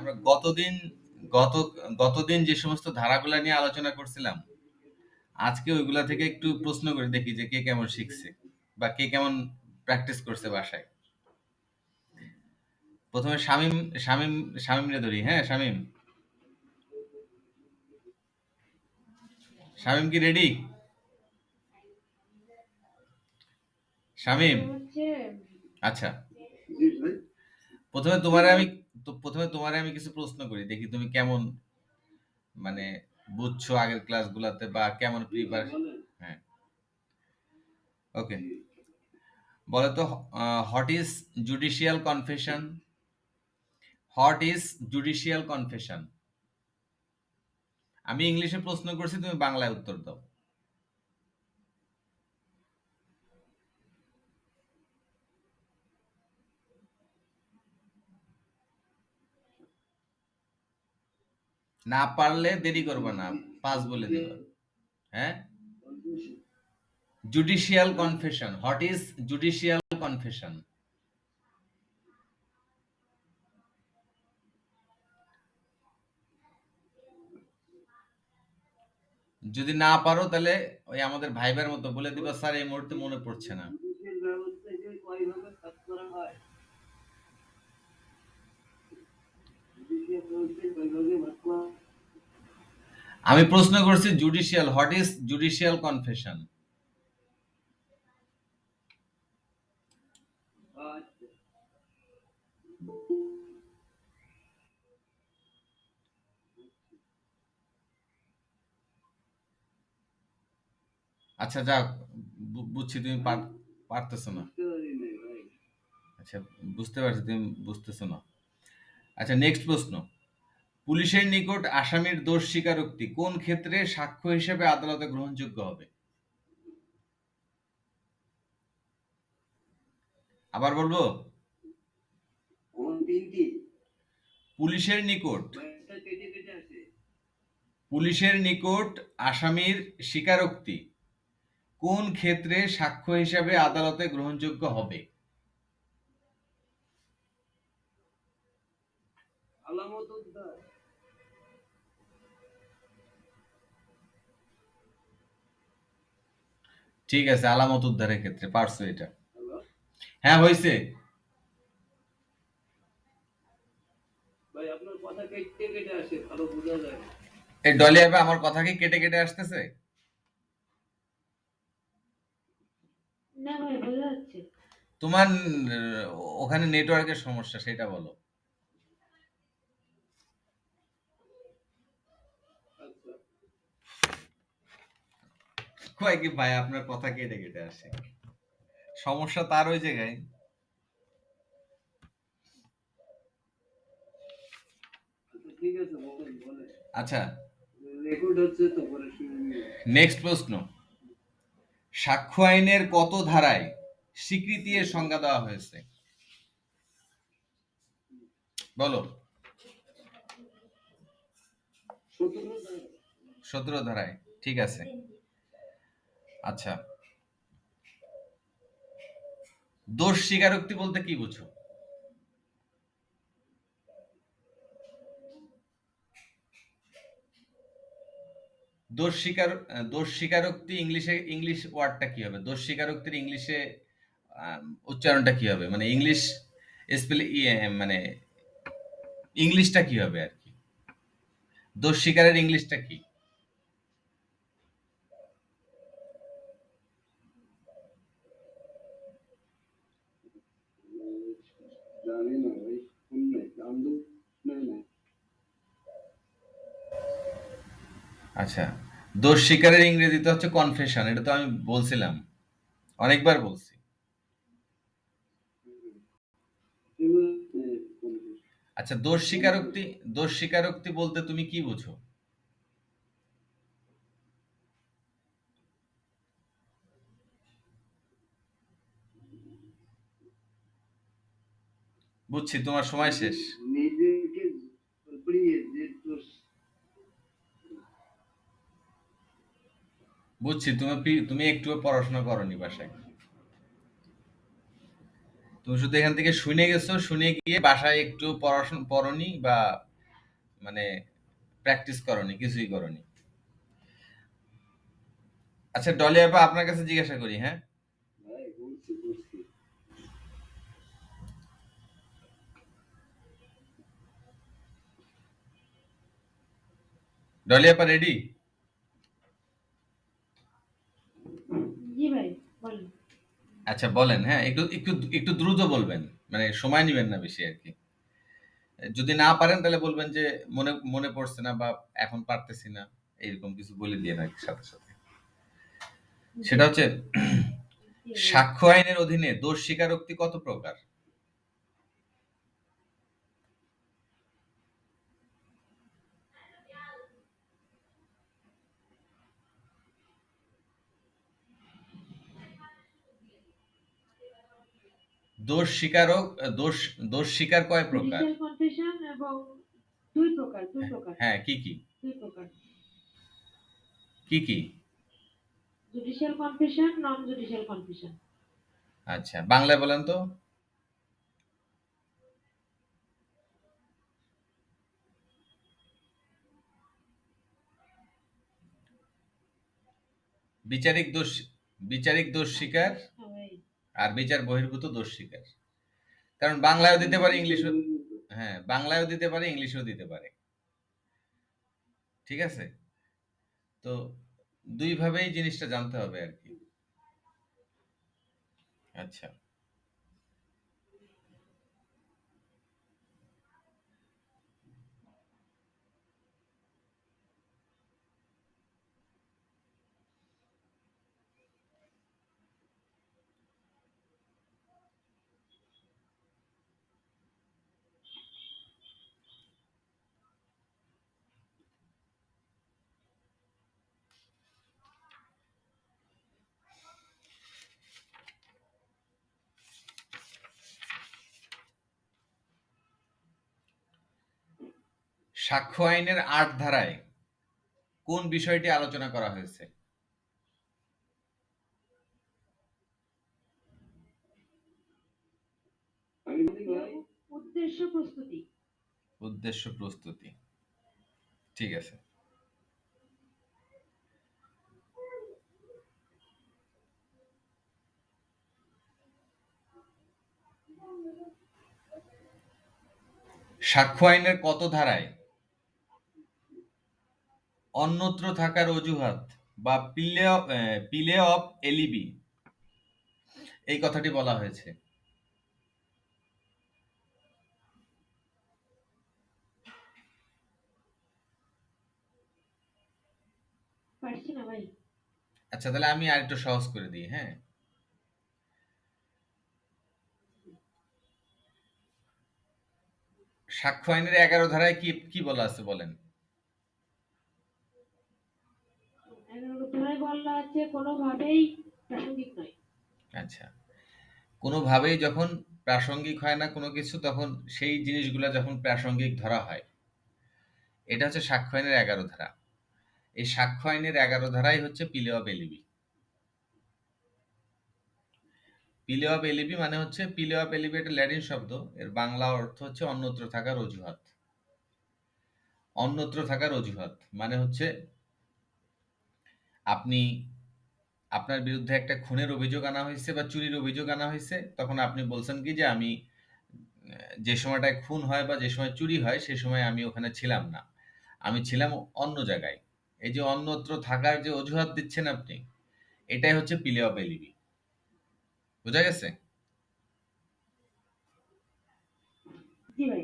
আমরা গত গতদিন যে সমস্ত ধারাগুলা নিয়ে আলোচনা করছিলাম, আজকে ওইগুলা থেকে একটু প্রশ্ন করে দেখি যে কে কেমন শিখছে বা কে কেমন প্র্যাকটিস করছে বাসায়। প্রথমে শামীমরে ধরি। হ্যাঁ, শামীম কি রেডি? শামীম, আচ্ছা। প্রথমে তোমারে আমি কিছু প্রশ্ন করি, দেখি তুমি কেমন মানে বুঝছো আগের ক্লাসগুলাতে বা কেমন প্রিপারেশন। হ্যাঁ, ওকে। বলো তো, what is judicial confession? What is judicial confession? আমি ইংলিশে প্রশ্ন করছি, তুমি বাংলায় উত্তর দাও। না পারলে দেরি করবে না, 5 বলে দিবা। হ্যাঁ, judicial confession. What is judicial confession? যদি না পারো তাহলে ওই আমাদের ভাইবার মতো বলে দিবা, স্যার এই মুহূর্তে মনে পড়ছে না। আমি প্রশ্ন করছি judicial, what is judicial confession? আচ্ছা, যাক, বুঝছি তুমি পারতেছো না। আচ্ছা, বুঝতে পারছি তুমি বুঝতেছো না। আচ্ছা, নেক্সট প্রশ্ন। পুলিশের নিকট আসামির দোষ স্বীকারোক্তি কোন ক্ষেত্রে সাক্ষ্য হিসেবে আদালতে গ্রহণযোগ্য হবে? আবার বলবো, পুলিশের নিকট আসামির স্বীকারোক্তি কোন ক্ষেত্রে সাক্ষ্য হিসেবে আদালতে গ্রহণযোগ্য হবে? ঠিক আছে, আলামত উদ্ধারের ক্ষেত্রে পারছো এটা। হ্যাঁ, হয়েছে। এই ডলি ভাই, আমার কথা কি কেটে কেটে আসতেছে? তোমার ওখানে নেটওয়ার্কের সমস্যা, সেটা বলো। কয় কি ভাই, আপনার কথা কেটে কেটে আসে, সমস্যা তার ওই জায়গায়। আচ্ছা, নেক্সট প্রশ্ন। সাক্ষ্য আইনের কত ধারায় স্বীকৃতি এর সংজ্ঞা দেওয়া হয়েছে? বলো। 17 ধারায়। ঠিক আছে। আচ্ছা, দোষ স্বীকারোক্তি বলতে কি বুঝো? দোষ স্বীকারোক্তি ইংলিশ ওয়ার্ডটা কি হবে? দোষ স্বীকারোক্তির ইংলিশে উচ্চারণটা কি হবে, মানে ইংলিশ স্পেল, মানে ইংলিশটা কি হবে আর কি? দোষ স্বীকারের ইংলিশটা কি? আচ্ছা, দোষ স্বীকারের ইংরেজিতে হচ্ছে কনফেশন। এটা তো আমি বলছিলাম, অনেকবার বলছি। আচ্ছা, দোষ স্বীকারোক্তি বলতে তুমি কি বুঝো? বুঝছি, তোমার সময় শেষ। বুঝছি, তুমি একটু পড়াশোনা করনি বাসায়। তুমি শুধু এখান থেকে শুনে গেছো, শুনে গিয়ে বাসায় একটু পড়াশোনা পড়নি বা মানে প্র্যাকটিস করনি, কিছুই করনি। আচ্ছা ডলি আপা, আপনার কাছে জিজ্ঞাসা করি, হ্যাঁ, ডলি আপা রেডি? জি ভাই বলেন। আচ্ছা বলেন, হ্যাঁ, একটু একটু একটু দ্রুত বলবেন, মানে সময় নেবেন না বেশি আর কি। যদি না পারেন তাহলে বলবেন যে মনে মনে পড়ছে না বা এখন পারতেছি না, এরকম কিছু বলে দিয়ে নাকি সাথে সাথে। জি সেটা হচ্ছে জি ভাই। সাক্ষ্য আইনের অধীনে দোষ স্বীকারোক্তি কত প্রকার? দোষ স্বীকারক দোষ দোষ স্বীকার কয় প্রকার? জুডিশিয়াল কনফেশন এবং দুই প্রকার, দুই প্রকার, হ্যাঁ, কি কি? দুই প্রকার। কি কি? জুডিশিয়াল কনফেশন, নন জুডিশিয়াল কনফেশন। আচ্ছা বাংলায় বলেন তো। বিচারিক দোষ, বিচারিক দোষ স্বীকার হ্যাঁ ভাই। আর বিচার বহির্ভূত দোষ স্বীকার। কারণ বাংলায়ও দিতে পারে, ইংলিশও, হ্যাঁ বাংলায়ও দিতে পারে, ইংলিশেও দিতে পারে। ঠিক আছে? তো দুই ভাবেই জিনিসটা জানতে হবে আর কি। আচ্ছা, সাক্ষ্য আইনের ৮ ধারায় কোন বিষয়টি আলোচনা করা হয়েছে? উদ্দেশ্য প্রস্তুতি। উদ্দেশ্য প্রস্তুতি, ঠিক আছে। সাক্ষ্য আইনের কত ধারায় অন্যত্র থাকার অজুহাত বা পিলে অফ এলিবি এই কথাটি বলা হয়েছে? পারছি না ভাই। আচ্ছা তাহলে আমি আরেকটু সহজ করে দিই, হ্যাঁ। সাক্ষ্য আইনের ১১ ধারায় কি কি বলা আছে বলেন? 11 ধারায় বলা আছে কোনোভাবেই প্রাসঙ্গিক নয়। আচ্ছা, কোনোভাবেই যখন প্রাসঙ্গিক হয় না কোনো কিছু, তখন সেই জিনিসগুলা যখন প্রাসঙ্গিক ধরা হয়, এটা হচ্ছে সাক্ষ্য আইনের ১১ ধারা। এই সাক্ষ্য আইনের ১১ ধারাই হচ্ছে পিলে অফ এলিবি। পিলে অফ এলিবি মানে হচ্ছে, পিলে অফ এলিবি একটা ল্যাটিন শব্দ, এর বাংলা অর্থ হচ্ছে অন্যত্র থাকার অজুহাত। অন্যত্র থাকার অজুহাত মানে হচ্ছে আপনি, আপনার বিরুদ্ধে একটা খুনের অভিযোগ আনা হয়েছে বা চুরির অভিযোগ আনা হয়েছে, তখন আপনি বলছেন কি যে আমি যে সময়টায় খুন হয় বা যে সময় চুরি হয় সে সময় আমি ওখানে ছিলাম না, আমি ছিলাম অন্য জায়গায়। এই যে অন্যত্র থাকার যে অজুহাত দিচ্ছেন আপনি, এটাই হচ্ছে পিলে অফ এলিবি। বোঝা গেছে? জি ভাই।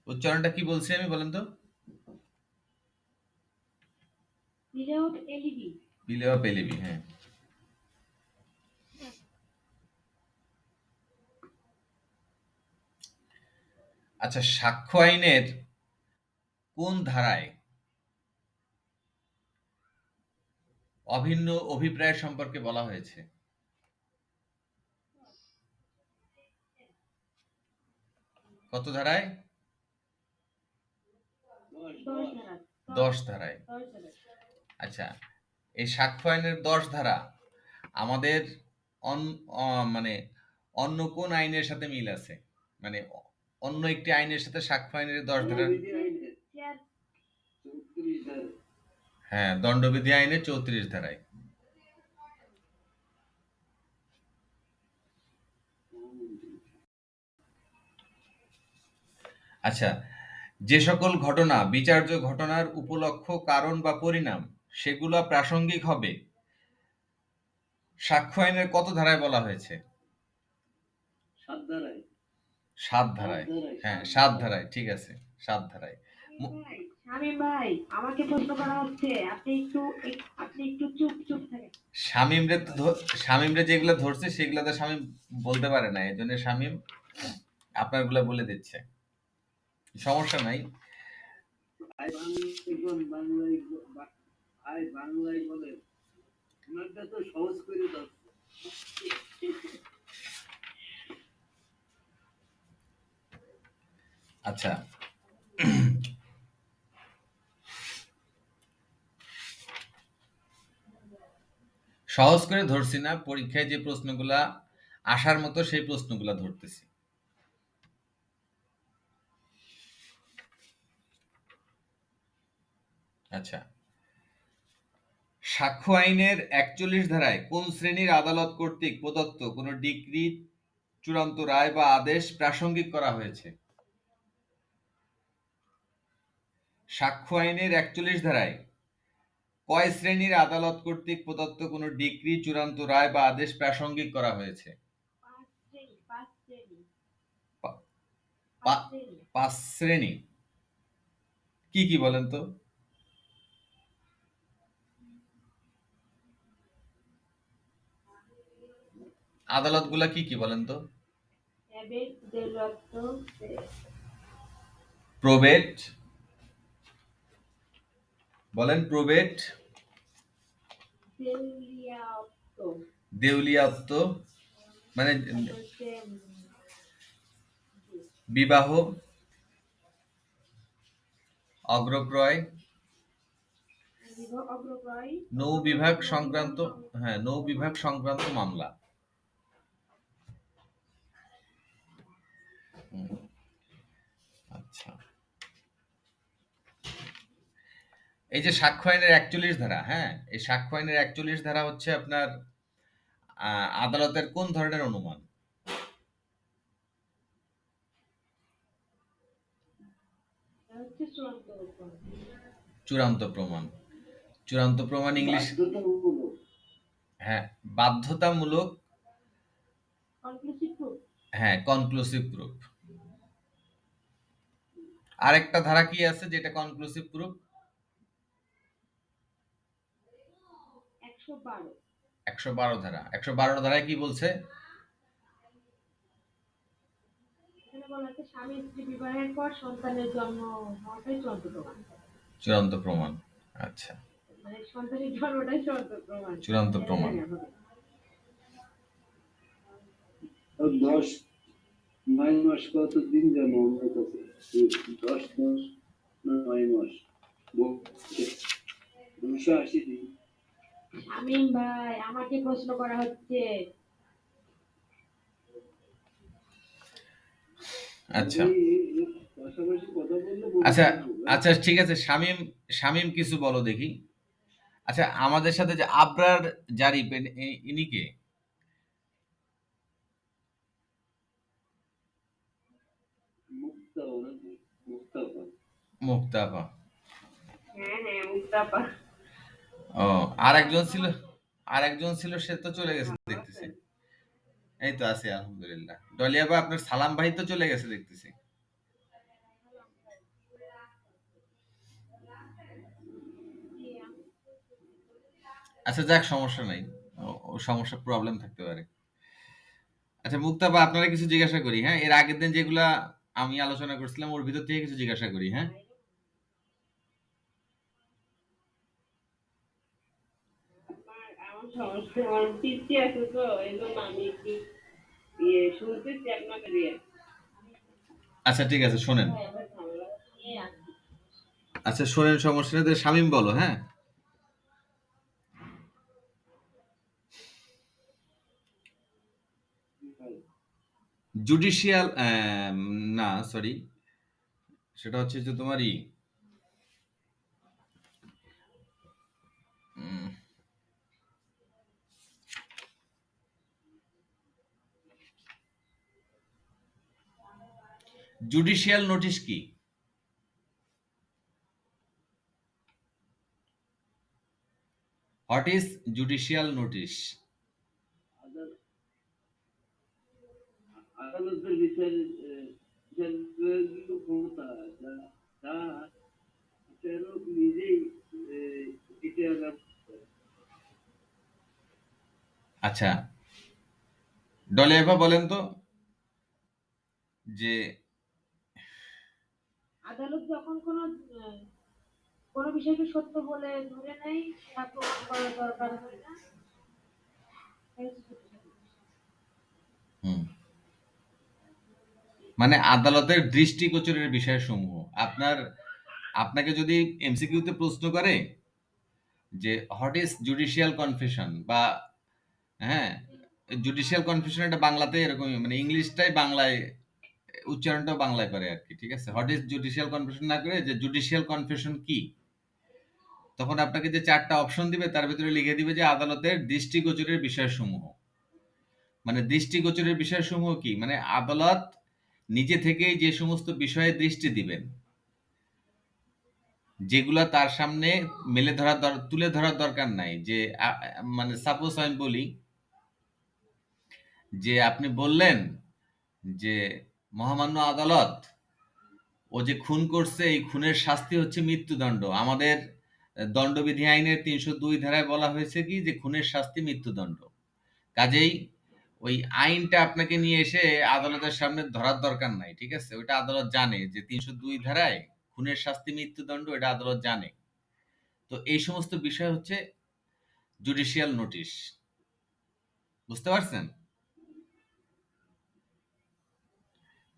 উচ্চারণটা কি বলছি আমি, বলেন তো? পিলে অফ এলইডি। পিলে অফ এলিবি, হ্যাঁ। আচ্ছা, সাক্ষ্য আইনের কোন ধারায় অভিন্ন অভিপ্রায় সম্পর্কে বলা হয়েছে? কত ধারায়? 10 ধারা। ১০ ধারায়। 10 ধারা। আচ্ছা, এই সাক্ষ্য আইনের ১০ ধারা আমাদের মানে অন্য কোন আইনের সাথে মিল আছে? মানে অন্য একটি আইনের সাথে সাক্ষ্য আইনের 10 ধারা, হ্যাঁ দণ্ডবিধি আইনের 34 ধারায়। আচ্ছা, যে সকল ঘটনা বিচার্য ঘটনার উপলক্ষ, কারণ বা পরিণাম সেগুলো প্রাসঙ্গিক হবে সাক্ষ্য আইনের কত ধারায় বলা হয়েছে? 7 ধারায়। হ্যাঁ 7 ধারায়, ঠিক আছে 7 ধারায়। শামীম ভাই আমাকে প্রশ্ন করা হচ্ছে, আপনি একটু চুপ থাকেন। শামীমরে যেগুলো ধরছে সেগুলো তো শামীম বলতে পারে না, এই জন্য শামীম আপনারগুলো বলে দিচ্ছে, সমস্যা নাই। আচ্ছা, সহজ করে ধরছি না, পরীক্ষায় যে প্রশ্নগুলা আসার মতো সেই প্রশ্নগুলা ধরতেছি। আচ্ছা, সাক্ষ্য আইনের 41 ধারায় কোন শ্রেণীর আদালত কর্তৃক প্রদত্ত কোন ডিক্রি, চূড়ান্ত রায় বা আদেশ প্রাসঙ্গিক করা হয়েছে? সাক্ষ্য আইনের 41 ধারায় কয় শ্রেণীর আদালত কর্তৃক প্রদত্ত কোন ডিক্রি, চূড়ান্ত রায় বা আদেশ প্রাসঙ্গিক করা হয়েছে? 5 শ্রেণী। কি কি বলেন তো? আদালতগুলা কি কি বলেন তো? প্রবেট বলেন, প্রবেট, দেউলিয়াত্ব মানে বিবাহ, অগ্রক্রয়, নৌ বিভাগ সংক্রান্ত মামলা। আচ্ছা, এই যে সাক্ষ্য আইনের 41 ধারা, হ্যাঁ এই সাক্ষ্য আইনের 41 ধারা হচ্ছে আপনার আদালতের কোন ধরনের অনুমান? চূড়ান্ত প্রমাণ। চূড়ান্ত প্রমাণ ইংলিশ, হ্যাঁ বাধ্যতামূলক, হ্যাঁ কনক্লুসিভ প্রুফ। আরেকটা ধারা কি আছে যেটা কনক্লুসিভ প্রুফ? 112 ধারা। 112 ধারায় কি বলছে? স্বামী স্ত্রী বিবাহের পর সন্তানের জন্ম হওয়াটাই চূড়ান্ত প্রমাণ। চূড়ান্ত প্রমাণ, আচ্ছা মানে সন্তানের জন্মটাই চূড়ান্ত প্রমাণ। চূড়ান্ত প্রমাণ। 9 মাস কত দিন যেন আমার কাছে 10 মাস না 9 মাস 280 দিন। শামীম ভাই আমাকে প্রশ্ন করা হচ্ছে। আচ্ছা আচ্ছা আচ্ছা ঠিক আছে, শামীম কিছু বলো দেখি। আচ্ছা, আমাদের সাথে যে আবরার জারিফ ইনি কে? মুক্তাফা। হ্যাঁ মুক্তাফা। ও, আরেকজন ছিল সে তো চলে গেছে দেখতেছি। এই তো আছে আলহামদুলিল্লাহ। ডলিয়া ভাই আপনার সালাম ভাই তো চলে গেছে দেখতেছি। আচ্ছা যাক, সমস্যা নাই, ও সমস্যা প্রবলেম থাকতে পারে। আচ্ছা মুক্তাফা, আপনারা কিছু জিজ্ঞাসা করি, হ্যাঁ এর আগের দিন যেগুলা আমি আলোচনা করছিলাম ওর ভিতর থেকে কিছু জিজ্ঞাসা করি, হ্যাঁ আচ্ছা ঠিক আছে শোনেন। আচ্ছা শোনেন, সমস্যা নেই, শামীম বলো, হ্যাঁ জুডিশিয়াল না সরি, সেটা হচ্ছে যে তোমার জুডিশিয়াল নোটিশ কি? What is judicial notice? আদালত- আদালতের বিচার বিভাগীয় ক্ষমতা যা যা বিচারক নিজেই বিচার করে। আচ্ছা, ডলিয়াভা বলেন তো যে আদালত যখন কোনো বিষয়কে সত্য বলে ধরে নেয়, তা প্রমাণ করার দরকার হয় না। হুম, মানে আদালতের দৃষ্টিগোচরের বিষয়সমূহ আপনাকে যদি এমসিকিউতে প্রশ্ন করে যে হোয়াট ইজ জুডিশিয়াল কনফেশন, বা হ্যাঁ, জুডিশিয়াল কনফেশন এটা বাংলাতে এরকমই, মানে ইংলিশটাই বাংলায়, উচ্চারণটাও বাংলায় করে আর কি, ঠিক আছে? হোয়াট ইজ জুডিশিয়াল কনফেশন না করে যে জুডিশিয়াল কনফেশন কি, তখন আপনাকে যে 4টা অপশন দিবে তার ভিতরে লিখে দিবে যে আদালতের দৃষ্টিগোচরের বিষয়সমূহ। মানে দৃষ্টিগোচরের বিষয়সমূহ কি, মানে আদালত নিজে থেকেই যে সমস্ত বিষয়ে দৃষ্টি দিবেন, যেগুলা তার সামনে তুলে ধরার দরকার নাই। যে মানে সাপোজ আমি বলি যে আপনি বললেন যে মহামান্য আদালত, ও যে খুন করছে এই খুনের শাস্তি হচ্ছে মৃত্যুদণ্ড। আমাদের দণ্ডবিধি আইনের 302 ধারায় বলা হয়েছে কি যে খুনের শাস্তি মৃত্যুদণ্ড। কাজেই ওই আইনটা আপনাকে নিয়ে এসে আদালতের সামনে ধরার দরকার নাই, ঠিক আছে? ওইটা আদালত জানে যে 302 ধারায় খুনের শাস্তি মৃত্যুদণ্ড, এটা আদালত জানে। তো এই সমস্ত বিষয় হচ্ছে জুডিশিয়াল নোটিশ। বুঝতে পারছেন?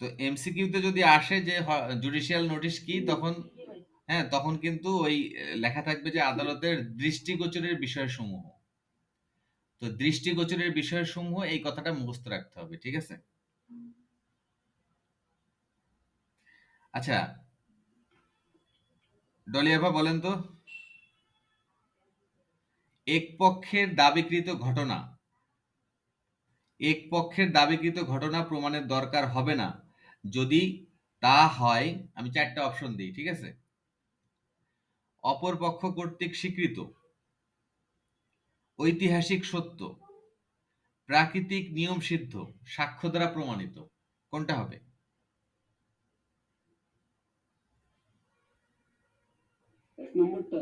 তো এমসিকিউতে যদি আসে যে জুডিশিয়াল নোটিশ কি, তখন হ্যাঁ, তখন কিন্তু ওই লেখা থাকবে যে আদালতের দৃষ্টিগোচরের বিষয়সমূহ। তো দৃষ্টিগোচরের বিষয়সমূহ এই কথাটা মুখস্থ রাখতে হবে, ঠিক আছে? আচ্ছা, ডলিয়াভা বলেন তো, এক পক্ষের দাবিকৃত ঘটনা প্রমাণের দরকার হবে না যদি তা হয়, আমি 4টা অপশন দিই, ঠিক আছে? অপর পক্ষ কর্তৃক স্বীকৃত, ঐতিহাসিক সত্য, প্রাকৃতিক নিয়ম সিদ্ধ, সাক্ষ্য দ্বারা প্রমাণিত। কোনটা হবে? এক নম্বরটা।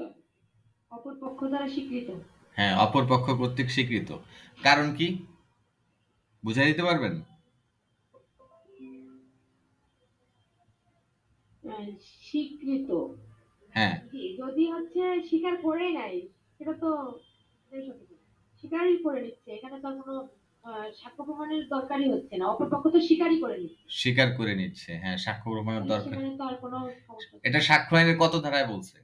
অপর পক্ষ দ্বারা স্বীকৃত। হ্যাঁ, অপর পক্ষ কর্তৃক স্বীকৃত। কারণ কি বুঝাই দিতে পারবেন? স্বীকৃত, হ্যাঁ, যদি হচ্ছে স্বীকার করে নাই, সেটা তো স্বীকারই করে নিচ্ছে, এখানে তো কোনো সাক্ষ্য প্রমাণের দরকারই হচ্ছে না, অপরপক্ষ তো স্বীকারই করে নিচ্ছে, স্বীকার করে নিচ্ছে, হ্যাঁ, সাক্ষ্য প্রমাণের তাহলে দরকার। সেখানে তো আর কোনো সমস্যা নেই। এটা সাক্ষ্য আইনের কত ধারায় বলছে?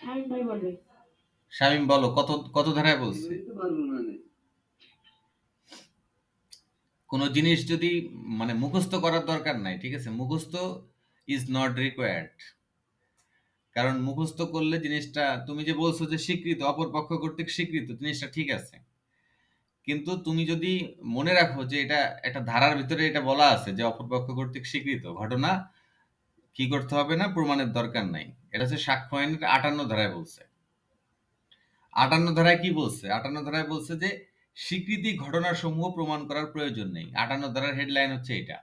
শামীম ভাই বলবে। শামীম বলো, কত কত ধারায় বলছে? বলতে পারবো না নে। কোনো জিনিস যদি মানে মুখস্থ করার দরকার নাই, ঠিক আছে? মুখস্থ ইজ নট রিকোয়ার্ড। কারণ মুখস্থ করলে জিনিসটা, তুমি যে বলছো যে স্বীকৃত, অপর পক্ষ কর্তৃক স্বীকৃত, জিনিসটা ঠিক আছে, কিন্তু তুমি যদি মনে রাখো যে এটা একটা ধারার ভিতরে এটা বলা আছে যে অপর পক্ষ কর্তৃক স্বীকৃত ঘটনা, কি করতে হবে না, প্রমাণের দরকার নাই। এটা হচ্ছে সাক্ষ্য আইনের 58 ধারায় বলছে। 58 ধারায় কি বলছে? 58 ধারায় বলছে যে স্বীকৃতি ঘটনার সমূহ প্রমাণ করার প্রয়োজন নেই। 58 ধারার হেডলাইন হচ্ছে এটা।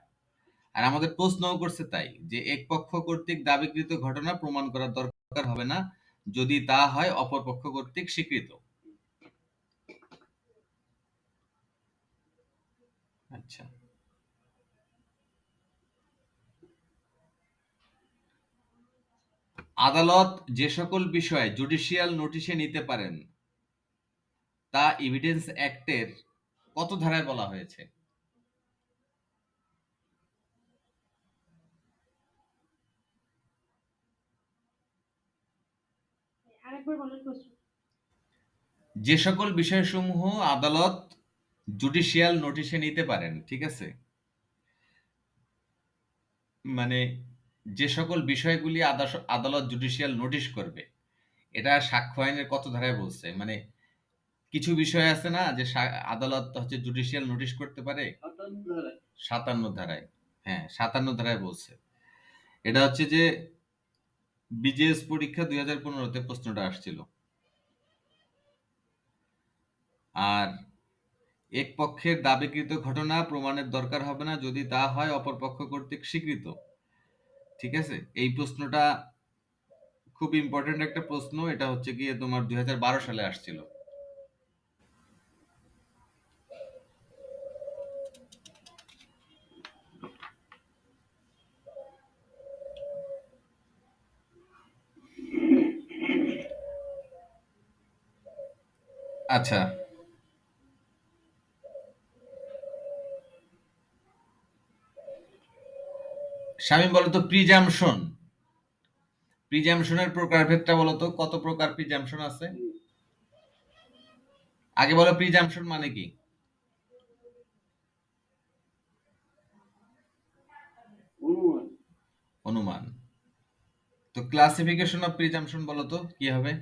আর আমাদের প্রশ্নও করছে তাই, যে এক পক্ষ কর্তৃক দাবিকৃত ঘটনা প্রমাণ করার দরকার হবে না যদি তা হয় অপর পক্ষ কর্তৃক স্বীকৃত। আচ্ছা, আদালত যে সকল বিষয় জুডিশিয়াল নোটিশে নিতে পারেন তা এভিডেন্স অ্যাক্টের কত ধারায় বলা হয়েছে? আরেকবার বলেন প্রশ্ন। যে সকল বিষয়সমূহ আদালত জুডিশিয়াল নোটিশে নিতে পারেন, ঠিক আছে? মানে যে সকল বিষয়গুলি আদালত জুডিশিয়াল নোটিশ করবে, এটা সাক্ষ্য আইনের কত ধারায় বলছে? মানে কিছু বিষয় আছে না যে আদালত হচ্ছে জুডিশিয়াল নোটিশ করতে পারে? 57 ধারায়। 57 ধারায়। হ্যাঁ, 57 ধারায় বলছে। এটা হচ্ছে যে বিজেএস পরীক্ষা 2015 তে প্রশ্নটা আসছিল। আর এক পক্ষের দাবিকৃত ঘটনা প্রমাণের দরকার হবে না যদি তা হয় অপর পক্ষ কর্তৃক স্বীকৃত। ঠিক আছে? এই প্রশ্নটা খুব ইম্পর্টেন্ট একটা প্রশ্ন। এটা হচ্ছে গিয়ে তোমার 2012 সালে আসছিল। আচ্ছা, শামীম বলো তো প্রিজাম্পশনের প্রকারভেদটা বলো তো, কত প্রকার প্রিজাম্পশন আছে? আগে বলো প্রিজাম্পশন মানে কি? অনুমান। অনুমান। তো ক্লাসিফিকেশন অফ প্রিজাম্পশন বলো তো কি হবে?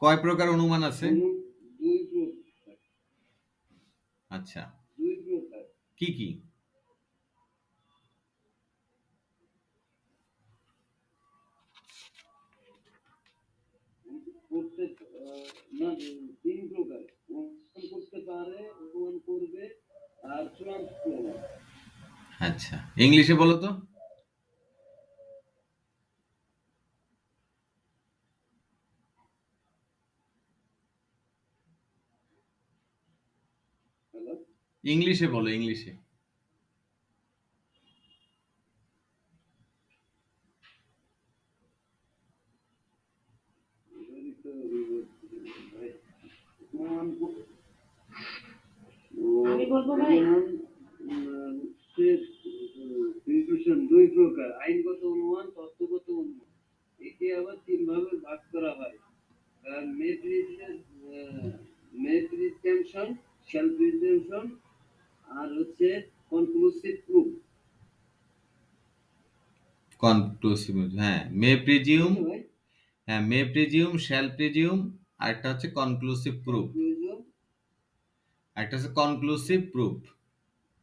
কয় প্রকার অনুমান আছে? দুই প্রকার। আচ্ছা, দুই প্রকার। কি কি? করতে না, 3 প্রকার। অনুমান করতে পারে, অনুমান করবে, আর চূড়ান্ত প্রমাণ। আচ্ছা, ইংলিশে বলো তো। হ্যালো? ইংলিশে বলো, ইংলিশে। এবারই তো ভাই, অনুমান আমি বলবো ভাই। অনুমান ডিসিশন 2 প্রকার। আইনগত অনুমান, তত্ত্বগত অনুমান। একে আবার 3 ভাবে ভাগ করা হয়। মে প্রিজেম্পশন, শ্যাল প্রিজেম্পশন, আর হচ্ছে কনক্লুসিভ প্রুফ। কনক্লুসিভ, হ্যাঁ, মে প্রিজিউম, ভাই হ্যাঁ, মে প্রিজিউম, শ্যাল প্রিজিউম, আর একটা হচ্ছে কনক্লুসিভ প্রুফ। প্রয়োজন আর একটা হচ্ছে কনক্লুসিভ প্রুফ।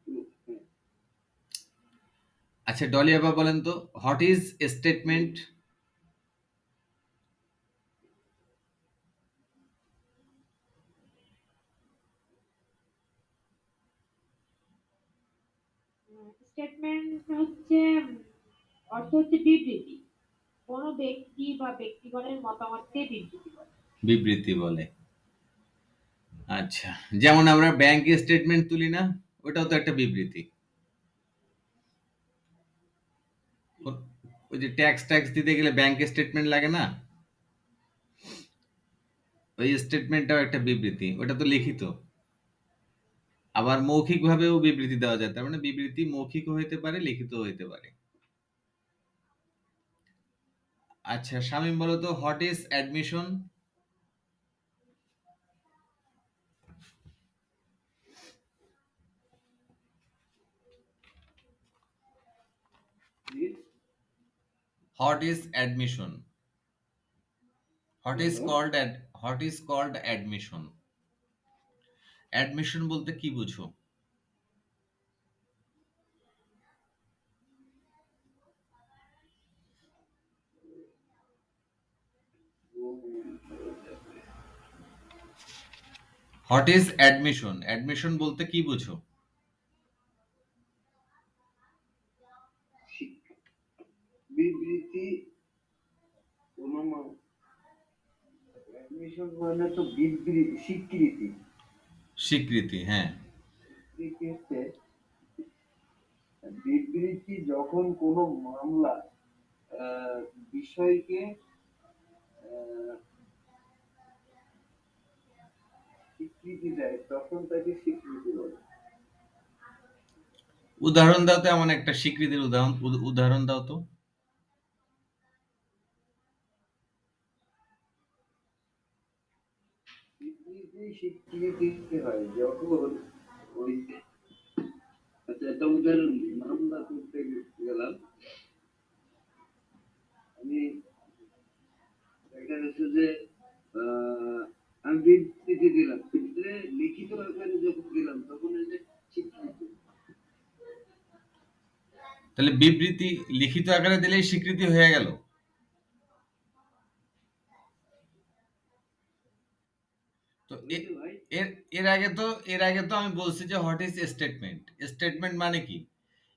প্রুফ। হ্যাঁ। আচ্ছা, ডলি আবার বলেন তো, হোয়াট ইজ স্টেটমেন্ট? স্টেটমেন্ট হচ্ছে অর্থ হচ্ছে বিবৃতি। কোনো ব্যক্তি বা ব্যক্তিগণের মতামতকে বিবৃতি বলে। বিবৃতি বলে। আচ্ছা, যেমন আমরা ব্যাংক স্টেটমেন্ট তুলি না, ওটাও তো একটা বিবৃতি। ওই যে ট্যাক্স দিতে গেলে ব্যাংক স্টেটমেন্ট লাগে না, ওই স্টেটমেন্টটাও একটা বিবৃতি, ওটা তো লিখিত। আবার মৌখিক ভাবেও বিবৃতি দেওয়া যায়, তার মানে বিবৃতি মৌখিকও হইতে পারে, লিখিতও হইতে পারে। আচ্ছা, শামীম বলো তো, what is admission? What is admission? What is called admission? Admission বলতে কি বুঝো? What is admission? অ্যাডমিশন বলতে কি বুঝো? বিবৃতি, অনুমান। অ্যাডমিশন মানে তো বিবৃতি, স্বীকৃতি। স্বীকৃতি, হ্যাঁ। স্বীকৃতি হচ্ছে বিবৃতি যখন কোনো মামলা বিষয়কে আহ, স্বীকৃতি দেয়, তখন তাকে স্বীকৃতি বলে। উদাহরণ দাও তো, এমন একটা স্বীকৃতির উদাহরণ দাও তো। স্বীকৃতি স্বীকৃতি হয় যখন ওই, আচ্ছা একটা উদাহরণ দিই। মামলা করতে গেলাম আমি, দেখা যাচ্ছে যে আমি বিবৃতি দিলাম, কিন্তু লিখিত আকারে যখন দিলাম তখন এই যে স্বীকৃতি। তাহলে বিবৃতি লিখিত আকারে দিলেই স্বীকৃতি হয়ে গেল। তো বুঝলে ভাই? এর এর আগে তো আমি বলছি যে হোয়াট ইজ স্টেটমেন্ট। স্টেটমেন্ট মানে কি?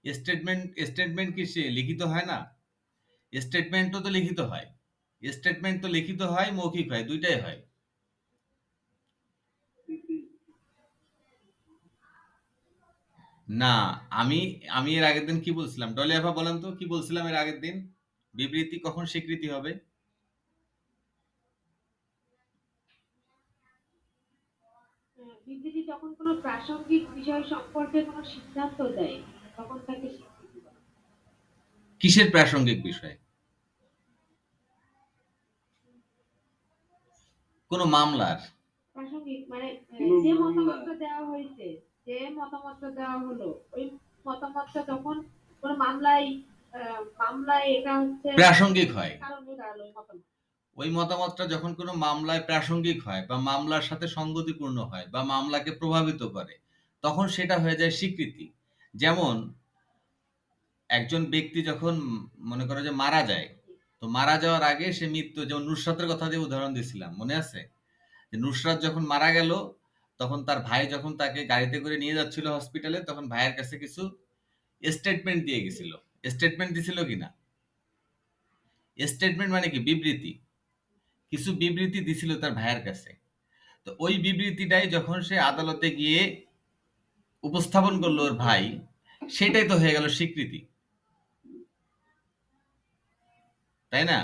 স্টেটমেন্ট কি সে লিখিত হয় না? স্টেটমেন্টও তো লিখিত হয়। স্টেটমেন্ট তো লিখিত হয়, মৌখিক হয়, দুইটাই হয়। না, আমি আমি এর আগের দিন কি বলছিলাম? ডলি আপা বলেন তো কি বলছিলাম এর আগের দিন? বিবৃতি কখন স্বীকৃতি হবে? বিবৃতি যখন কোনো প্রাসঙ্গিক বিষয় সম্পর্কে কোনো সিদ্ধান্ত দেয়, তখন তাকে স্বীকৃতি বলে। কিসের প্রাসঙ্গিক বিষয়? কোন মামলার? প্রাসঙ্গিক মানে কোনো যে মামলা, মতামতটা দেওয়া হয়েছে, যে মতামতটা দেওয়া হলো, ওই মতামতটা যখন কোনো মামলায় এটা হচ্ছে প্রাসঙ্গিক হয়। কারণ হয়ে দাঁড়ালো ওই মতামত। ওই মতামতটা যখন কোনো মামলায় প্রাসঙ্গিক হয় বা মামলার সাথে সঙ্গতিপূর্ণ হয় বা মামলাকে প্রভাবিত করে, তখন সেটা হয়ে যায় স্বীকৃতি। যেমন একজন ব্যক্তি যখন মনে করো যে মারা যায়, তো মারা যাওয়ার আগে সে মৃত্যু, যেমন নুসরাতের কথা দিয়ে উদাহরণ দিয়েছিলাম, মনে আছে? যে নুসরাত যখন মারা গেল, তখন তার ভাই যখন তাকে গাড়িতে করে নিয়ে যাচ্ছিল হসপিটালে, তখন ভাইয়ের কাছে কিছু স্টেটমেন্ট দিয়ে গেছিল। স্টেটমেন্ট দিছিল কিনা? স্টেটমেন্ট মানে কি? বিবৃতি। কিছু বিবৃতি দিছিল তার ভাইয়ের কাছে। তো ওই বিবৃতিটাই যখন সে আদালতে গিয়ে উপস্থাপন করলো ওর ভাই, সেটাই তো হয়ে গেল স্বীকৃতি, তাই না?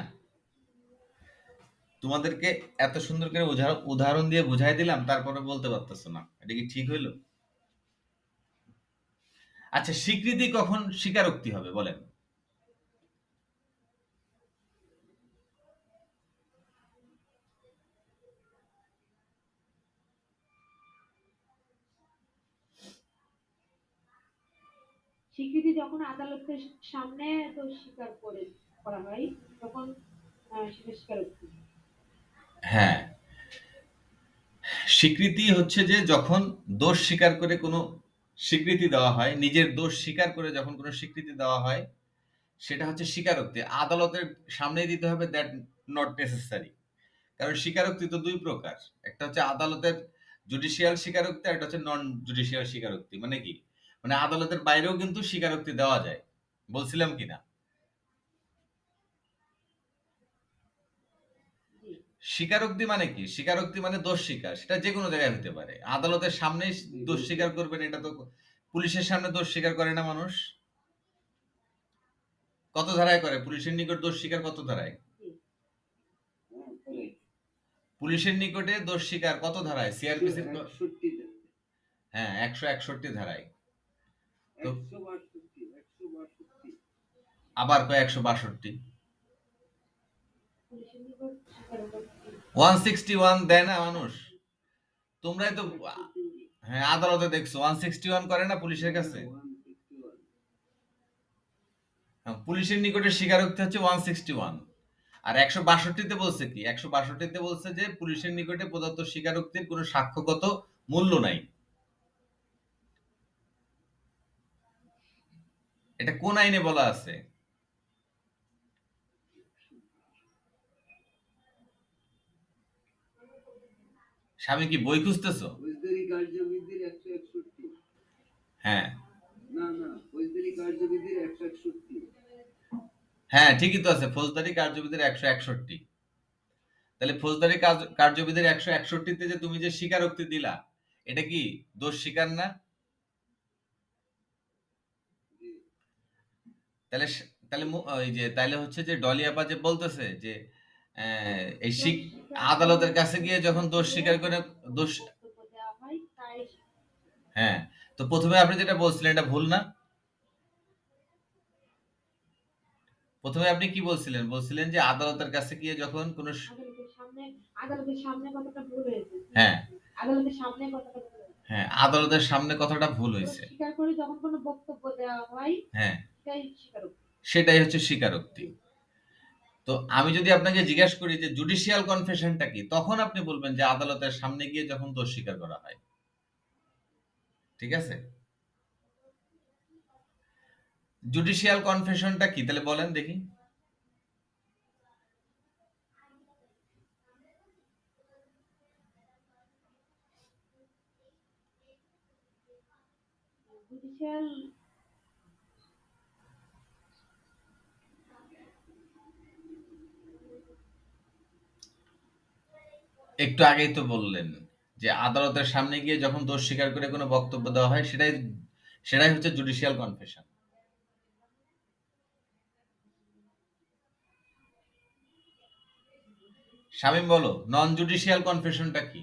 তোমাদেরকে এত সুন্দর করে উদাহরণ দিয়ে বুঝাই দিলাম, তারপরে বলতে পারতেছো না, এটা কি ঠিক হইলো? আচ্ছা, স্বীকৃতি কখন স্বীকারোক্তি হবে বলেন? স্বীকৃতি যখন আদালতের সামনে দোষ স্বীকার করা হয়, তখন সেটা স্বীকারোক্তি। হ্যাঁ, স্বীকৃতি হচ্ছে যে যখন দোষ স্বীকার করে কোনো স্বীকৃতি দেওয়া হয়, নিজের দোষ স্বীকার করে যখন কোনো স্বীকৃতি দেওয়া হয়, সেটা হচ্ছে স্বীকারোক্তি। আদালতের সামনেই দিতে হবে, দ্যাট নট নেসেসারি। কারণ স্বীকারোক্তি তো দুই প্রকার। একটা হচ্ছে আদালতের জুডিশিয়াল স্বীকারোক্তি, আর একটা হচ্ছে নন জুডিশিয়াল স্বীকারোক্তি। মানে কি? মানে আদালতের বাইরেও কিন্তু স্বীকারোক্তি দেওয়া যায়। বলছিলাম কিনা? জি। স্বীকারোক্তি মানে কি? স্বীকারোক্তি মানে দোষ স্বীকার। সেটা যে কোনো জায়গায় হতে পারে। আদালতের সামনেই দোষ স্বীকার করবেন, এটা তো পুলিশের সামনে দোষ স্বীকার করে না মানুষ? কত ধারায় করে? পুলিশের নিকট দোষ স্বীকার কত ধারায়? জি। হ্যাঁ, করে। পুলিশের নিকটে দোষ স্বীকার কত ধারায়? সিআরপিসির 161 তে, হ্যাঁ, 161 ধারায়। তো 162, 162। আবার কয় 162? পুলিশের নিকট স্বীকারোক্তি। 161 দেয় না মানুষ? তোমরাই তো, 161, হ্যাঁ, আদালতে দেখছো 161 করে না পুলিশের কাছে? 161। হ্যাঁ, পুলিশের নিকটে স্বীকারোক্তি হচ্ছে 161। আর 162 তে বলছে কি? 162 তে বলছে যে পুলিশের নিকটে প্রদত্ত স্বীকারোক্তির কোনো সাক্ষ্যগত মূল্য নাই। এটা কোন আইনে বলা আছে? স্বামী কি বই খুঁজতেছো? ফৌজদারি কার্যবিধির 161। হ্যাঁ, না না, ফৌজদারি কার্যবিধির 161। হ্যাঁ, ঠিকই তো আছে, ফৌজদারি কার্যবিধির 161। তাহলে ফৌজদারি কার্যবিধির 161 তে যে তুমি যে স্বীকারোক্তি দিলা, এটা কি দোষ স্বীকার না? তাহলে ওই যে তাইলে হচ্ছে যে ডলি আপা যে বলতেছে যে এই আদালতের কাছে গিয়ে যখন দোষ স্বীকার করে দোষ, বক্তব্য দেওয়া হয় তাই হ্যাঁ, তো প্রথমে আপনি যেটা বলছিলেন এটা ভুল না? প্রথমে আপনি কি বলছিলেন? বলছিলেন যে আদালতের কাছে গিয়ে যখন কোনো আদালতের সামনে কথাটা ভুল হয়েছে। হ্যাঁ, আদালতের সামনে কথাটা ভুল হয়েছে। হ্যাঁ, আদালতের সামনে কথাটা ভুল দোষ হইছে। স্বীকার করে যখন কোনো বক্তব্য দেওয়া হয়, হ্যাঁ, সেটাই স্বীকারোক্তি। সেটাই হচ্ছে স্বীকারোক্তি। তো আমি যদি আপনাকে জিজ্ঞাসা করি যে জুডিশিয়াল কনফেশনটা কি? তখন আপনি বলবেন যে আদালতের সামনে গিয়ে যখন দোষ স্বীকার করা হয়। ঠিক আছে? জুডিশিয়াল কনফেশনটা কি? তাহলে বলেন দেখি। জুডিশিয়াল একটু আগেই তো বললেন যে আদালতের সামনে গিয়ে যখন দোষ স্বীকার করে কোনো বক্তব্য দেওয়া হয় সেটাই হচ্ছে জুডিশিয়াল কনফেশন। শামীম বলো, নন জুডিশিয়াল কনফেশনটা কি?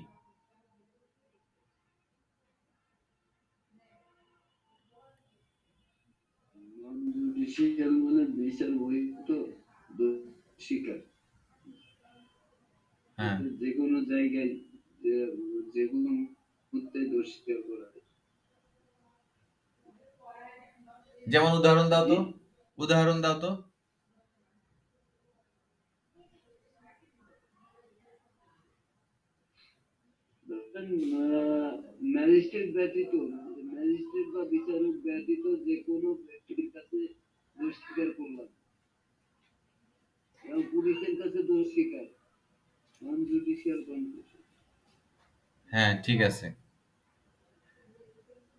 নন জুডিশিয়াল মানে বিচার বহির্ভূত দোষ স্বীকার। হ্যাঁ, যে কোনো জায়গায় যে কোনো মুহূর্তে দোষ স্বীকার করা হয়। যেমন উদাহরণ দাও তো, উদাহরণ দাও তো। ম্যাজিস্ট্রেট ব্যতীত ম্যাজিস্ট্রেট বা বিচারক ব্যতীত যে কোনো ব্যক্তির কাছে দোষ স্বীকার করলাম এবং পুলিশের কাছে দোষ স্বীকার, নন জুডিশিয়াল কনফেশন। হ্যাঁ, ঠিক আছে।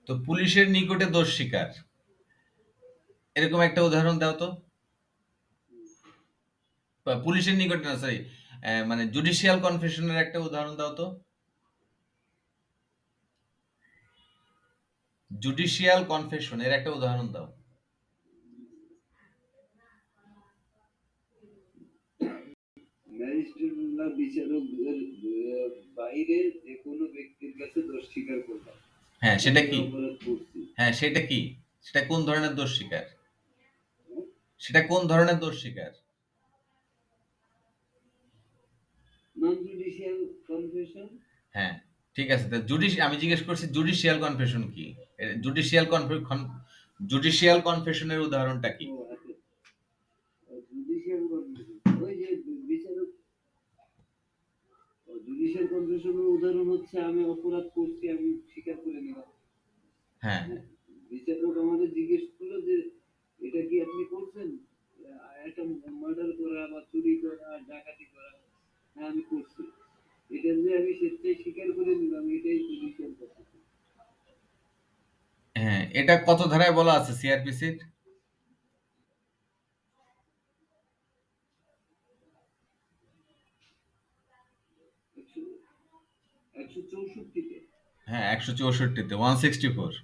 তো পুলিশের নিকটে দোষ স্বীকার, এরকম একটা উদাহরণ দাও তো। পুলিশের নিকটে না, সরি, মানে জুডিশিয়াল কনফেশনের একটা উদাহরণ দাও তো। জুডিশিয়াল কনফেশন এর একটা উদাহরণ দাও। ম্যাজিস্ট্রেট বা বিচারকের বাইরে যে কোনো ব্যক্তির কাছে দোষ স্বীকার করলাম, হ্যাঁ, সেটা কি? অপরাধ করছি। হ্যাঁ, সেটা কি? সেটা কোন ধরনের দোষ স্বীকার? সেটা কোন ধরনের দোষ স্বীকার? নন জুডিশিয়াল কনফেশন। হ্যাঁ, ঠিক আছে। আমি জিজ্ঞেস করছি জুডিশিয়াল কনফেশন কি? জুডিশিয়াল কনফেশনের উদাহরণটা কি? ও আচ্ছা, জুডিশিয়াল কনফেশন ওই যে বিচারক, জুডিশিয়াল কনফেশনের উদাহরণ হচ্ছে আমি অপরাধ করছি, আমি স্বীকার করে নিলাম। হ্যাঁ, হ্যাঁ, বিচারক আমাদের জিজ্ঞেস করলো যে এটা কি আপনি করছেন, একটা মার্ডার করা বা চুরি করা ডাকাতি করা, হ্যাঁ আমি করছি, এটা যে আমি স্বেচ্ছায় স্বীকার করে নিলাম, এটাই জুডিশিয়াল কনফেশন। হ্যাঁ, এটা কত ধারায় বলা আছে সিআরপিসির? 164-তে। হ্যাঁ, 164-তে, 164।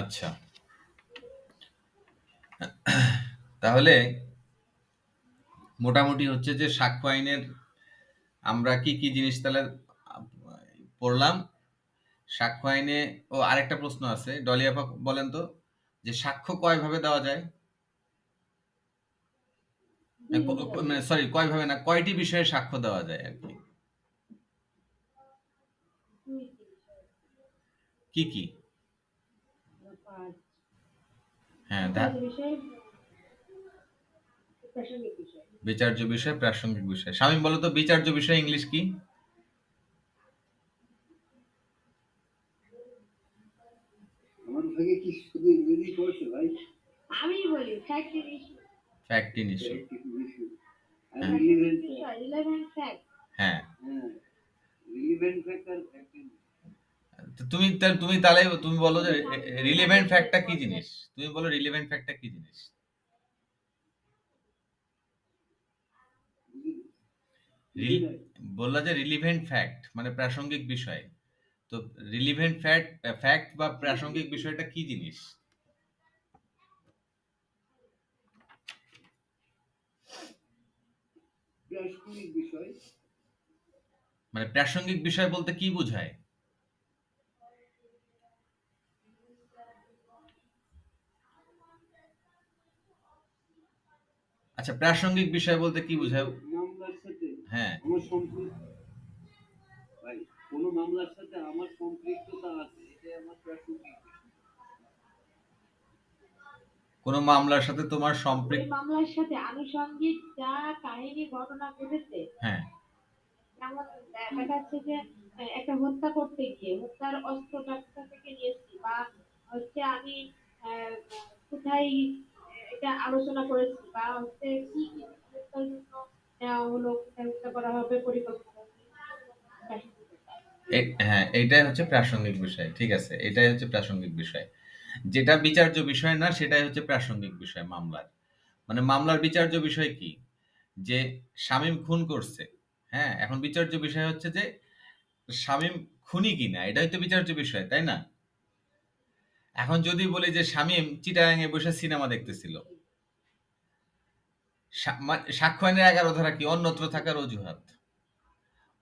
আচ্ছা, তাহলে মোটামুটি হচ্ছে যে সাক্ষ্য আইনের আমরা কি কি জিনিস তাহলে আহ, পড়লাম সাক্ষ্য আইনে। ও, আরেকটা প্রশ্ন আছে, ডলি আপা বলেন তো, যে সাক্ষ্য কয় ভাবে দেওয়া যায়? দুইভাবে। সরি, কয় ভাবে না, কয়টি বিষয়ে সাক্ষ্য দেওয়া যায় আর কি? দুইটি বিষয় কি কি? বা পাঁচ। হ্যাঁ, বিচার্য বিষয়, প্রাসঙ্গিক বিষয়। বিচার্য বিষয়, প্রাসঙ্গিক বিষয়। শামীম বলো তো, বিচার্য বিষয় ইংলিশ কি? আমার ভাগে কি শুধু ইংরেজি পড়ছে ভাই? আমি বলি fact in issue. Fact in issue. আর হ্যাঁ, রিলিভেন্ট বিষয়, রিলেভেন্ট ফ্যাক্ট। হ্যাঁ। হ্যাঁ, রিলিভেন্ট ফ্যাক্ট আর ফ্যাক্ট। তো তুমি বলো যে রিলেভেন্ট ফ্যাক্টটা কি জিনিস? তুমি বলো রিলেভেন্ট ফ্যাক্টটা কি জিনিস? বললা যে রিলিভেন্ট ফ্যাক্ট মানে প্রাসঙ্গিক বিষয়। তো রিলিভেন্ট ফ্যাক্ট বা প্রাসঙ্গিক বিষয়টা কি জিনিস? প্রাসঙ্গিক বিষয় মানে প্রাসঙ্গিক বিষয় বলতে কি বোঝায়? আচ্ছা, প্রাসঙ্গিক বিষয় বলতে কি বোঝায়? মামলার সাথে হ্যাঁ, আমার সম্পৃক্ত ভাই, কোনো মামলার সাথে আমার সম্পৃক্ততা আছে, এটাই আমার প্রাসঙ্গিক বিষয়। কোনো মামলার সাথে তোমার ওই মামলার সাথে আনুষঙ্গিক যা কাহিনী ঘটনা ঘটেছে, হ্যাঁ, যেমন দেখা যাচ্ছে যে একটা হত্যা করতে গিয়ে হত্যার অস্ত্রটা কোথা থেকে নিয়েছি, বা হচ্ছে আমি আহ, কোথায় এটা আলোচনা করেছি, বা হচ্ছে কি কি হত্যার জন্য নেওয়া হলো, কোথায় হত্যা করা হবে, পরিকল্পনা হ্যাঁ, এইটাই হচ্ছে প্রাসঙ্গিক বিষয়। ঠিক আছে, এটাই হচ্ছে প্রাসঙ্গিক বিষয়। যেটা বিচার্য বিষয় না সেটাই হচ্ছে প্রাসঙ্গিক বিষয় মামলার। মানে মামলার বিচার্য বিষয় কি? যে শামীম খুন করছে। হ্যাঁ, এখন বিচার্য বিষয় হচ্ছে যে শামীম খুনি কিনা, এটাই তো বিচার্য বিষয়, তাই না? এখন যদি বলি যে শামীম চিটাগাং এ বসে সিনেমা দেখতেছিল, সাক্ষ্য আইনের ১১ ধারা কি? অন্যত্র থাকার অজুহাত।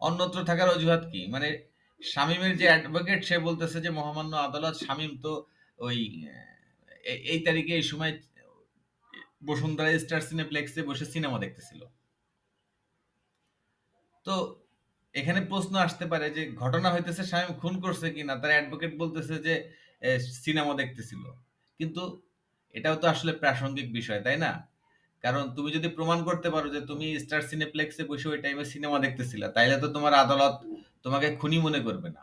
অন্যত্র থাকার অজুহাত কি? মানে শামীমের যে অ্যাডভোকেট সে বলতেছে যে মহামান্য আদালত, শামীম তো ওই এই তারিখে এই সময় বসুন্ধরা স্টার সিনেপ্লেক্সে বসে সিনেমা দেখতেছিল। তো এখানে প্রশ্ন আসতে পারে যে ঘটনা হইতেছে শামীম খুন করছে কিনা, তার অ্যাডভোকেট বলতেছে যে সিনেমা দেখতেছিল। কিন্তু এটাও তো আসলে প্রাসঙ্গিক বিষয়, তাই না? কারণ তুমি যদি প্রমাণ করতে পারো যে তুমি স্টার সিনেপ্লেক্সে বসে ওই টাইমে সিনেমা দেখতেছিলা, তাইলে তো তোমার আদালত তোমাকে খুনি মনে করবে না।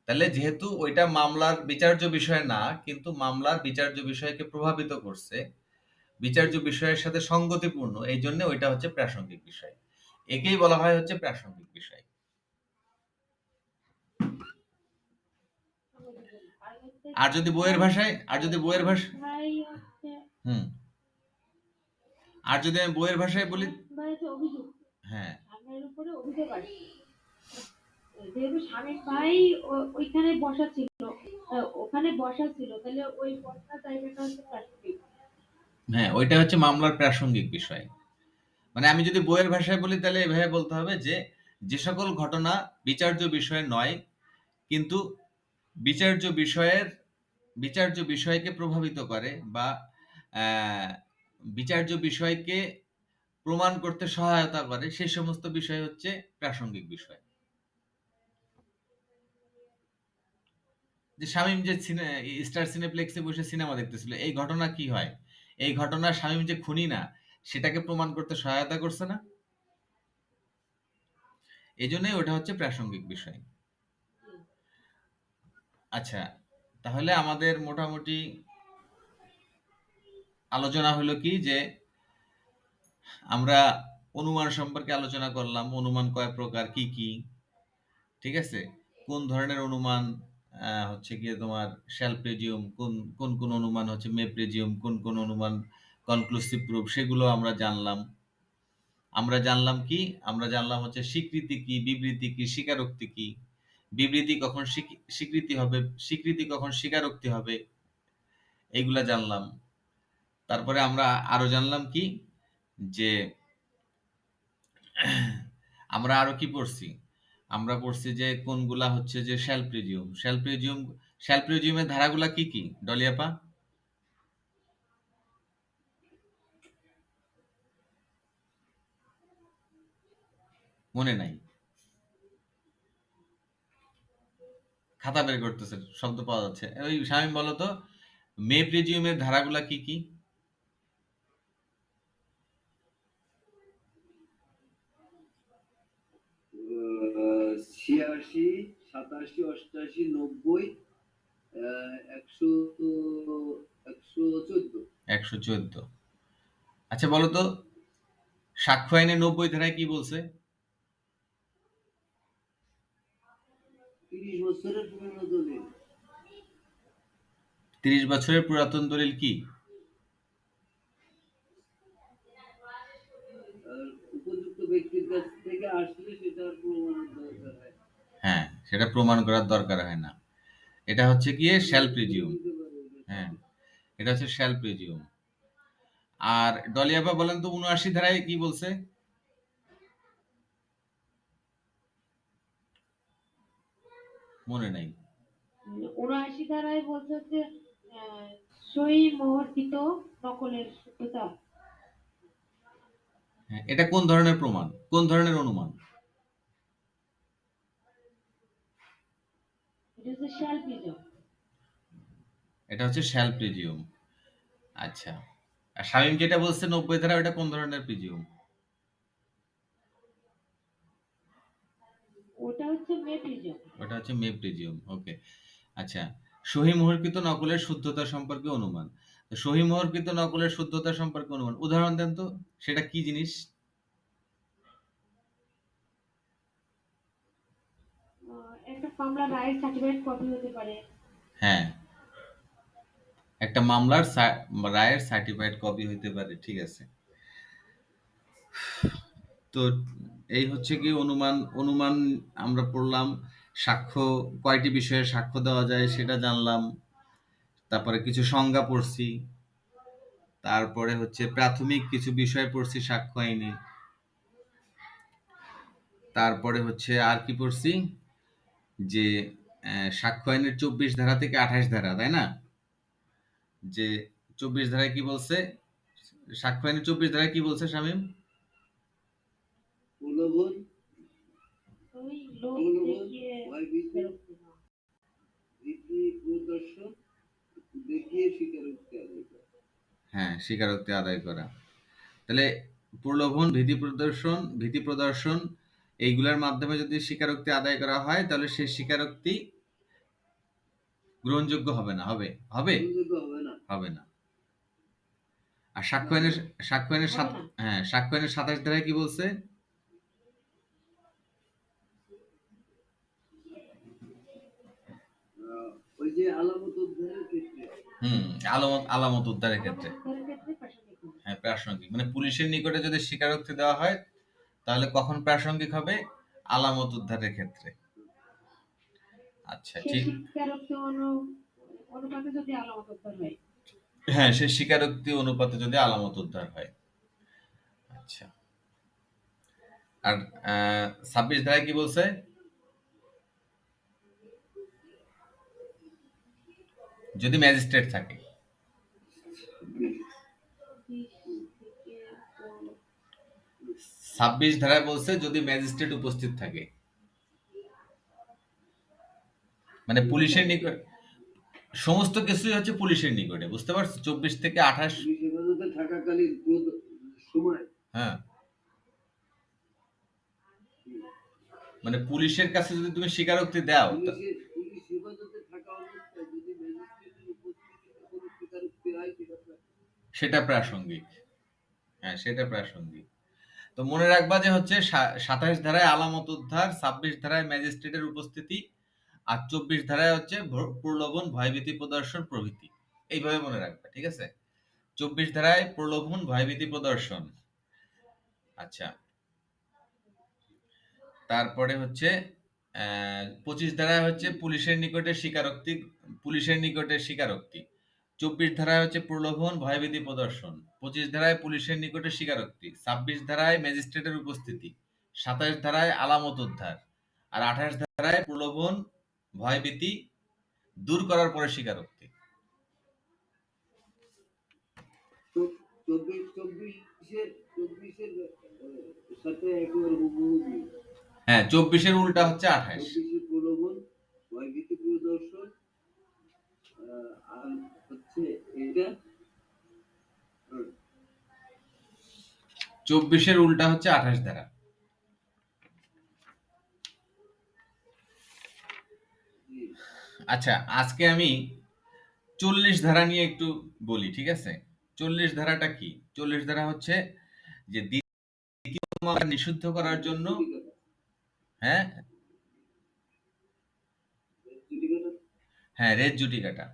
তাহলে যেহেতু ওইটা মামলার বিচার্য বিষয় না, কিন্তু মামলার বিচার্য বিষয়কে প্রভাবিত করছে, বিচার্য বিষয়ের সাথে সঙ্গতিপূর্ণ, এই জন্য ওইটা হচ্ছে প্রাসঙ্গিক বিষয়। একেই বলা হয় হচ্ছে প্রাসঙ্গিক বিষয়। আর হচ্ছে আর যদি বইয়ের ভাষায়, আর যদি বইয়ের ভাষা, ভাই হচ্ছে হুম, আর যদি আমি বইয়ের ভাষায় বলি, ভাই হচ্ছে অভিযোগ, হ্যাঁ, স্বামীর উপরে অভিযোগ আসছে, যেহেতু স্বামীর ভাই ওইখানে বসা ছিল, ওখানে বসা ছিল, তাহলে ওই বসা জায়গাটা হচ্ছে প্রাসঙ্গিক। হ্যাঁ, ওইটা হচ্ছে মামলার প্রাসঙ্গিক বিষয়। মানে আমি যদি বইয়ের ভাষায় বলি তাহলে এভাবে বলতে হবে যে যে সকল ঘটনা বিচার্য বিষয় নয়, কিন্তু বিচার্য বিষয়ের বিচার্য বিষয়কে প্রভাবিত করে, বা আহ, বিচার্য বিষয়কে প্রমাণ করতে সহায়তা করে, সেই সমস্ত বিষয় হচ্ছে প্রাসঙ্গিক বিষয়। যে শামীম যে স্টার সিনেপ্লেক্সে বসে সিনেমা দেখতেছিল, এই ঘটনা কি হয়? এই ঘটনা শামীম যে খুনি না সেটাকে প্রমাণ করতে সহায়তা করছে না? এই জন্যই ওটা হচ্ছে প্রাসঙ্গিক বিষয়। আচ্ছা, তাহলে আমাদের মোটামুটি আলোচনা হলো কি যে আমরা অনুমান সম্পর্কে আলোচনা করলাম। অনুমান কয় প্রকার, কি কি, ঠিক আছে? কোন ধরনের অনুমান হচ্ছে গিয়ে তোমার শ্যাল প্রেজিউম, কোন কোন কোন অনুমান হচ্ছে মে প্রেজিউম, কোন কোন অনুমান কনক্লুসিভ প্রুফ, সেগুলো আমরা জানলাম। আমরা জানলাম কি? আমরা জানলাম হচ্ছে স্বীকৃতি কি, বিবৃতি কি, স্বীকারোক্তি কি। বিবৃতি কখন স্বীকৃতি হবে, স্বীকৃতি কখন স্বীকারোক্তি হবে, এইগুলা জানলাম। তারপরে আমরা আরো জানলাম কি যে আমরা আরো কি পড়ছি? আমরা পড়ছি যে কোনগুলা হচ্ছে যে শ্যাল প্রিজিউম, শ্যাল প্রিজিউমের ধারাগুলা কি কি ডলিয়াপা? মনে নাই, খাতা বের করতেছে, শব্দ পাওয়া যাচ্ছে। ওই শামীম বলো তো, মে প্রিজিউমের ধারাগুলা কি কি? 86, 87, 88, 90, 100, 114। 114। আচ্ছা বলো তো, সাক্ষ্য আইনে 90 ধারায় কি বলছে? 30 বছরের পুরনো দলিল। 30 বছরের পুরাতন দলিল কি? আর উপযুক্ত ব্যক্তির কাছ থেকে আসলে সেটা আর প্রমাণের দরকার হয় না। হ্যাঁ, সেটা প্রমাণ করার দরকার হয় না। এটা হচ্ছে গিয়ে যে শ্যাল যে প্রিজিউম। বলতে পারে এটা হ্যাঁ, সঠিক। এটা হচ্ছে শ্যাল প্রিজিউম। আর ডলিয়াপা বলেন তো ৭৯ ধারায় কি বলছে? মনে নাই। ৭৯ ধারায় বলছে যে আহ, সই মোহরকৃত নকলের সত্যতা। হ্যাঁ, এটা কোন ধরনের প্রমাণ, কোন ধরনের অনুমান? এটা হচ্ছে শ্যাল প্রিজম। এটা হচ্ছে শ্যাল প্রিজিউম। আচ্ছা, আর শামীম যেটা বলছে 90 ধারা, ওটা কোন ধরনের প্রিজিউম? ওটা হচ্ছে মে প্রিজম। ওটা হচ্ছে মে প্রিজিউম। ওকে। আচ্ছা, সহি মোহরকৃত নকলের শুদ্ধতা সম্পর্কে অনুমান। তো সহি মোহরকৃত নকলের শুদ্ধতা সম্পর্কে অনুমান, উদাহরণ দেন তো, সেটা কি জিনিস? একটা মামলা রায়ের সার্টিফাইড কপি হতে পারে। হ্যাঁ, একটা মামলার রায়ের সার্টিফাইড কপি হইতে পারে, ঠিক আছে। তো এই হচ্ছে কি অনুমান। অনুমান আমরা পড়লাম। সাক্ষ্য, কয়টি বিষয়ে সাক্ষ্য দেওয়া যায় সেটা জানলাম। তারপরে কিছু সংজ্ঞা পড়ছি। তারপরে হচ্ছে প্রাথমিক কিছু বিষয় পড়ছি সাক্ষ্য আইনে। তারপরে হচ্ছে আর কি পড়ছি, যে সাক্ষ্য আইনের 24 ধারা থেকে 28 ধারা, তাই না? যে 24 ধারায় কি বলছে, সাক্ষ্য আইনের 24 ধারায় কি বলছে শামীম? প্রলোভন, ওই লোক প্রলোভন, দেখিয়ে ভয়ভীতি, স্বীকারোক্তি দেওয়া। ভীতি প্রদর্শন দেখিয়ে স্বীকারোক্তি আদায় করা। হ্যাঁ, স্বীকারোক্তি আদায় করা। তাহলে প্রলোভন, ভীতি প্রদর্শন এইগুলোর মাধ্যমে যদি স্বীকারোক্তি আদায় করা হয়, তাহলে সেই স্বীকারোক্তি গ্রহণযোগ্য হবে না? হবে? হবে? গ্রহণযোগ্য হবে না। হবে না। আর সাক্ষ্য আইনের, সাক্ষ্য আইনের হবে না। হ্যাঁ, সাক্ষ্য আইনের 27 ধারায় কি বলছে? ওই যে আলামত উদ্ধারের ক্ষেত্রে, হুম, আলামত উদ্ধারের ক্ষেত্রে। আলামত উদ্ধারের ক্ষেত্রে প্রাসঙ্গিক হবে। হ্যাঁ, প্রাসঙ্গিক, মানে পুলিশের নিকটে যদি স্বীকারোক্তি দেওয়া হয়, তাহলে কখন প্রাসঙ্গিক হবে? আলামত উদ্ধারের ক্ষেত্রে। আচ্ছা, সেই ঠিক। স্বীকারোক্তি অনুপাতে যদি আলামত উদ্ধার হয়। হ্যাঁ, সে স্বীকারোক্তি অনুপাতে যদি আলামত উদ্ধার হয়। আচ্ছা, আর 26 ধারায় কি বলছে? যদি ম্যাজিস্ট্রেট থাকে। 20 থেকে 26 ধারায় বলছে যদি ম্যাজিস্ট্রেট উপস্থিত থাকে, মানে পুলিশের নিকট, সমস্ত কিছুই হচ্ছে পুলিশের নিকটে, বুঝতে পারছো? 24 থেকে 28। পুলিশ হেফাজতে থাকাকালীন সময়, হ্যাঁ, মানে পুলিশের কাছে যদি তুমি স্বীকারোক্তি দাও, পুলিশ হেফাজতে থাকা অবস্থায় যদি ম্যাজিস্ট্রেটের উপস্থিতিতে কোনো স্বীকারোক্তি হয়, সেটা প্রাসঙ্গিক। হ্যাঁ, সেটা প্রাসঙ্গিক। তো মনে রাখবা যে হচ্ছে 27 ধারায় আলামত উদ্ধার, 26 ধারায় ম্যাজিস্ট্রেটের উপস্থিতি, আর 24 ধারায় হচ্ছে প্রলোভন, ভয়ভীতি প্রদর্শন প্রভৃতি। এইভাবে মনে রাখবা, ঠিক আছে? 24 ধারায় প্রলোভন, ভয়ভীতি প্রদর্শন। আচ্ছা, তারপরে হচ্ছে 25 ধারায় হচ্ছে পুলিশের নিকটে স্বীকারোক্তি, পুলিশের নিকটে স্বীকারোক্তি। 24 ধারায় হচ্ছে প্রলোভন, ভয়ভীতি প্রদর্শন। 25 ধারায় পুলিশের নিকটে স্বীকারোক্তি। 26 ধারায় ম্যাজিস্ট্রেটের উপস্থিতি। 27 ধারায় আলামত উদ্ধার। আর 28 ধারায় প্রলোভন, ভয়ভীতি দূর করার পরে স্বীকারোক্তি। তো চব্বিশের সাথে একেবারে হুবহু মিল। হ্যাঁ, 24-এর উল্টা হচ্ছে 28। 24 প্রলোভন, ভয়ভীতি প্রদর্শন, আর হচ্ছে এটা 24-এর উল্টা হচ্ছে 28 ধারা। আচ্ছা, আজকে আমি 40 ধারা নিয়ে একটু বলি, ঠিক আছে? 40 ধারাটা কি? 40 ধারা হচ্ছে যে দ্বিতীয় মামলা নিষিদ্ধ করার জন্য। হ্যাঁ, হ্যাঁ, রেজ জুডিকাটা।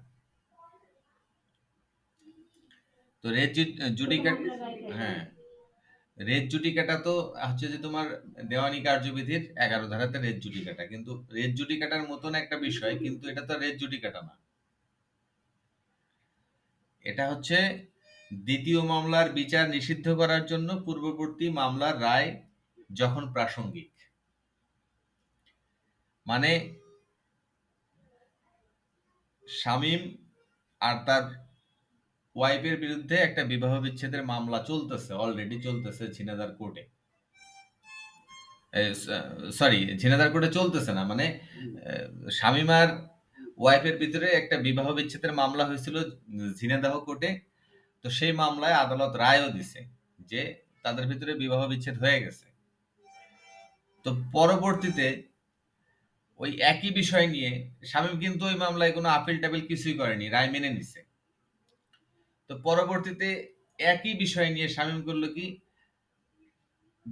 তো রেজ ছোট জুডিকাটা, মামলার রায় দেয়। হ্যাঁ, রেজ জুডিকাটা তো হচ্ছে যে তোমার দেওয়ানি কার্যবিধির 11 ধারাতে রেজ জুডিকাটা, কিন্তু রেজ জুডিকাটার মতন একটা বিষয়, কিন্তু এটা তো রেজ জুডিকাটা না। এটা হচ্ছে দ্বিতীয় মামলার বিচার নিষিদ্ধ করার জন্য পূর্ববর্তী মামলার রায় যখন প্রাসঙ্গিক। মানে শামীম আর তার ওয়াইফের বিরুদ্ধে একটা বিবাহ বিচ্ছেদের মামলা চলতেছে, অলরেডি চলতেছে ঝিনাইদহ কোর্টে। সরি, ঝিনাইদহ কোর্টে চলতেছে না, মানে শামীমার ওয়াইফের ভিতরে একটা বিবাহ বিচ্ছেদের মামলা হয়েছিল ঝিনাইদহ কোর্টে। তো সেই মামলায় আদালত রায়ও দিছে যে তাদের ভিতরে বিবাহ বিচ্ছেদ হয়ে গেছে। তো পরবর্তীতে ওই একই বিষয় নিয়ে শামীম কিন্তু ওই মামলায় কোনো আপিল টাপিল কিছুই করেনি, রায় মেনে নিছে। তো পরবর্তীতে একই বিষয় নিয়ে শামীম করলো কি,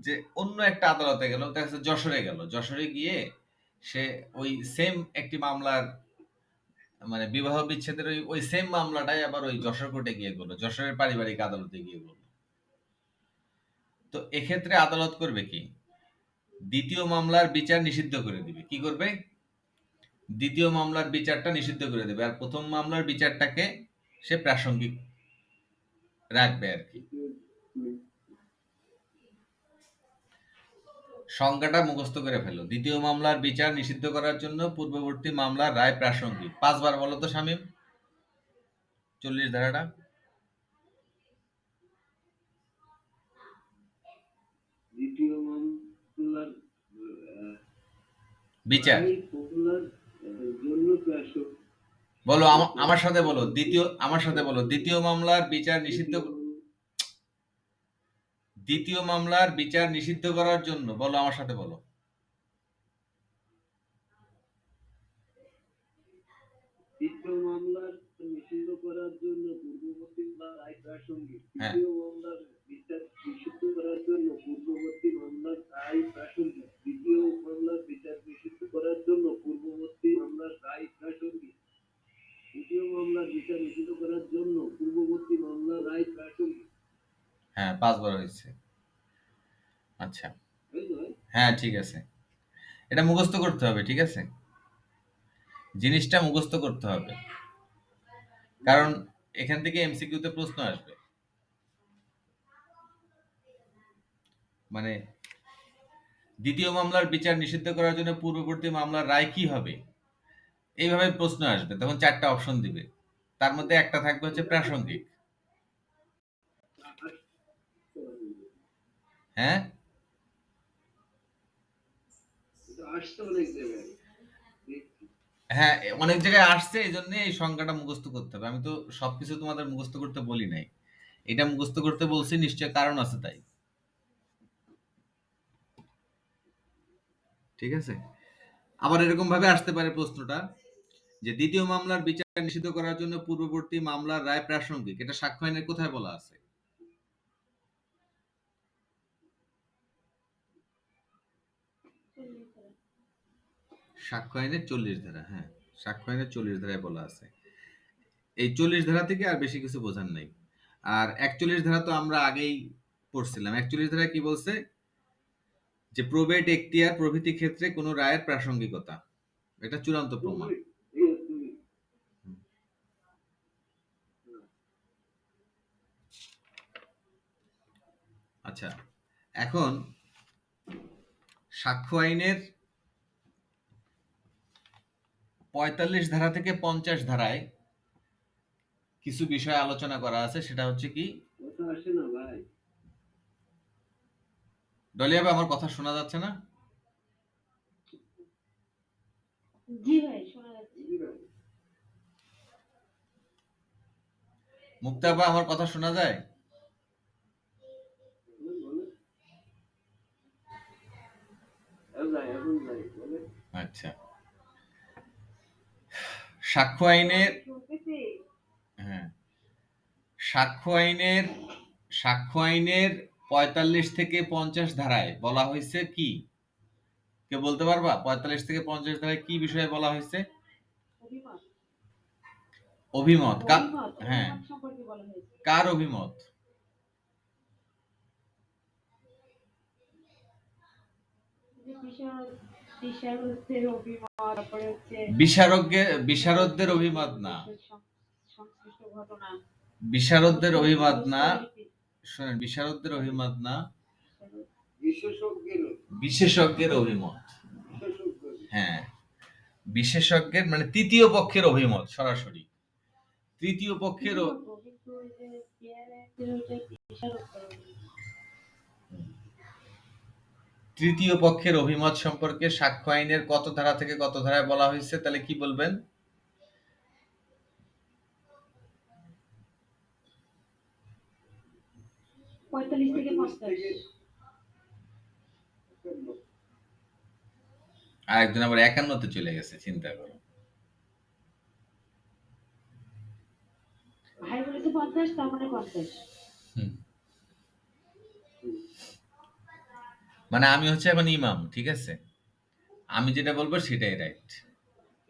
যে অন্য একটা আদালতে গেল, দেখা যাচ্ছে যশোরে গেল, যশোরে গিয়ে সে ওই সেম একটি মামলার মানে বিবাহ বিচ্ছেদের ওই সেম মামলাটাই আবার ওই যশোর কোর্টে গিয়ে করলো, যশোরের পারিবারিক আদালতে গিয়ে করলো। তো এক্ষেত্রে আদালত করবে কি, দ্বিতীয় মামলার বিচার নিষিদ্ধ করে দিবে। কি করবে? দ্বিতীয় মামলার বিচারটা নিষিদ্ধ করে দেবে, আর প্রথম মামলার বিচারটাকে সে প্রাসঙ্গিক রাখবে আর কি। সংজ্ঞাটা মুখস্থ করে ফেলো। দ্বিতীয় মামলার বিচার নিষিদ্ধ করার জন্য পূর্ববর্তী মামলার রায় প্রাসঙ্গিক। 5 বার বলো তো শামীম 40 ধারাটা। দ্বিতীয় মামলার বিচার মামলার জন্য প্রাসঙ্গিক। বলো, আমার সাথে বলো, আমার সাথে বলো, দ্বিতীয় মামলার বিচার নিষিদ্ধ, দ্বিতীয় মামলার বিচার নিষিদ্ধ করার জন্য, বলো আমার সাথে বলো। দ্বিতীয় মামলার নিষিদ্ধ করার জন্য পূর্ববর্তী রায় প্রাসঙ্গিক। হ্যাঁ। দ্বিতীয় মামলার বিচার নিষিদ্ধ করার জন্য পূর্ববর্তী মামলার রায় প্রাসঙ্গিক। দ্বিতীয় মামলার বিচার নিষিদ্ধ করার জন্য পূর্ববর্তী মামলার রায় প্রাসঙ্গিক। দ্বিতীয় মামলার বিচার নিষিদ্ধ করার জন্য পূর্ববর্তী মামলার রায় প্রাসঙ্গিক। হ্যাঁ, 5 বার হয়েছে। আচ্ছা, হ্যাঁ ঠিক আছে, এটা মুখস্থ করতে হবে, ঠিক আছে, জিনিসটা মুখস্থ করতে হবে, কারণ এখান থেকে এমসিকিউতে প্রশ্ন আসবে। মানে দ্বিতীয় মামলার বিচার নিষিদ্ধ করার জন্য পূর্ববর্তী মামলার রায় কি হবে, এইভাবে প্রশ্ন আসবে। তখন 4টা অপশন দিবে, তার মধ্যে একটা থাকবে হচ্ছে প্রাসঙ্গিক। হ্যাঁ, হ্যাঁ অনেক জায়গায় আসছে, এই জন্য এই সংখ্যাটা মুখস্থ করতে হবে। আমি তো সবকিছু তোমাদের মুখস্থ করতে বলি নাই, এটা মুখস্থ করতে বলছি, নিশ্চয় কারণ আছে তাই। ঠিক আছে, আবার এরকম ভাবে আসতে পারে প্রশ্নটা, যে দ্বিতীয় মামলার বিচার নিষিদ্ধ করার জন্য পূর্ববর্তী মামলার রায় প্রাসঙ্গিক, এটা সাক্ষ্য আইনের কোথায় বলা আছে? সাক্ষ্য আইনের 40 ধারা। হ্যাঁ, সাক্ষ্য আইনের 40 ধারায় বলা আছে। এই 40 ধারা থেকে আর বেশি কিছু বোঝার নাই। আর 41 ধারা তো আমরা আগেই পড়ছিলাম। 41 ধারায় কি বলছে, যে প্রবেট এখতিয়ার প্রভৃতি ক্ষেত্রে কোনো রায়ের প্রাসঙ্গিকতা, এটা চূড়ান্ত প্রমাণ। আচ্ছা, এখন সাক্ষ্য আইনের 45 ধারা থেকে 50 ধারায় কিছু বিষয় আলোচনা করা আছে, সেটা হচ্ছে কি, ডলিয়া ভাই আমার কথা শোনা যাচ্ছে না? জি ভাই, শোনা যাচ্ছে। মুক্তা ভাই আমার কথা শোনা যায়? আচ্ছা, সাক্ষ্য আইনের, হ্যাঁ, সাক্ষ্য আইনের 45 থেকে 50 ধারায় বলা হয়েছে কি, কে বলতে পারবা 45 থেকে 50 ধারায় কি বিষয়ে বলা হয়েছে? অভিমত। হ্যাঁ, কার অভিমত? বিশারদদের অভিমত না, বিশারদদের অভিমত না, শুনেন, বিশারদদের অভিমত না, বিশেষজ্ঞের অভিমত। হ্যাঁ, বিশেষজ্ঞের মানে তৃতীয় পক্ষের অভিমত, সরাসরি তৃতীয় পক্ষের, তো ওই যে চেয়ারের ওইটা কিসের উপর? তৃতীয় পক্ষের অভিমত সম্পর্কে সাক্ষ্য আইনের কত ধারা থেকে কত ধারায় বলা হয়েছে, তাহলে কি বলবেন? 45 থেকে 50। আর একজন আবার 51-তে চলে গেছে, চিন্তা করো। ভাই বলেছে 50, তার মানে 50। হুম। মানে আমি হচ্ছে এখন ইমাম, ঠিক আছে, আমি যেটা বলবো সেটাই রাইট।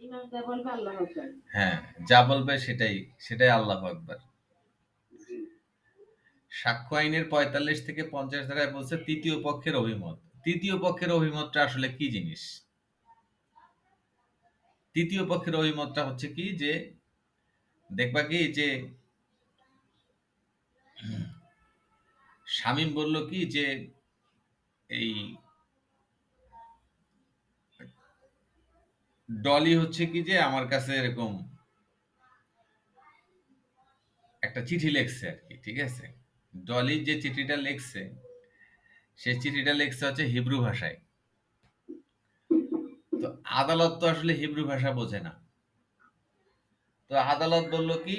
ইমাম যা বলবে আল্লাহ আকবার। হ্যাঁ, যা বলবে সেটাই সেটাই আল্লাহু আকবার। সাক্ষ্য আইনের 45 থেকে 50 ধারায় বলছে তৃতীয় পক্ষের অভিমত। তৃতীয় পক্ষের অভিমতটা আসলে কি জিনিস? তৃতীয় পক্ষের অভিমতটা হচ্ছে কি, যে দেখবা কি যে শামীম বলল কি যে এই ডলি হচ্ছে কি যে আমার কাছে এরকম একটা চিঠি লেখছে আর কি, ঠিক আছে। ডলি যে চিঠিটা লেখছে, সে চিঠিটা লেখছে হচ্ছে হিব্রু ভাষায়। তো আদালত তো আসলে হিব্রু ভাষা বোঝে না। তো আদালত বলল কি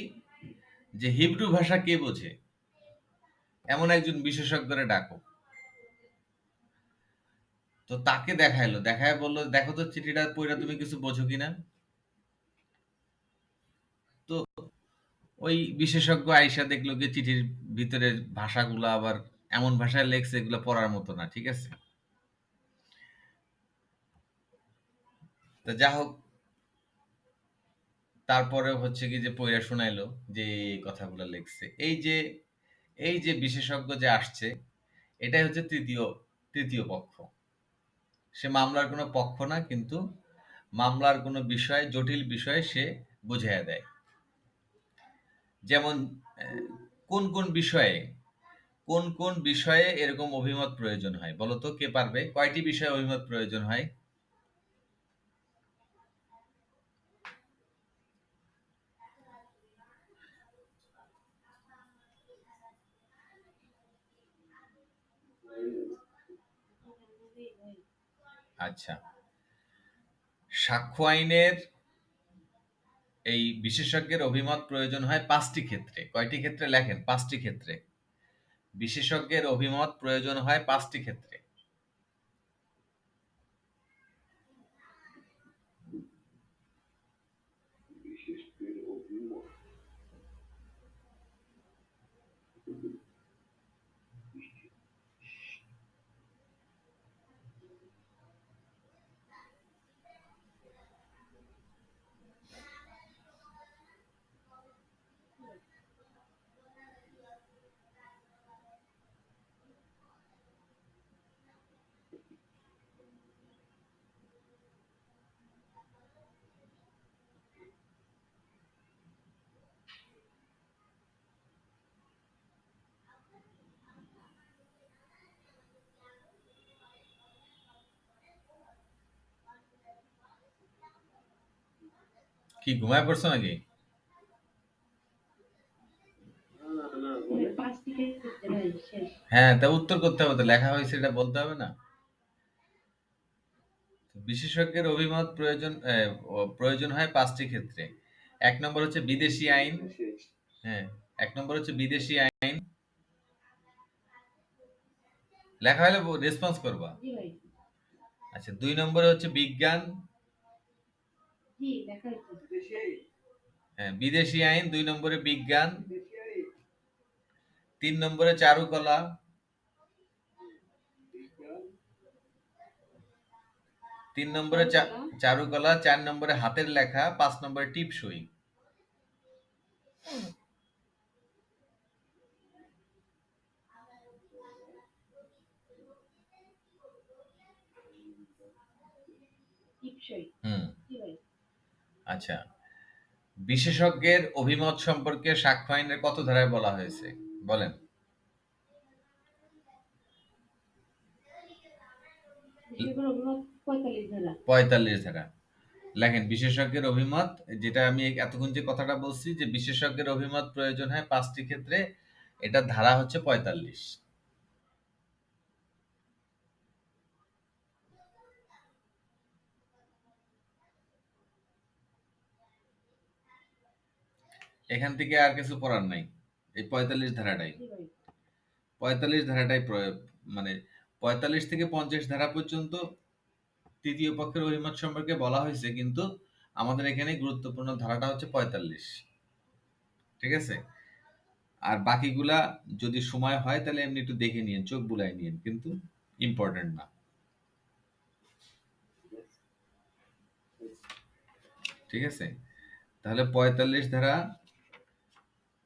যে হিব্রু ভাষা কে বোঝে, এমন একজন বিশেষজ্ঞরে ডাকো। তো তাকে দেখাইলো, দেখায় বললো দেখো তো চিঠিটা পড়ে তুমি কিছু বোঝো কিনা। তো ওই বিশেষজ্ঞ আইসা দেখলো যে চিঠির ভিতরের ভাষাগুলো আবার এমন ভাষায় লেখছে এগুলো পড়ার মতো না, ঠিক আছে। তো যা হোক, তারপরে হচ্ছে কি যে পইরা শোনাইলো যে এই কথাগুলো লেখছে। এই যে বিশেষজ্ঞ যে আসছে, এটাই হচ্ছে তৃতীয় তৃতীয় পক্ষ। সে মামলার কোনো পক্ষ না, কিন্তু মামলার কোনো বিষয়, জটিল বিষয় সে বুঝাইয়া দেয়। যেমন কোন কোন বিষয়ে কোন কোন বিষয়ে এরকম অভিমত প্রয়োজন হয়, বলো তো, কে পারবে? কয়টি বিষয়ে অভিমত প্রয়োজন হয়? আচ্ছা, সাক্ষ্য আইনের এই বিশেষজ্ঞের অভিমত প্রয়োজন হয় 5টি ক্ষেত্রে। কয়টি ক্ষেত্রে লেখেন? 5টি ক্ষেত্রে বিশেষজ্ঞের অভিমত প্রয়োজন হয়, 5টি ক্ষেত্রে। কি ঘুমায় পড়ছো নাকি? 5টি ক্ষেত্রে ভাই শেষ। হ্যাঁ, তা উত্তর করতে হবে তো, লেখা হয়েছে এটা বলতে হবে না? বিশেষজ্ঞের অভিমত প্রয়োজন হয় 5টি ক্ষেত্রে। 1 নম্বর হচ্ছে বিদেশি আইন। হ্যাঁ, 1 নম্বর হচ্ছে বিদেশি আইন। লেখা হলে রেসপন্স করবা। জি ভাই। আচ্ছা, 2 নম্বরে হচ্ছে বিজ্ঞান। জি লেখা হয়েছে। হ্যাঁ, বিদেশি আইন 2 নম্বরে বিজ্ঞান। 3 নম্বরে চারুকলা। 3 নম্বরে চারুকলা, 4 নম্বরে হাতের লেখা, 5 নম্বরে টিপসই। টিপসই। হুম। জি ভাই। আচ্ছা, বিশেষজ্ঞের অভিমত সম্পর্কে সাক্ষ্য আইনের কত ধারায় বলা হয়েছে বলেন? বিশেষজ্ঞের অভিমত 45 ধারা। 45 ধারা। লেখেন বিশেষজ্ঞের অভিমত, যেটা আমি এতক্ষণ যে কথাটা বলছি যে বিশেষজ্ঞের অভিমত প্রয়োজন হয় 5টি ক্ষেত্রে, এটা ধারা হচ্ছে 45। এখান থেকে আর কিছু পড়ার নাই, এই 45 ধারাটাই। জি ভাই। 45 ধারাটাই মানে 45 থেকে 50 ধারা পর্যন্ত তৃতীয় পক্ষের অভিমত সম্পর্কে বলা হয়েছে, কিন্তু আমাদের এখানে গুরুত্বপূর্ণ ধারাটা হচ্ছে 45। ঠিক আছে? আর বাকিগুলা যদি সময় হয় তাহলে এমনি একটু দেখে নিন, চোখ বুলাই নিন, কিন্তু ইম্পর্টেন্ট না। ঠিক আছে? তাহলে 45 ধারা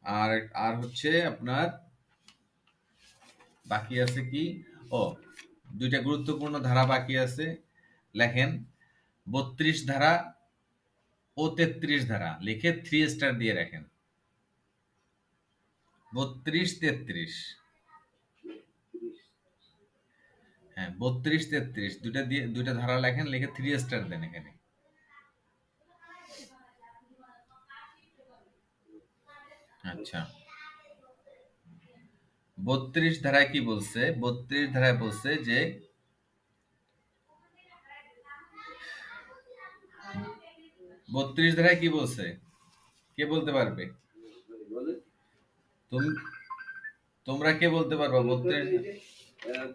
আর আর হচ্ছে আপনার বাকি আছে কি? ও, দুইটা গুরুত্বপূর্ণ ধারা বাকি আছে। লেখেন 32 ধারা ও 33 ধারা, লিখে 3 স্টার দিয়ে রাখেন। 32 33, হ্যাঁ 32 33 দুইটা দিয়ে দুইটা ধারা লেখেন, লিখে 3 স্টার দেন এখানে। আচ্ছা, 32 ধারায় কি বলছে? 32 ধারায় বলছে যে 32 ধারায় কি বলছে? কে বলতে পারবে? বলেন। তুমি তোমরা কে বলতে পারবা? বলেন তো, 32 এই যে আহ,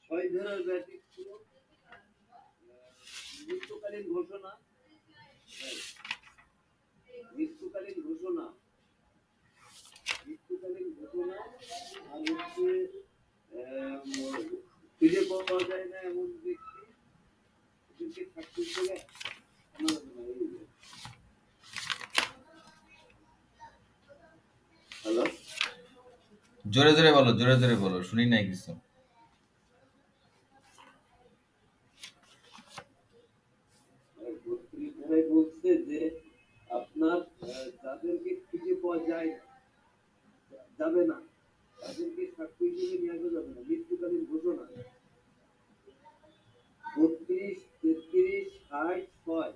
6 ধারার ব্যতিক্রম মৃত্যুকালীন ঘোষণা, মৃত্যুকালীন ঘোষণা, মৃত্যুকালীন ঘোষণা, আর হচ্ছে খুঁজে পাওয়া যায় না এমন ব্যক্তি, এদেরকে থাকতে গেলে হ্যালো, জোরে জোরে বলো, জোরে জোরে বলো, শুনি নাই কিছু। ধারায় বলছে যে আপনার যাদেরকে খুঁজে পাওয়া যায় যাবে না, তাদেরকে সাক্ষ্য হিসেবে নিয়ে আসা যাবে না, মৃত্যুকালীন ঘোষণা। 32 33 60 6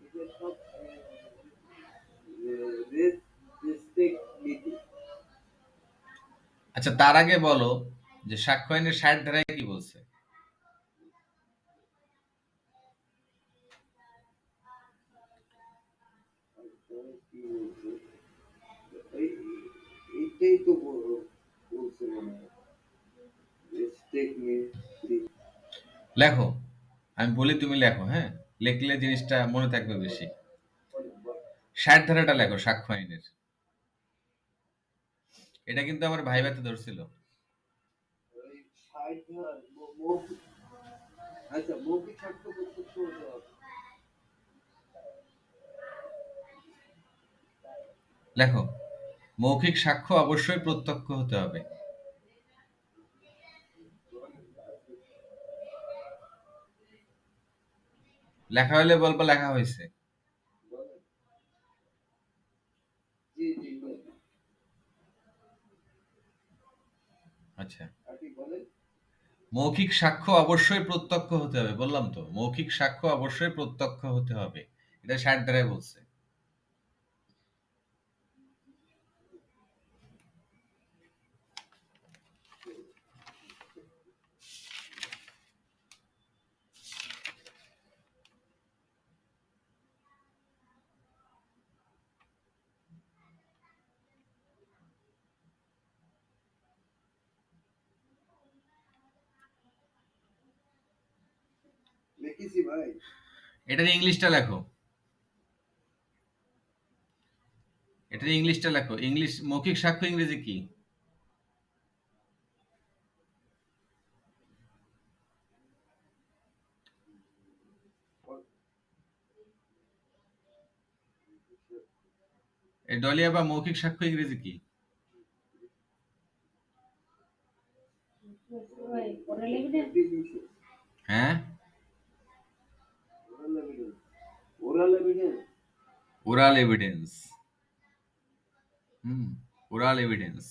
এটা সব রেস্ট্রিক্ট নীতি। আচ্ছা, তার আগে বলো যে সাক্ষ্য আইনের 60 ধারায় কি বলছে? তারপরে কি বলছে, এই এইটাই তো বলছে মনে হয়, রেস্ট্রিক্ট নীতি। লেখো, আমি বলি তুমি লেখো, হ্যাঁ? লিখলে জিনিসটা মনে থাকবে বেশি। 60 ধারাটা লেখো সাক্ষ্য আইনের। এটা কিন্তু আমার ভাইভাতে ধরছিল। ওই 60 ধারা মৌখিক, আচ্ছা মৌখিক সাক্ষ্য প্রত্যক্ষ হতে হবে। লেখো, মৌখিক সাক্ষ্য অবশ্যই প্রত্যক্ষ হতে হবে। লেখা হইলে বলবো লেখা হয়েছে। বলেন। জি জি বলেন। আচ্ছা, আপনি বলেন। মৌখিক সাক্ষ্য অবশ্যই প্রত্যক্ষ হতে হবে, বললাম তো মৌখিক সাক্ষ্য অবশ্যই প্রত্যক্ষ হতে হবে। এটা 60 ধারায় বলছে। লিখেছি ভাই। এটার ইংলিশটা লেখো, এটার ইংলিশটা লেখো। ইংলিশ মৌখিক সাক্ষ্য ইংরেজি কি? এই ডলিয়া বা মৌখিক সাক্ষ্য ইংরেজি কি? ভাই ওরাল এভিডেন্স। হ্যাঁ, oral evidence. Oral evidence. Oral evidence. হুম, ওরাল এভিডেন্স।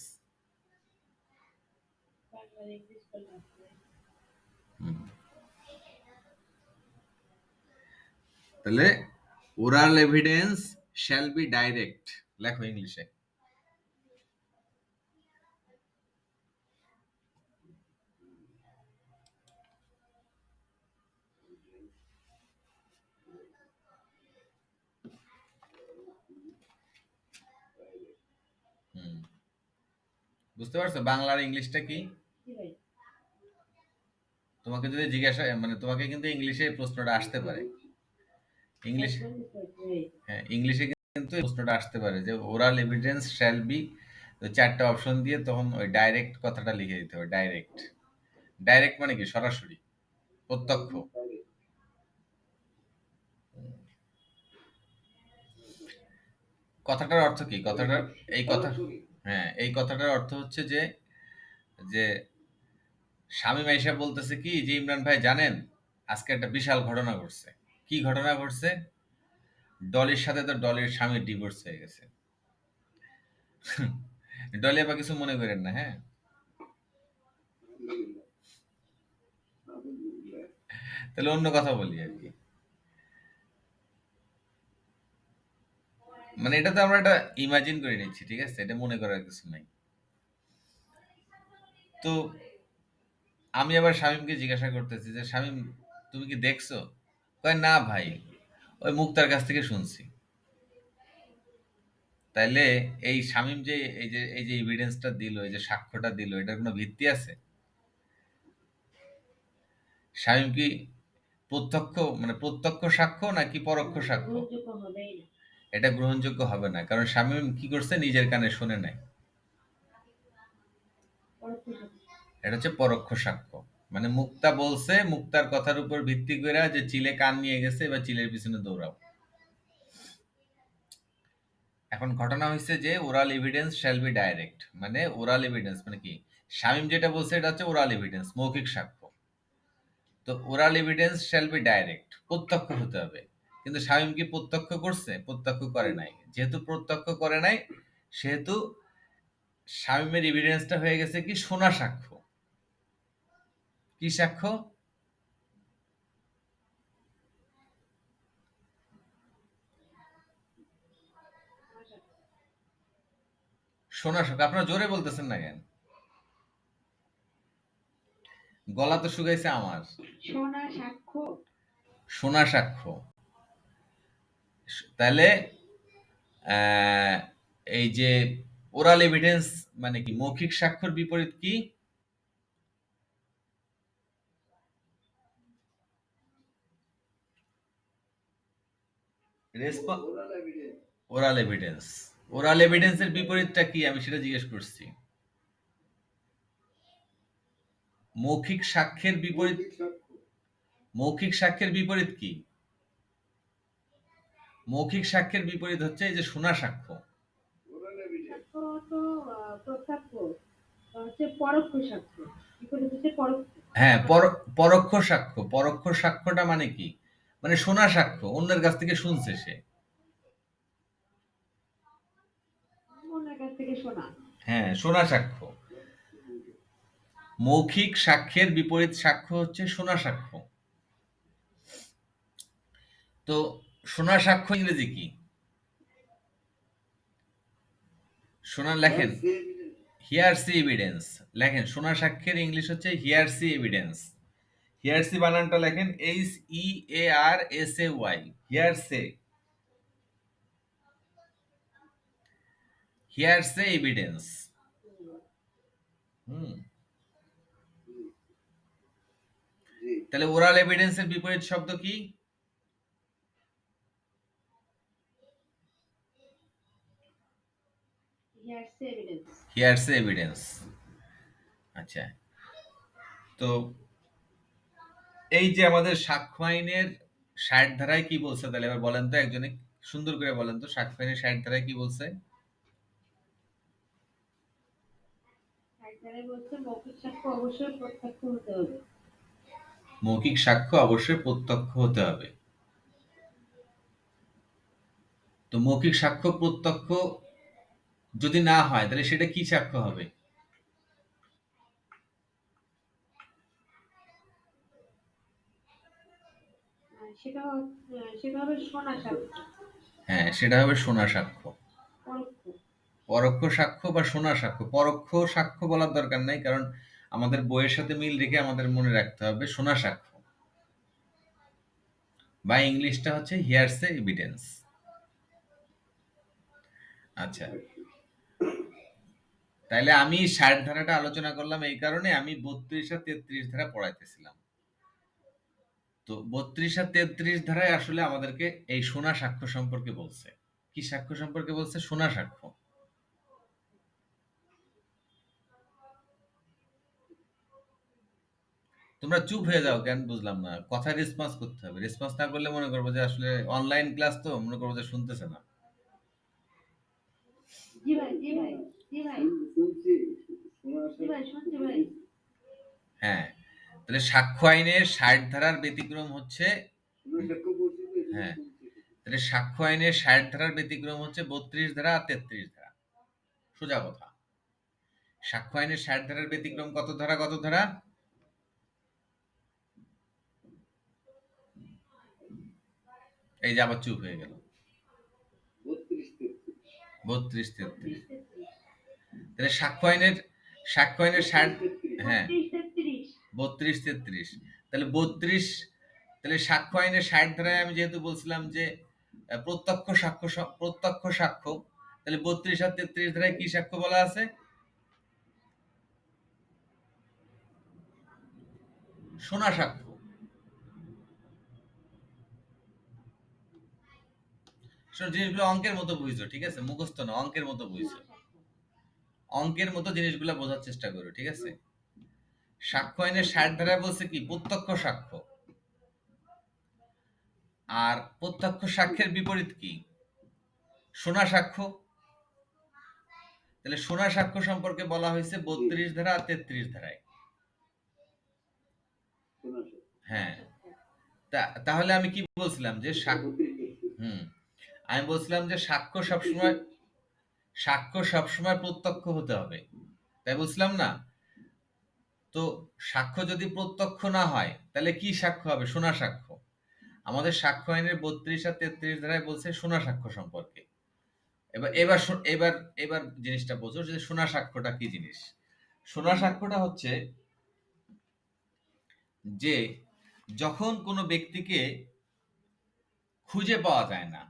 বাংলার ইংলিশ বলা আছে। হুম। তাহলে oral evidence shall be direct, লেখো ইংলিশে। হুম, বুঝতে পারছো বাংলা আর ইংলিশটা কি? জি ভাই। তোমাকে যদি জিজ্ঞাসা, মানে তোমাকে কিন্তু ইংলিশে এই প্রশ্নটা আসতে পারে। ইংলিশ, একদম বুঝতে পারছি ভাই। হ্যাঁ ইংলিশে কিন্তু এই প্রশ্নটা আসতে পারে যে ওরাল এভিডেন্স শ্যাল বি, তো চারটা অপশন দিয়ে তখন ওই ডাইরেক্ট কথাটা লিখে দিতে হবে। ডাইরেক্ট, ডাইরেক্ট মানে কি সরাসরি, প্রত্যক্ষ। কথাটার অর্থ কি? কথাটা এই কথা, হ্যাঁ এই কথাটার অর্থ হচ্ছে যে যে শামীম আইসা বলতেছে কি যে ইমরান ভাই জানেন আজকে একটা বিশাল ঘটনা ঘটছে। কি ঘটনা ঘটছে? ডলির সাথে তো ডলির স্বামীর ডিভোর্স হয়ে গেছে। ডলি আবার কিছু মনে করেন না, হ্যাঁ। তাহলে অন্য কথা বলি আর কি। মানে এটা তো আমরা একটা ইমাজিন করে নিচ্ছি, ঠিক আছে, এটা মনে করার কিছু নাই। তো আমি আবার শামীমকে জিজ্ঞাসা করতেছি যে শামীম তুমি কি দেখছো? কয় না ভাই, ওই মুক্তার কাছ থেকে শুনছি। তাইলে এই শামীম যে এই যে এভিডেন্সটা দিল, এই যে সাক্ষ্যটা দিল, এটার কোনো ভিত্তি আছে? শামীম কি প্রত্যক্ষ, মানে প্রত্যক্ষ সাক্ষ্য নাকি পরোক্ষ সাক্ষ্য? গ্রহণযোগ্য হবেই না। এটা গ্রহণযোগ্য হবে না, কারণ শামীম কি করছে, নিজের কানে শুনে নাই। পরোক্ষ সত্য। এটা হচ্ছে পরোক্ষ সাক্ষ্য। মানে মুক্তা বলছে, মুক্তার কথার উপর ভিত্তি করে যে চিলে কান নিয়ে গেছে, এবার চিলের পিছনে দৌড়াও। এখন ঘটনা হয়েছে যে oral evidence shall be direct, মানে ওরাল এভিডেন্স মানে কি, শামীম যেটা বলছে এটা হচ্ছে ওরাল এভিডেন্স, মৌখিক সাক্ষ্য। তো oral evidence shall be direct, প্রত্যক্ষ হতে হবে। কিন্তু শামীম কি প্রত্যক্ষ করছে? প্রত্যক্ষ করে নাই। যেহেতু প্রত্যক্ষ করে নাই, সেহেতু শামীমের এভিডেন্সটা হয়ে গেছে কি, শোনা সাক্ষ্য। কি সাক্ষ্য? শোনা সাক্ষ্য। আপনারা জোরে বলতেছেন না কেন? গলা তো শুকাইছে আমার। শোনা সাক্ষ্য। শোনা সাক্ষ্য। তাহলে আহ, এই যে ওরাল এভিডেন্স মানে কি, মৌখিক সাক্ষ্যর বিপরীত কি? Oral evidence. Oral evidence. Oral এভিডেন্সের বিপরীতটা কি আমি সেটা জিজ্ঞেস করছি। মৌখিক সাক্ষ্যের বিপরীত, মৌখিক সাক্ষ্য। মৌখিক সাক্ষ্যের বিপরীত কি? মৌখিক সাক্ষ্যের বিপরীত হচ্ছে এই যে শোনা সাক্ষ্য। Oral evidence. সাক্ষ্য তো প্রত্যক্ষ, হচ্ছে পরোক্ষ সাক্ষ্য। বিপরীত হচ্ছে পরোক্ষ। হ্যাঁ, পরোক্ষ সাক্ষ্য। পরোক্ষ সাক্ষ্যটা মানে কি? মানে শোনা সাক্ষ্য, অন্যের কাছ থেকে শুনছে সে। অন্যের কাছ থেকে শোনা। হ্যাঁ, শোনা সাক্ষ্য। মৌখিক সাক্ষ্যের বিপরীত সাক্ষ্য হচ্ছে শোনা সাক্ষ্য। তো শোনা সাক্ষ্য ইংরেজি কি? শোনা লেখেন, হিয়ারসি এভিডেন্স। লেখেন শোনা সাক্ষ্যের ইংলিশ হচ্ছে হিয়ারসি এভিডেন্স। হিয়ারসি বানানটা লেখেন HEARSAY, হিয়ারসে, হিয়ারসে এভিডেন্স। হুম, জি। তাহলে ওরাল এভিডেন্সের বিপরীত শব্দ কি? হিয়ারসে এভিডেন্স। হিয়ারসে এভিডেন্স। আচ্ছা, তো এই যে আমাদের সাক্ষ্য আইনের 60 ধারায় কি বলছে, তাহলে এবার বলেন তো, একজনে সুন্দর করে বলেন তো, সাক্ষ্য আইনের 60 ধারায় কি বলছে? সাইডারে বলছে মৌখিক সাক্ষ্য অবশ্যই প্রত্যক্ষ হতে হবে। মৌখিক সাক্ষ্য অবশ্যই প্রত্যক্ষ হতে হবে। তো মৌখিক সাক্ষ্য প্রত্যক্ষ যদি না হয় তাহলে সেটা কি সাক্ষ্য হবে? সেটা হবে সোনা সাক্ষ্য, হ্যাঁ, সেটা হবে সোনা সাক্ষ্য। পরোক্ষ। পরোক্ষ সাক্ষ্য বা সোনা সাক্ষ্য। পরোক্ষ সাক্ষ্য বলার দরকার নাই, কারণ আমাদের বইয়ের সাথে মিল রেখে আমাদের মনে রাখতে হবে সোনা সাক্ষ্য, বা ইংলিশটা হচ্ছে হিয়ারসে এভিডেন্স। আচ্ছা, তাইলে আমি ৬০ ধারাটা আলোচনা করলাম এই কারণে, আমি ৩২ আর ৩৩ ধারা পড়াইতেছিলাম। তো ৩২ আর ৩৩ ধারায় আসলে আমাদেরকে এই সোনা সাক্ষ্য সম্পর্কে বলছে। কি সাক্ষ্য সম্পর্কে বলছে? সোনা সাক্ষ্য। তোমরা চুপ হয়ে যাও কেন? বুঝলাম না। কথায় রেসপন্স করতে হবে। রেসপন্স না করলে মনে করবো যে আসলে অনলাইন ক্লাস, তো মনে করবো যে শুনতেছে না। জি ভাই, জি ভাই, জি ভাই, শুনছি শোনা জি ভাই, শুনছি ভাই। হ্যাঁ, তাহলে সাক্ষ্য আইনের ৬০ ধারার ব্যতিক্রম হচ্ছে, শোনা সাক্ষ্য করছি তো এই জন্য হ্যাঁ, শুনছি। তাহলে সাক্ষ্য আইনের ৬০ ধারার ব্যতিক্রম হচ্ছে ৩২ ধারা আর ৩৩ ধারা। সোজা কথা। সাক্ষ্য আইনের ৬০ ধারার ব্যতিক্রম কত ধারা কত ধারা? এই যে আবার চুপ হয়ে গেল। ৩২, ৩২ 33। 32, 33, তাহলে সাক্ষ্য আইনের ৬০, 33। হ্যাঁ 32, 33। ৩২ 33। তাহলে ৩২, তাহলে সাক্ষ্য আইনের ৬০ ধারায় আমি যেহেতু বলছিলাম যে প্রত্যক্ষ সাক্ষ্য, তাহলে ৩২ আর ৩৩ ধারায় কি সাক্ষ্য বলা আছে? সোনা সাক্ষ্য। জিনিসগুলো অঙ্কের মতো বুঝছো, ঠিক আছে? মুখস্থ না, অঙ্কের মতো বুঝছো। সোনা সাক্ষ্য। অঙ্কের মতো জিনিসগুলো বোঝার চেষ্টা করো, ঠিক আছে? সাক্ষ্য আইনের ৬০ ধারায় বলছে কি? প্রত্যক্ষ সাক্ষ্য। আর প্রত্যক্ষ সাক্ষ্যের বিপরীত কি? সোনা সাক্ষ্য। তাহলে সোনা সাক্ষ্য সম্পর্কে বলা হয়েছে ৩২ ধারা আর ৩৩ ধারায়। শোনা সাক্ষ্য। হ্যাঁ, আচ্ছা, তাহলে আমি কি বলছিলাম যে 32, হুম, আমি বলছিলাম যে সাক্ষ্য সবসময় প্রত্যক্ষ হতে হবে, তাই বলছিলাম না? তো সাক্ষ্য যদি প্রত্যক্ষ না হয় তাহলে কি সাক্ষ্য হবে? সোনা সাক্ষ্য। আমাদের সাক্ষ্য আইনের ৩২ আর ৩৩ ধারায় বলছে সোনা সাক্ষ্য সম্পর্কে। এবার এবার শো- এবার এবার জিনিসটা বোঝো যে সোনা সাক্ষ্যটা কি জিনিস। সোনা সাক্ষ্যটা হচ্ছে যে যখন কোনো ব্যক্তিকে খুঁজে পাওয়া যায় না,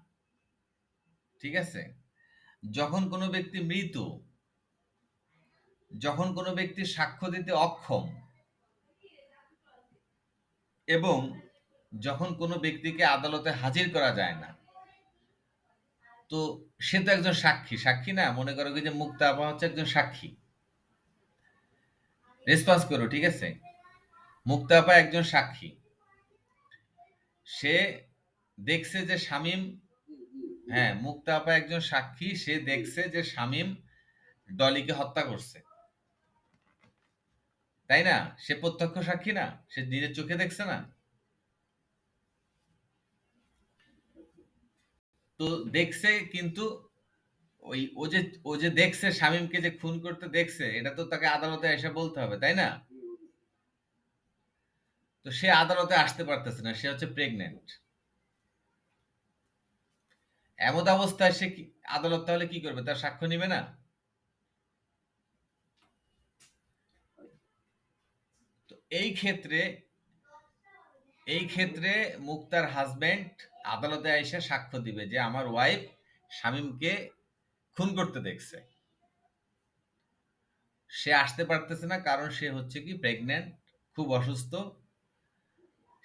ঠিক আছে? যখন কোনো ব্যক্তি মৃত, যখন কোনো ব্যক্তি সাক্ষ্য দিতে অক্ষম, এবং যখন কোনো ব্যক্তিকে আদালতে হাজির করা যায় না, তো সে তো একজন সাক্ষী। সাক্ষী না? মনে করো কি যে মুক্তা আপা হচ্ছে একজন সাক্ষী। রেসপন্স করো, ঠিক আছে? মুক্তা আপা একজন সাক্ষী। সে দেখছে যে শামীম, হ্যাঁ মুক্তা আপা একজন সাক্ষী, সে দেখছে যে শামীম ডলিকে হত্যা করছে, তাই না? সে প্রত্যক্ষ সাক্ষী না? সে নিজের চোখে দেখছে না? তো দেখছে, কিন্তু ও যে দেখছে শামীমকে যে খুন করতে দেখছে, এটা তো তাকে আদালতে এসে বলতে হবে, তাই না? তো সে আদালতে আসতে পারতেছে না, সে হচ্ছে প্রেগনেন্ট। এমত অবস্থায় সে আদালত তাহলে কি করবে? তার সাক্ষ্য নিবে না? তো এই ক্ষেত্রে মুক্তার হাজবেন্ড আদালতে এসে সাক্ষ্য দিবে যে আমার ওয়াইফ শামীমকে খুন করতে দেখছে। সে আসতে পারতেছে না কারণ সে হচ্ছে কি প্রেগনেন্ট, খুব অসুস্থ।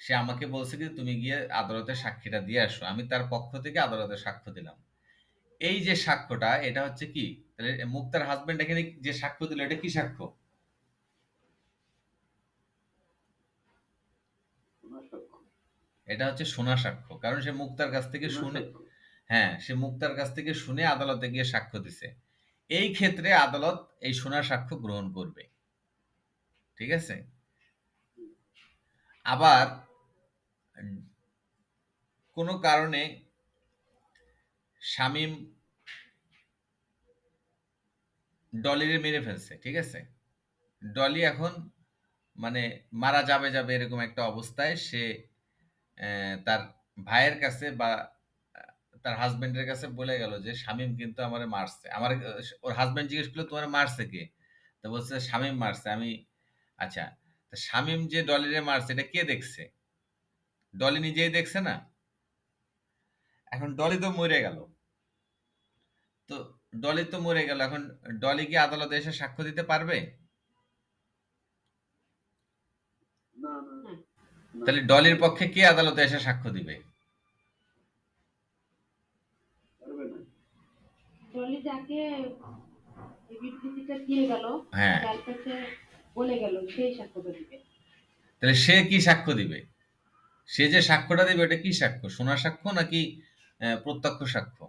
সে আমাকে বলছে কি তুমি গিয়ে আদালতে সাক্ষীটা দিয়ে আসো। আমি তার পক্ষ থেকে আদালতে সাক্ষ্য দিলাম। এই যে সাক্ষ্যটা, এটা হচ্ছে কি? তাহলে মুক্তার হাজবেন্ড এখানে যে সাক্ষ্য দিল, এটা কি সাক্ষ্য? শোনা সাক্ষ্য। এটা হচ্ছে সোনা সাক্ষ্য, কারণ সে মুক্তার কাছ থেকে শোনা শুনে, সাক্ষ্য। হ্যাঁ সে মুক্তার কাছ থেকে শুনে আদালতে গিয়ে সাক্ষ্য দিছে। এই ক্ষেত্রে আদালত এই সোনা সাক্ষ্য গ্রহণ করবে, ঠিক আছে? আবার কোনো কারণে শামীম ডলিরে মেরে ফেলছে, ঠিক আছে? ডলি এখন মানে মারা যাবে যাবে এরকম একটা অবস্থায়, সে তার ভাইয়ের কাছে বা তার হাসব্যান্ডের কাছে বলে গেল যে শামীম কিন্তু আমারে মারছে। ওর হাসব্যান্ড জিজ্ঞেস করলো তোমারে মারছে কে? তো বলছে শামীম মারছে। আচ্ছা, তো শামীম যে ডলিরে মারছে এটা কে দেখছে? ডলি নিজেই দেখছে না? এখন ডলি তো মরে গেল। তো ডলি তো মরে গেল। এখন ডলি কি আদালতে এসে সাক্ষ্য দিতে পারবে? না না না, না, তাহলে ডলির পক্ষে কে আদালতে এসে সাক্ষ্য দিবে? পারবে না। ডলি যাকে এই বিবৃতিটা দিয়ে গেল, হ্যাঁ, যার কাছে বলে গেল, সেই সাক্ষ্যটা দিবে। তাহলে সে কি সাক্ষ্য দিবে? সে যে সাক্ষ্যটা দিবে ওটা কি সাক্ষ্য? শোনা সাক্ষ্য নাকি প্রত্যক্ষ সাক্ষ্য?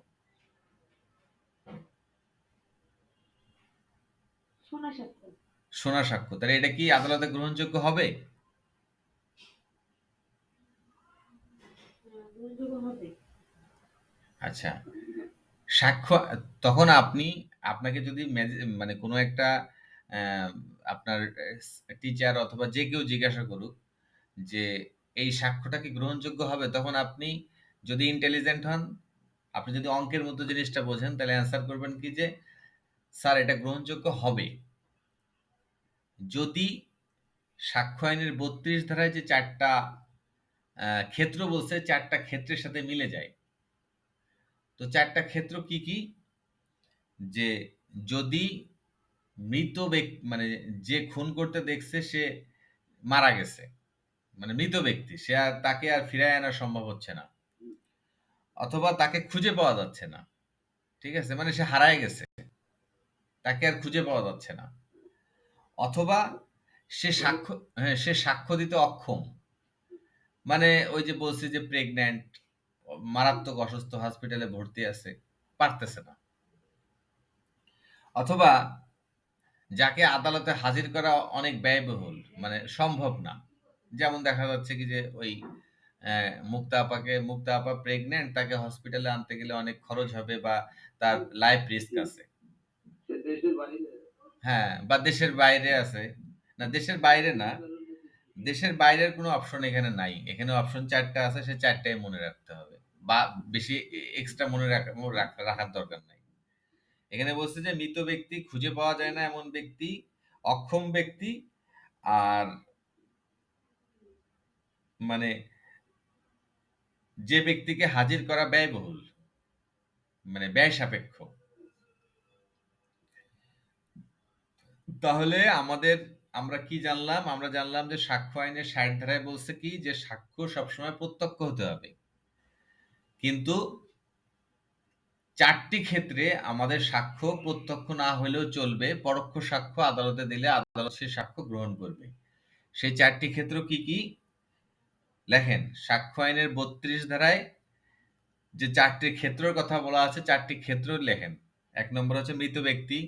শোনা সাক্ষ্য। শোনা সাক্ষ্য। তাহলে এটা কি আদালতে গ্রহণযোগ্য হবে? গ্রহণযোগ্য হবে। আচ্ছা, সাক্ষ্য তখন আপনাকে যদি মানে কোনো একটা আহ, আপনার টিচার অথবা যে কেউ জিজ্ঞাসা করুক যে এই সাক্ষ্যটা কি গ্রহণযোগ্য হবে, তখন আপনি যদি ইন্টেলিজেন্ট হন, আপনি যদি অঙ্কের মতো জিনিসটা বোঝেন, তাহলে অ্যান্সার করবেন কি যে স্যার এটা গ্রহণযোগ্য হবে যদি সাক্ষ্য আইনের ৩২ ধারায় যে ৪টা ক্ষেত্র বলছে ৪টা ক্ষেত্রের সাথে মিলে যায়। তো ৪টা ক্ষেত্র কি কি? যে যদি মৃত ব্যক্তি মানে যে খুন করতে দেখছে সে মারা গেছে, মানে মৃত ব্যক্তি, সে আর তাকে আর ফিরায় আনা সম্ভব হচ্ছে না, অথবা তাকে খুঁজে পাওয়া যাচ্ছে না, ঠিক আছে, মানে সে হারায় গেছে, তাকে আর খুঁজে পাওয়া যাচ্ছে না, অথবা সে সাক্ষ্য দিতে অক্ষম, মানে ওই যে বলছি যে প্রেগন্যান্ট, মারাত্মক অসুস্থ, হসপিটালে ভর্তি আছে, পারতেছে না, অথবা যাকে আদালতে হাজির করা অনেক ব্যয়বহুল, মানে সম্ভব না। যেমন দেখা যাচ্ছে কি যে ওই মুক্তা আপা প্রেগনেন্ট, তাকে হসপিটালে আনতে গেলে অনেক খরচ হবে বা তার লাইফ রিস্ক আছে। সে দেশের বাইরে। হ্যাঁ, বা দেশের বাইরে আছে। না, দেশের বাইরে না, দেশের বাইরের কোনো অপশন এখানে নাই। এখানে অপশন ৪টা আছে, সে ৪টাই মনে রাখতে হবে। বা বেশি এক্সট্রা রাখার দরকার নাই। এখানে বলছে যে মৃত ব্যক্তি, খুঁজে পাওয়া যায় না এমন ব্যক্তি, অক্ষম ব্যক্তি, আর মানে যে ব্যক্তিকে হাজির করা ব্যয়বহুল, মানে ব্যয় সাপেক্ষ। তাহলে আমরা কি জানলাম? আমরা জানলাম যে সাক্ষ্য আইনের ৬০ ধারায় বলছে কি যে সাক্ষ্য সবসময় প্রত্যক্ষ হতে হবে। কিন্তু ৪টি ক্ষেত্রে আমাদের সাক্ষ্য প্রত্যক্ষ না হলেও চলবে, পরোক্ষ সাক্ষ্য আদালতে দিলে আদালত সেই সাক্ষ্য গ্রহণ করবে। সেই ৪টি ক্ষেত্র কি কি? লেখেন, সাক্ষ্য আইনের ৩২ ধারায় যে ৪টি ক্ষেত্রের কথা বলা আছে, ৪টি ক্ষেত্র লেখেন। ১ নম্বর হচ্ছে মৃত ব্যক্তি,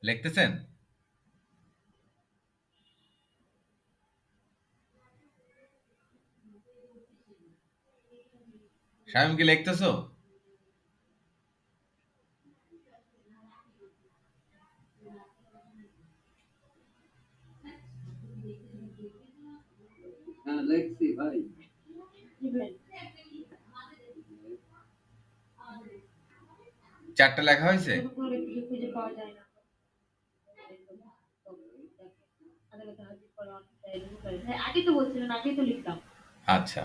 লিখতেছেন? শামীম কি লিখতেছো? হ্যাঁ লেখছি ভাই। জি ভাই। ৪টা লেখা হয়েছে? যখন কোনো ব্যক্তিকে খুঁজে পাওয়া যায় না, আদালতে হাজির করা অনেক ব্যয়বহুল হয়। হ্যাঁ, আগেই তো বলছিলেন, আগেই তো লিখলাম। আচ্ছা,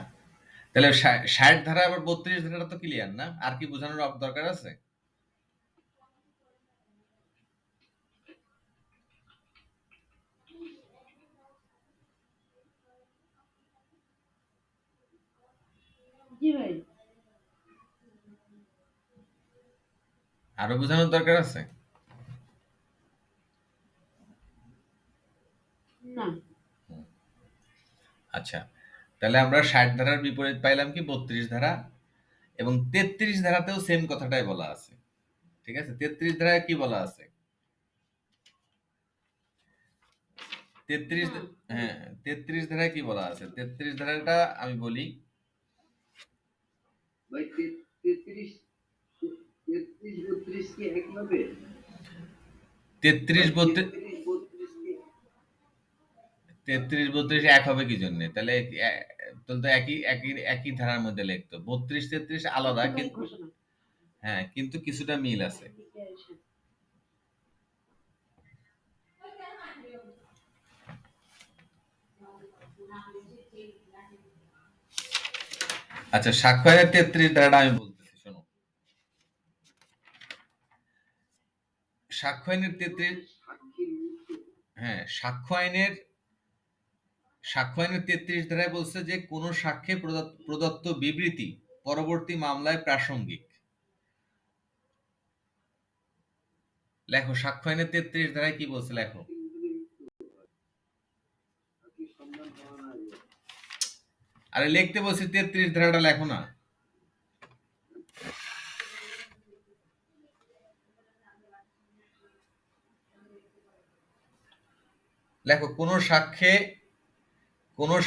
তাহলে ৬০ ধারা আবার ৩২ ধারাটা তো ক্লিয়ার না? আর কি বোঝানোর দরকার আছে? জি ভাই। আরো বোঝানোর দরকার আছে? না। আচ্ছা, তাহলে আমরা ৬০ ধারার বিপরীত পাইলাম কি ৩২ ধারা, এবং ৩৩ ধারাতেও সেম কথাটাই বলা আছে। ঠিক আছে, ৩৩ ধারায় কি বলা আছে? ৩৩, না। হ্যাঁ, ৩৩ ধারায় কি বলা আছে? ৩৩ ধারাটা আমি বলি। ভাই 33 33 32 কি এক হবে? ৩৩ ভাই ৩২, 33 32 কি 33 32 এক হবে কি জন্য? তাহলে তাহলে তো একই ধারার মধ্যে লিখতো। 32 33 আলাদা, ঐক্যবাহী কিন্তু ঘোষণা। হ্যাঁ, কিন্তু কিছুটা মিল আছে। ডিক্লারেশন। আচ্ছা, সাক্ষ্য আইনের 33 ধারাটা আমি বলতেছি, শোনো। সাক্ষ্য আইনের 33, সাক্ষীর মৃত্যু হ্যাঁ, সাক্ষ্য আইনের 33 ধারায় বলছে যে কোন সাক্ষ্যে প্রদত্ত বিবৃতি পরবর্তী মামলায় প্রাসঙ্গিক। লেখো, সাক্ষ্য আইনের 33 ধারায় কি বলছে, লেখো। সাক্ষীর মৃত্যু সাক্ষীর সন্ধান পাওয়া না যায়। আরে লিখতে বলছি, 33 ধারাটা লেখো না। লেখো, কোন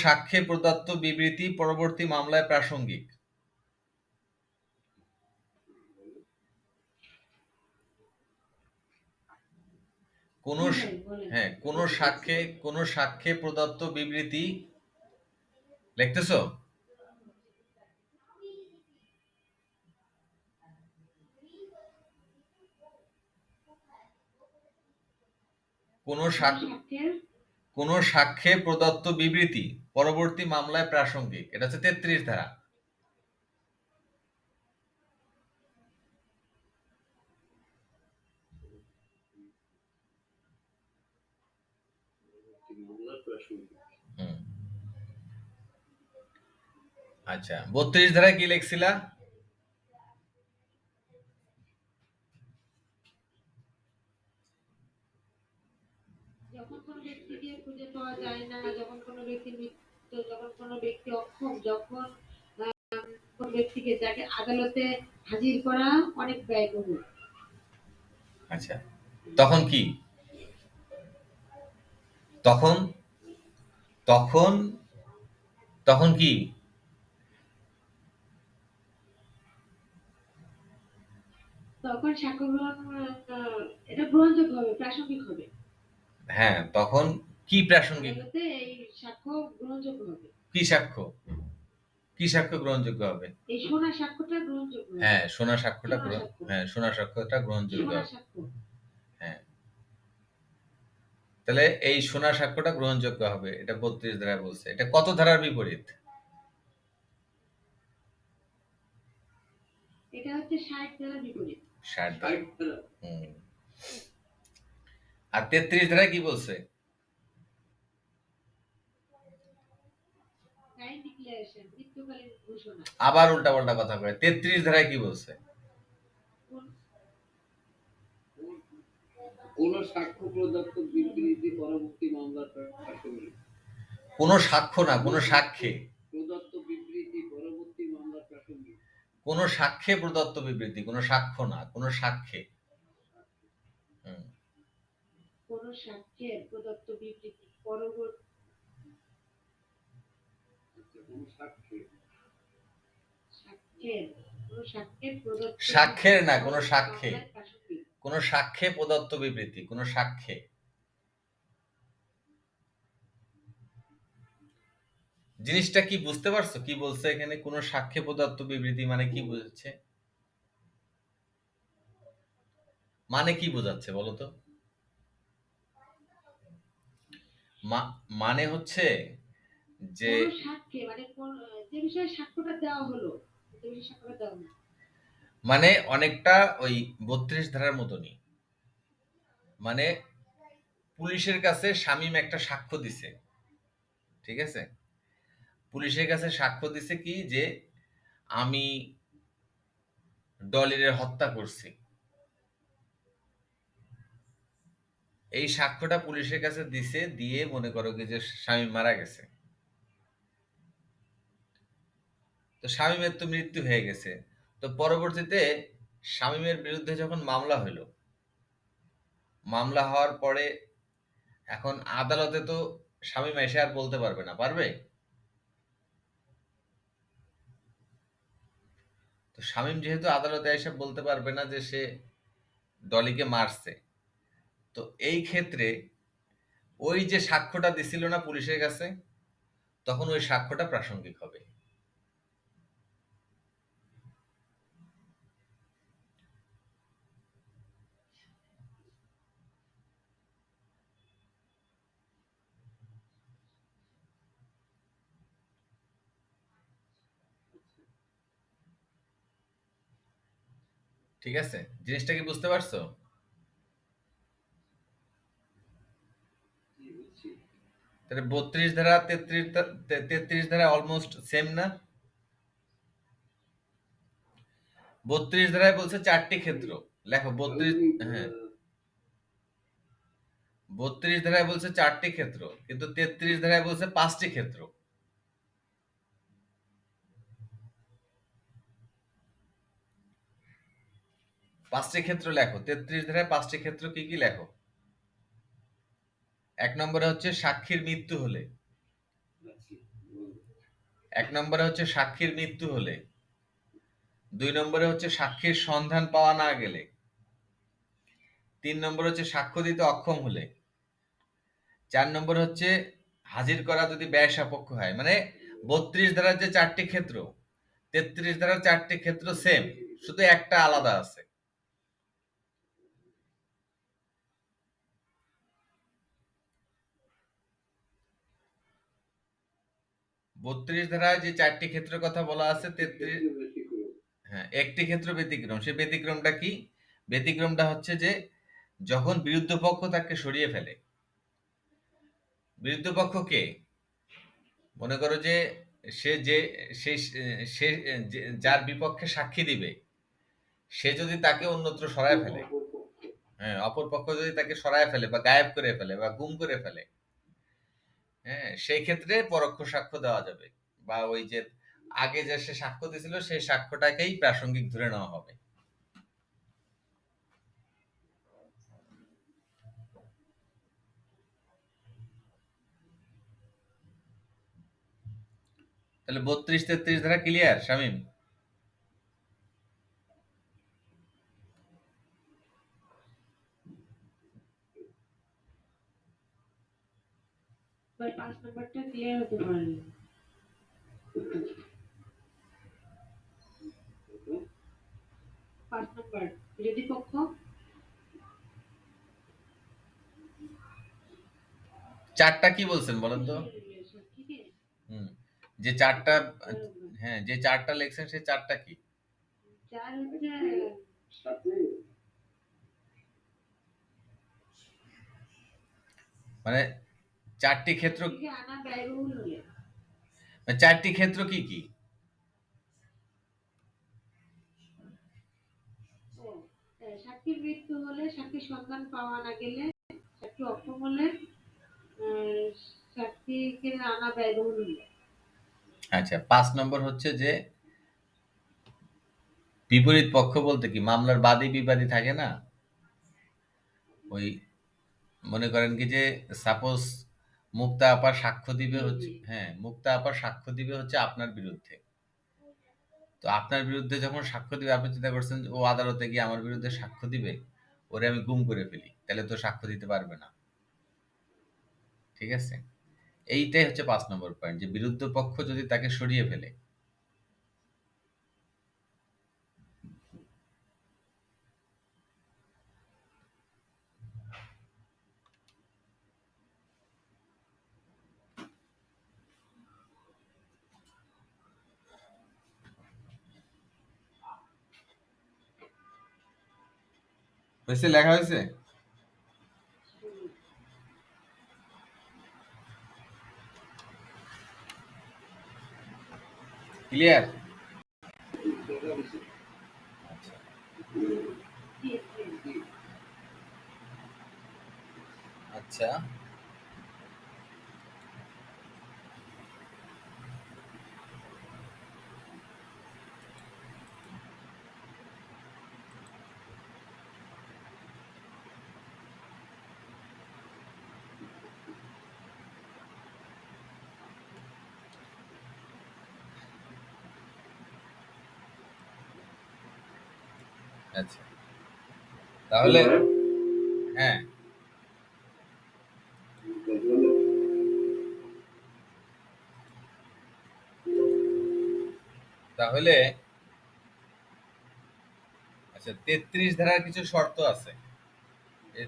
সাক্ষ্যে প্রদত্ত বিবৃতি পরবর্তী মামলায় প্রাসঙ্গিক। কোন জি ভাই, বলেন। হ্যাঁ, কোন সাক্ষ্যে প্রদত্ত বিবৃতি, লিখতেছো? কোন কোন সাক্ষ্য সাক্ষ্যের কোন সাক্ষ্যে প্রদত্ত বিবৃতি পরবর্তী মামলায় প্রাসঙ্গিক, এটা হচ্ছে 33 ধারা। মামলার প্রাসঙ্গিক। হুম। আচ্ছা, 32 ধারায় কি লিখছিলা? যখন কোনো ব্যক্তিকে খুঁজে পাওয়া যায় না, যখন কোনো ব্যক্তি মৃত্যু, যখন কোনো ব্যক্তি অক্ষম, যখন কোন ব্যক্তিকে যাকে আদালতে হাজির করা অনেক ব্যয়বহুল। আচ্ছা, তখন কি? তখন তখন তখন কি? তখন সাক্ষ্য গ্রহণ এটা গ্রহণযোগ্য হবে, প্রাসঙ্গিক হবে। হ্যাঁ, তখন কি প্রাসঙ্গিক? আদালতে এই সাক্ষ্য গ্রহণযোগ্য হবে। কি সাক্ষ্য? কি সাক্ষ্য গ্রহণযোগ্য হবে? এই শোনা সাক্ষ্যটা গ্রহণযোগ্য হবে। হ্যাঁ, শোনা সাক্ষ্যটা শোনা সাক্ষ্য। হ্যাঁ, শোনা সাক্ষ্যটা গ্রহণযোগ্য শোনা হবে। সাক্ষ্য। হ্যাঁ, তাহলে এই শোনা সাক্ষ্যটা গ্রহণযোগ্য হবে, এটা 32 ধারায় বলছে। এটা কত ধারার বিপরীত? এটা হচ্ছে 60 দ্বারা বিপরীত। 60 ধারা। 60 ধারা। হুম। আর 33 ধারায় কি বলছে? টাইম ডিক্লারেশন, মৃত্যুকালীন ঘোষণা। আবার উল্টাপাল্টা কথা কয়। 33 ধারায় কি বলছে? কোন কোন সাক্ষ্য প্রদত্ত বিবৃতি পরবর্তী মামলার প্রাসঙ্গিক। কোন সাক্ষ্য না, কোন সাক্ষ্যে। প্রদত্ত বিবৃতি পরবর্তী মামলার প্রাসঙ্গিক। কোন সাক্ষ্যে প্রদত্ত বিবৃতি, কোন সাক্ষ্য না, কোন সাক্ষ্যে। হুম। কোন সাক্ষ্যের প্রদত্ত বিবৃতি পরবর্তী কোন সাক্ষী সাক্ষ্যের প্রদত্ত সাক্ষ্যের না, কোন পরবর্তী সাক্ষ্যে। মামলায় প্রাসঙ্গিক। কোন সাক্ষ্যে প্রদত্ত বিবৃতি, কোন সাক্ষ্যে। জিনিসটা কি বুঝতে পারছো? কি বলছে এখানে? কোন সাক্ষ্যে প্রদত্ত বিবৃতি মানে কি বুঝছে? মানে কি বোঝাচ্ছে বলো তো? মানে হচ্ছে যে কোন সাক্ষ্যে মানে যে বিষয়ে সাক্ষ্যটা দেওয়া হলো, যে বিষয়ে সাক্ষ্যটা দেওয়া হলো। মানে অনেকটা ওই 32 ধারার মতনই। মানে পুলিশের কাছে শামীম একটা সাক্ষ্য দিছে, ঠিক আছে? পুলিশের কাছে সাক্ষ্য দিছে কি যে আমি ডলিরের হত্যা করছি। এই সাক্ষ্যটা পুলিশের কাছে দিছে, দিয়ে মনে করো কি যে শামীম মারা গেছে। তো শামীমের তো মৃত্যু হয়ে গেছে। তো পরবর্তীতে শামীমের বিরুদ্ধে যখন মামলা হলো, মামলা হওয়ার পরে এখন আদালতে তো শামীম এসে আর বলতে পারবে না, পারবে? তো শামীম যেহেতু আদালতে এসে বলতে পারবে না যে সে ডলিকে মারছে, তো এই ক্ষেত্রে ওই যে সাক্ষ্যটা দিছিল না পুলিশের কাছে, তখন ওই সাক্ষ্যটা প্রাসঙ্গিক হবে। ঠিক আছে, জিনিসটা কি বুঝতে পারছো? জি, বুঝছি। তাহলে 32 ধারা 33 ধারা অলমোস্ট সেম না? 32 ধারায় বলছে 4টি ক্ষেত্র। লেখো 32, তাহলে হ্যাঁ 32 ধারায় বলছে 4টি ক্ষেত্র, কিন্তু 33 ধারায় বলছে 5টি ক্ষেত্র। 5টি ক্ষেত্র লেখো। 33 ধারায় 5টি ক্ষেত্র কি কি লেখো? 1 নম্বরে হচ্ছে সাক্ষীর মৃত্যু হলে। আচ্ছা, বলো। 1 নম্বরে হচ্ছে সাক্ষীর মৃত্যু হলে। 2 নম্বরে হচ্ছে সাক্ষীর সন্ধান পাওয়া না গেলে। 3 নম্বরে হচ্ছে সাক্ষ্য দিতে অক্ষম হলে। 4 নম্বরে হচ্ছে হাজির করা যদি ব্যয় সাপেক্ষ হয়। মানে 32 ধারার যে 4টি ক্ষেত্র, 33 ধারার 4টি ক্ষেত্র সেম, শুধু একটা আলাদা আছে। বত্রিশ ধারায় যে 4টি ক্ষেত্রের কথা বলা আছে, 33, ক্ষেত্রে ব্যতিক্রম। হ্যাঁ একটি ক্ষেত্র ব্যতিক্রম। সেই ব্যতিক্রমটা কি? ব্যতিক্রমটা হচ্ছে যে যখন বিরুদ্ধ পক্ষ তাকে সরিয়ে ফেলে। বিরুদ্ধ পক্ষ কে? মনে করো যে সে যে সেই সে যার বিপক্ষে সাক্ষী দিবে, সে যদি তাকে অন্যত্র সরায় ফেলে, অপরপক্ষ। হ্যাঁ অপর পক্ষ যদি তাকে সরায় ফেলে বা গায়েব করে ফেলে বা গুম করে ফেলে, হ্যাঁ সেই ক্ষেত্রে পরোক্ষ সাক্ষ্য দেওয়া যাবে, বা ওই যে আগে যে সে সাক্ষ্য দিয়েছিল সেই সাক্ষ্যটাকেই প্রাসঙ্গিক ধরে নেওয়া হবে। তাহলে 32 33 ধারা ক্লিয়ার শামিম? এবার 5 নাম্বারটা ক্লিয়ার হতে পারেনি। 5 নাম্বার বিরোধী পক্ষ চারটা কি বলছেন বলেন তো? সাক্ষীকে হুম, যে চারটা, বলবো। হ্যাঁ যে চারটা লেখছেন সেই চারটা কি? 4 হচ্ছে সাথে মানে চারটি ক্ষেত্র, সাক্ষীকে আনা ব্যয়বহুল হলে। মানে চারটি ক্ষেত্র কি কি? ও সাক্ষীর মৃত্যু হলে, সাক্ষীর সন্ধান পাওয়া না গেলে, সাক্ষী অক্ষম হলে, আহ, সাক্ষীকে আনা ব্যয়বহুল হলে। আচ্ছা 5 নম্বর হচ্ছে যে বিপরীত পক্ষ বলতে কি, মামলার বাদী বিবাদী থাকে না, ওই মনে করেন কি যে সাপোজ মুক্তা আপার সাক্ষ্য দিবে জি হচ্ছে, জি হ্যাঁ মুক্তা আপার সাক্ষ্য দিবে হচ্ছে আপনার বিরুদ্ধে। তো আপনার বিরুদ্ধে যখন সাক্ষ্য দিবে, আপনি চিন্তা করছেন যে ও আদালতে গিয়ে আমার বিরুদ্ধে সাক্ষ্য দিবে, ওরে আমি গুম করে ফেলি, তাহলে তো সাক্ষ্য দিতে পারবে না। ঠিক আছে, এইটাই হচ্ছে 5 নম্বর পয়েন্ট, যে বিরুদ্ধ পক্ষ যদি তাকে সরিয়ে ফেলে। হয়েছে, লেখা হয়েছে? হুম। ক্লিয়ার? দেখা হয়েছে। আচ্ছা জি জি জি, আচ্ছা আচ্ছা তাহলে, হ্যাঁ তাহলে আচ্ছা, 33 ধারার কিছু শর্ত আছে।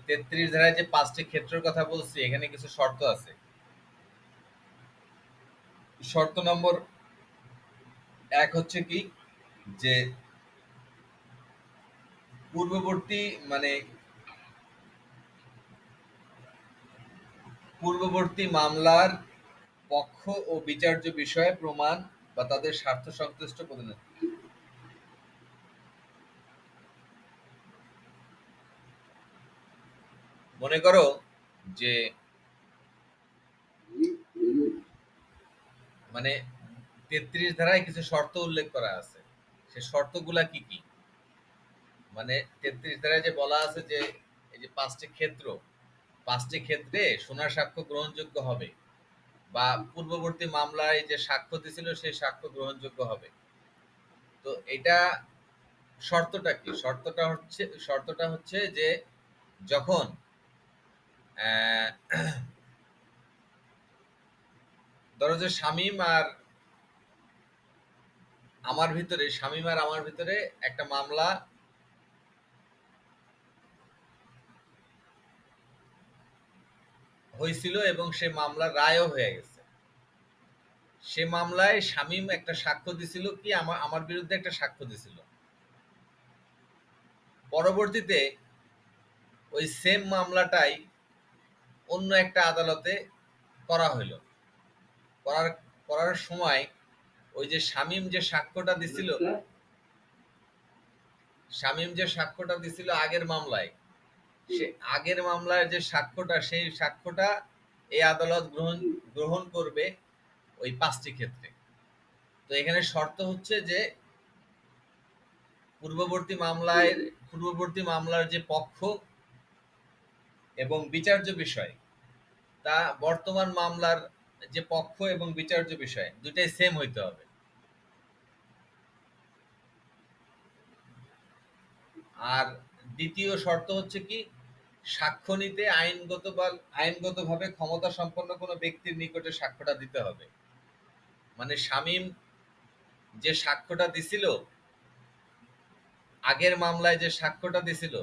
33 ধারায় যে 5টি ক্ষেত্রের কথা বলছি, এখানে কিছু শর্ত আছে। শর্ত নম্বর 1 হচ্ছে কি, যে পূর্ববর্তী মানে পূর্ববর্তী মামলার পক্ষ ও বিচার্য বিষয়ে প্রমাণ বা তাদের স্বার্থ সংশ্লিষ্ট প্রতিনিধি। মনে করো যে মানে 33 ধারায় কিছু শর্ত উল্লেখ করা আছে। সে শর্তগুলা কি কি? মানে 33 ধারায় যে বলা আছে যে এই যে 5টি ক্ষেত্রে শোনা সাক্ষ্য গ্রহণযোগ্য হবে, বা পূর্ববর্তী মামলায় যে সাক্ষ্য দিছিল সেই সাক্ষ্য গ্রহণযোগ্য হবে। তো এটা শর্তটা কি? শর্তটা হচ্ছে যে যখন আহ, ধরো যে শামীম আর আমার ভিতরে একটা মামলা হয়েছিল এবং সে মামলার রায়ও হয়ে গেছে। সে মামলায় শামীম একটা সাক্ষ্য দিছিল কি, আমার আমার বিরুদ্ধে একটা সাক্ষ্য দিছিল। পরবর্তীতে ওই সেম মামলাটাই অন্য একটা আদালতে করা হইলো। করার করার সময় ওই যে আচ্ছা, শামীম যে সাক্ষ্যটা দিছিল আগের মামলায়, সে আগের মামলার যে সাক্ষ্যটা, সেই সাক্ষ্যটা এই আদালত গ্রহণ করবে ওই 5টি ক্ষেত্রে। তো এখানে শর্ত হচ্ছে যে পূর্ববর্তী মামলার যে পক্ষ এবং বিচার্য বিষয়, তা বর্তমান মামলার যে পক্ষ এবং বিচার্য বিষয় দুটাই সেম হইতে হবে। আর দ্বিতীয় শর্ত হচ্ছে কি, সাক্ষ্য নিতে আইনগতভাবে ক্ষমতা সম্পন্ন কোনো ব্যক্তির নিকটে সাক্ষ্যটা দিতে হবে। মানে শামীম যে সাক্ষ্যটা দিছিল, আগের মামলায় যে সাক্ষ্যটা দিছিল,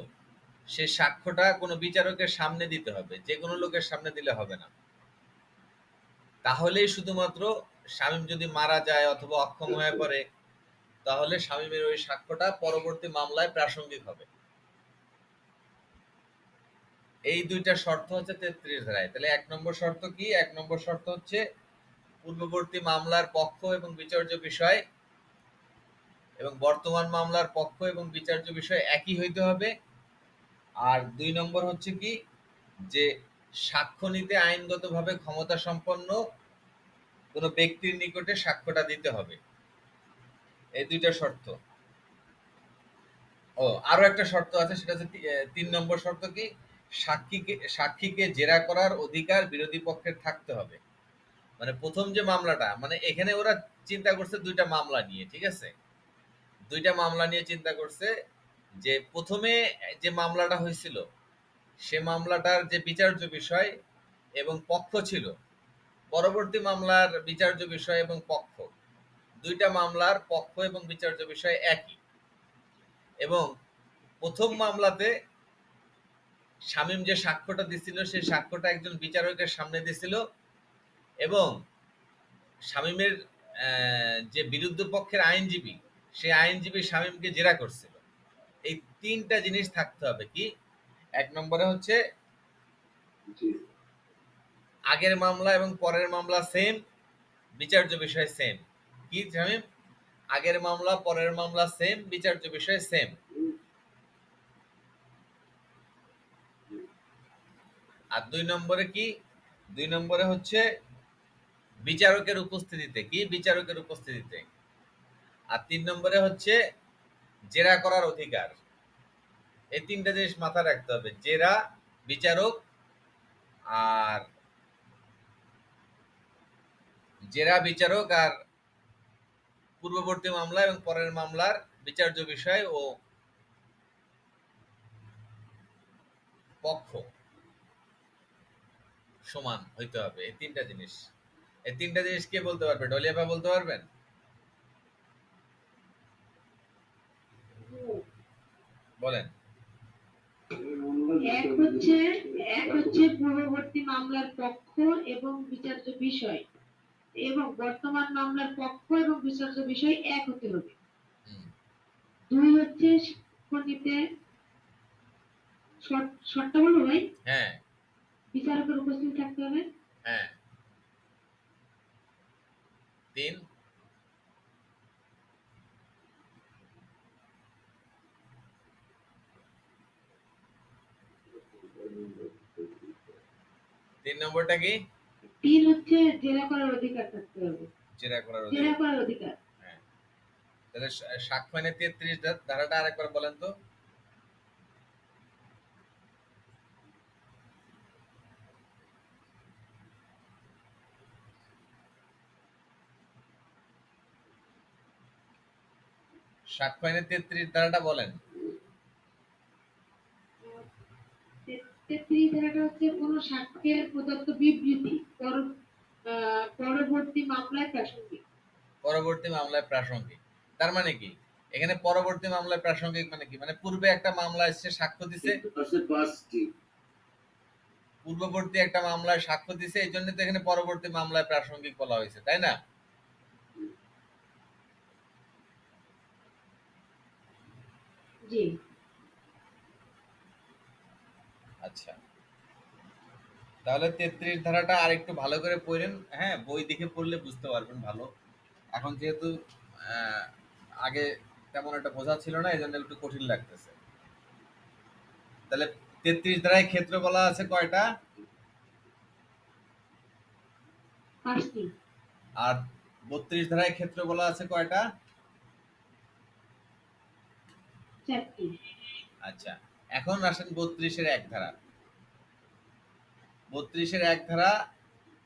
সে সাক্ষ্যটা কোনো বিচারকের সামনে দিতে হবে, যে কোনো লোকের সামনে দিলে হবে না। তাহলেই শুধুমাত্র শামীম যদি মারা যায় অথবা অক্ষম হয়ে পড়ে, তাহলে শামীমের ওই সাক্ষ্যটা পরবর্তী মামলায় প্রাসঙ্গিক হবে। এই দুইটা শর্ত হচ্ছে 33 ধারায়। তাহলে 1 নম্বর শর্ত কি? 1 নম্বর শর্ত হচ্ছে পূর্ববর্তী মামলার পক্ষ এবং বিচার্য বিষয় এবং বর্তমান মামলার পক্ষ এবং বিচার্য বিষয় একই হইতে হবে। আর 2 নম্বর হচ্ছে কি, যে সাক্ষ্য নিতে আইনগতভাবে ক্ষমতা সম্পন্ন কোনো ব্যক্তির নিকটে সাক্ষ্যটা দিতে হবে। এই দুইটা শর্ত। ও আরো একটা শর্ত আছে, সেটা হচ্ছে 3 নম্বর শর্ত কি, সাক্ষীকে জেরা করার অধিকার বিরোধী পক্ষের থাকতে হবে। মানে প্রথম যে মামলাটা, মানে এখানে ওরা চিন্তা করছে দুইটা মামলা নিয়ে, ঠিক আছে? দুইটা মামলা নিয়ে চিন্তা করছে। যে প্রথমে যে মামলাটা হয়েছিল, সে মামলাটার যে বিচার্য বিষয় এবং পক্ষ ছিল, পরবর্তী মামলার বিচার্য বিষয় এবং পক্ষ, দুইটা মামলার পক্ষ এবং বিচার্য বিষয় একই। এবং প্রথম মামলাতে শামীম যে সাক্ষ্যটা দিছিল, সেই সাক্ষ্যটা একজন বিচারকের সামনে দিছিল এবং শামীমের যে বিরুদ্ধ পক্ষের আইনজীবী, সেই আইনজীবী শামীমকে জেরা করছিল। এই 3টা জিনিস থাকতে হবে কি, 1 নম্বরে হচ্ছে জি, আগের মামলা এবং পরের মামলা সেম, বিচার্য বিষয় সেম। কি শামীম? আগের মামলা পরের মামলা সেম, বিচার্য বিষয় সেম। আর 2 নম্বরে কি? 2 নম্বরে হচ্ছে বিচারকের উপস্থিতিতে। কি? বিচারকের উপস্থিতিতে। আর 3 নম্বরে হচ্ছে জেরা করার অধিকার। এই 3টা জিনিস মাথায় রাখতে হবে: জেরা, বিচারক, আর পূর্ববর্তী মামলা এবং পরের মামলার বিচার্য বিষয় ও পক্ষ সমান হইতে হবে। এই 3টা জিনিস কে বলতে পারবে? ডলিয়াপা বলতে পারবেন? বলেন। এক হচ্ছে পূর্ববর্তী মামলার পক্ষ এবং বিচার্য বিষয়, এবং বর্তমান মামলার পক্ষ এবং বিচার্য বিষয় এক হতে হবে। হুম, 2 হচ্ছে শিক্ষণীতে শর্তটা বলবো ভাই, হ্যাঁ বিচারকের উপস্থিত থাকতে হবে। হ্যাঁ। 3 নম্বরটা কি? 3 হচ্ছে জেরা করার অধিকার থাকতে হবে। জেরা করার জেরা অধিকার। করার অধিকার। হ্যাঁ, তাহলে সাক্ষ্য আইনের 33 ধারাটা আরেকবার বলেন তো। সাক্ষ্য আইনের 33 ধারাটা বলেন। 33 ধারাটা হচ্ছে কোন সাক্ষ্যের প্রদত্ত বিবৃতি পরবর্তী মামলায় প্রাসঙ্গিক। পরবর্তী মামলায় প্রাসঙ্গিক তার মানে কি? এখানে পরবর্তী মামলায় প্রাসঙ্গিক মানে কি? মানে পূর্বে একটা মামলায় সে সাক্ষ্য দিছে, পূর্ববর্তী একটা মামলায় সাক্ষ্য দিছে, এই জন্য তো এখানে পরবর্তী মামলায় প্রাসঙ্গিক বলা হয়েছে, তাই না? জি। আচ্ছা, তাহলে 33 ধারাটা আরেকটু ভালো করে পড়েন। হ্যাঁ, বই দেখে পড়লে বুঝতে পারবেন ভালো। এখন যেহেতু আহ, আগে তেমন একটা বোঝা ছিল না, এই জন্য একটু কঠিন লাগতেছে। তাহলে 33 ধারায় ক্ষেত্র বলা আছে কয়টা? 5টি। আর 32 ধারায় ক্ষেত্র বলা আছে কয়টা? 4টি। আচ্ছা, এখন আসেন 32-এর 1 ধারা। 32-এর 1 ধারা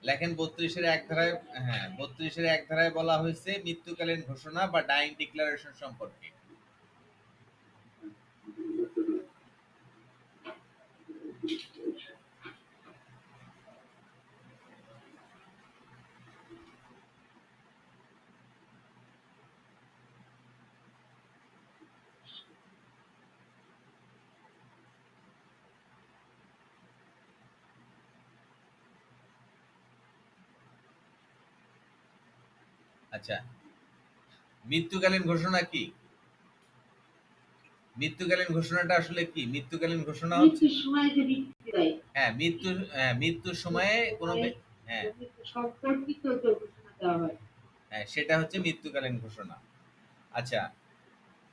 লেখেন। 32-এর 1 ধারায়, হ্যাঁ, 32-এর 1 ধারায় বলা হয়েছে মৃত্যুকালীন ঘোষণা বা ডাইং ডিক্লারেশন সম্পর্কে। আচ্ছা, মৃত্যুকালীন ঘোষণা কি? মৃত্যুকালীন ঘোষণাটা আসলে কি? মৃত্যুকালীন ঘোষণা হচ্ছে, মৃত্যুর সময় যে বিবৃতি দেয়, হ্যাঁ, মৃত্যুর সময়ে কোনো হ্যাঁ মৃত্যু সম্পর্কিত যে ঘোষণা দেওয়া হয়। হ্যাঁ, সেটা হচ্ছে মৃত্যুকালীন ঘোষণা। আচ্ছা,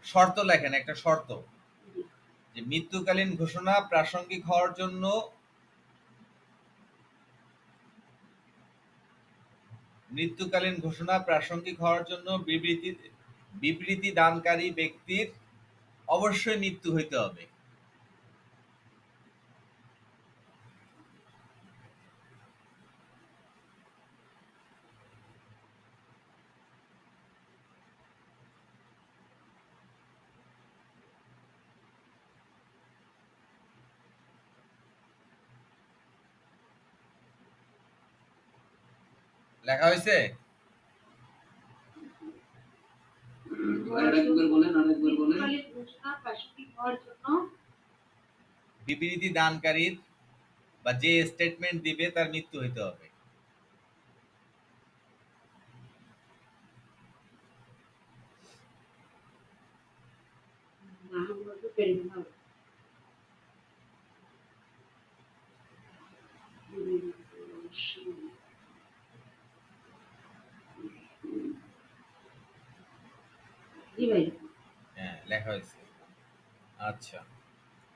শর্ত লেখেন, একটা শর্ত, জি। যে মৃত্যুকালীন ঘোষণা প্রাসঙ্গিক হওয়ার জন্য মৃত্যুকালীন ঘোষণা প্রাসঙ্গিক হওয়ার জন্য বিবৃতি দানকারী ব্যক্তির অবশ্যই মৃত্যু হইতে হবে। লেখা হয়েছে? আরেকবার বলেন। মৃত্যুকালীন ঘোষণা প্রাসঙ্গিক হওয়ার জন্য বিবৃতি দানকারীর বা যে স্টেটমেন্ট দিবে তার মৃত্যু হইতে হবে। না বলতে পারি না। জি ভাই। হ্যাঁ, লেখা হয়েছে। আচ্ছা,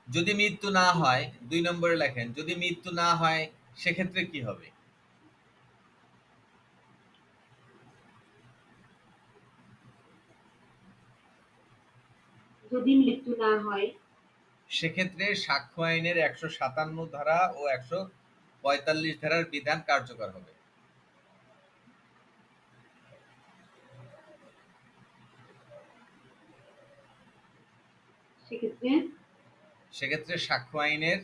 যদি মৃত্যু না হয়, 2 নম্বরে লেখেন, যদি মৃত্যু না হয় সেক্ষেত্রে কি হবে? যদি মৃত্যু না হয় সেক্ষেত্রে সাক্ষ্য আইনের 157 ধারা ও 145 ধারার বিধান কার্যকর হবে। সেক্ষেত্রে সেক্ষেত্রে সাক্ষ্য আইনের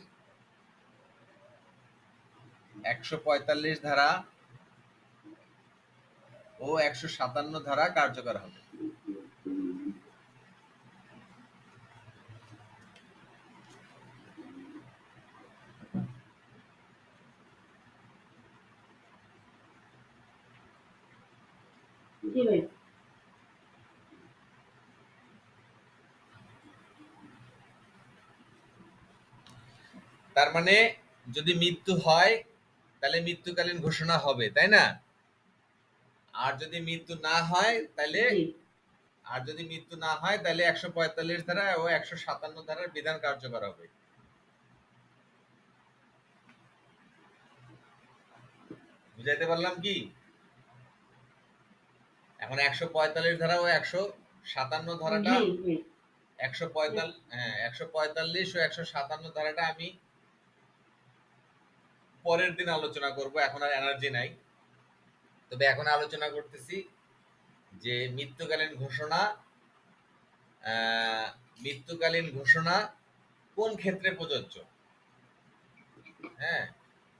145 ধারা ও 157 ধারা কার্যকর হবে। জি ভাই। তার মানে যদি মৃত্যু হয় তাহলে মৃত্যুকালীন ঘোষণা হবে, তাই না? আর যদি মৃত্যু না হয় তাহলে জি। 145 ধারা ও 157 ধারার বিধান কার্যকর হবে। বুঝাইতে পারলাম কি? এখন 145 ধারা ও 157 ধারাটা জি ভাই। 145 ও 157 ধারাটা আমি পরের দিন আলোচনা করব, এখন আর এনার্জি নাই। তবে এখন আলোচনা করতেছি যে মৃত্যুকালীন ঘোষণা কোন ক্ষেত্রে প্রযোজ্য। হ্যাঁ,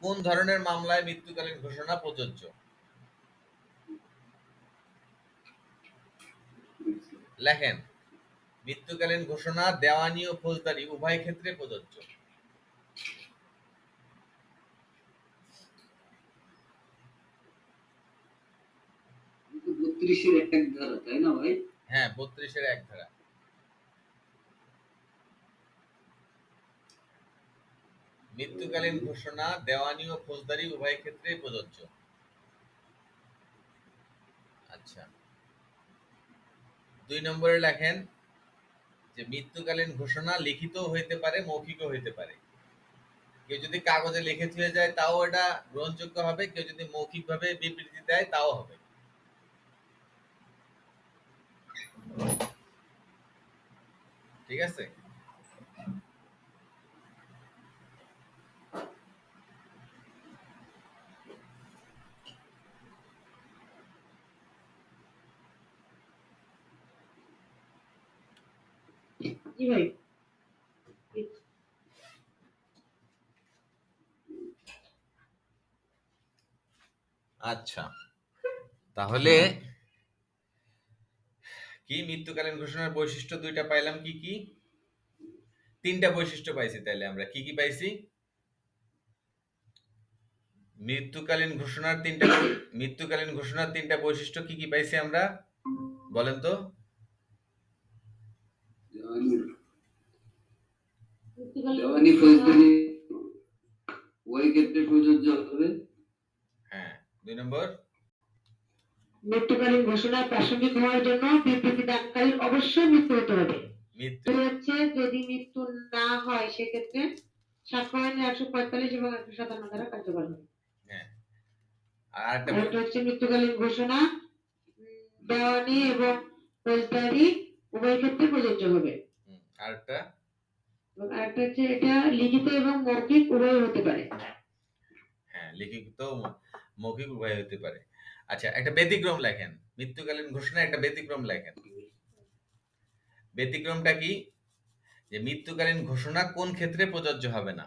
কোন ধরনের মামলায় মৃত্যুকালীন ঘোষণা প্রযোজ্য। লেখেন, মৃত্যুকালীন ঘোষণা দেওয়ানি ও ফৌজদারি উভয় ক্ষেত্রে প্রযোজ্য। কিন্তু 32-এর এক ধারা, তাই না ভাই? হ্যাঁ, 32-এর 1 ধারা। মৃত্যুকালীন ঘোষণা দেওয়ানি ও ফৌজদারি উভয় ক্ষেত্রে প্রযোজ্য। আচ্ছা, 2 নম্বরে লেখেন যে মৃত্যুকালীন ঘোষণা লিখিতও হইতে পারে, মৌখিকও হইতে পারে। কেউ যদি কাগজে লিখে থুয়ে যায় তাও এটা গ্রহণযোগ্য হবে, কেউ যদি মৌখিকভাবে বিবৃতি দেয় তাও হবে। ঠিক আছে? জি ভাই। আচ্ছা, তাহলে কি মৃত্যুকালীন ঘোষণার বৈশিষ্ট্য 2টা পাইলাম, কি কি? 3টা বৈশিষ্ট্য পাইছি। তাইলে আমরা কি কি পাইছি? মৃত্যুকালীন ঘোষণার 3টা বৈশিষ্ট্য কি কি পাইছি আমরা, বলেন তো? দেওয়ানি ফৌজদারি উভয় ক্ষেত্রে প্রযোজ্য হবে। হ্যাঁ, 2 নম্বর, মৃত্যুকালীন ঘোষণায় প্রাসঙ্গিক হওয়ার জন্য বিবৃতি দানকারীর অবশ্যই মৃত্যু হতে হবে। মৃত্যু। তো হচ্ছে যদি মৃত্যু না হয় সেক্ষেত্রে সাক্ষ্য আইনে 145 এবং 157 ধারা কার্যকর হবে। হ্যাঁ, আর একটা আরেকটা হচ্ছে মৃত্যুকালীন ঘোষণা দেওয়ানি এবং ফৌজদারি উভয় ক্ষেত্রে প্রযোজ্য হবে। আরেকটা, এবং আরেকটা হচ্ছে এটা লিখিত এবং মৌখিক উভয় হতে পারে। হ্যাঁ, লিখিত মৌখিক উভয় হতে পারে। আচ্ছা, একটা ব্যতিক্রম লেখেন, মৃত্যুকালীন ঘোষণা একটা ব্যতিক্রম লেখেন। ব্যতিক্রমটা কি? যে মৃত্যুকালীন ঘোষণা কোন ক্ষেত্রে প্রযোজ্য হবে না।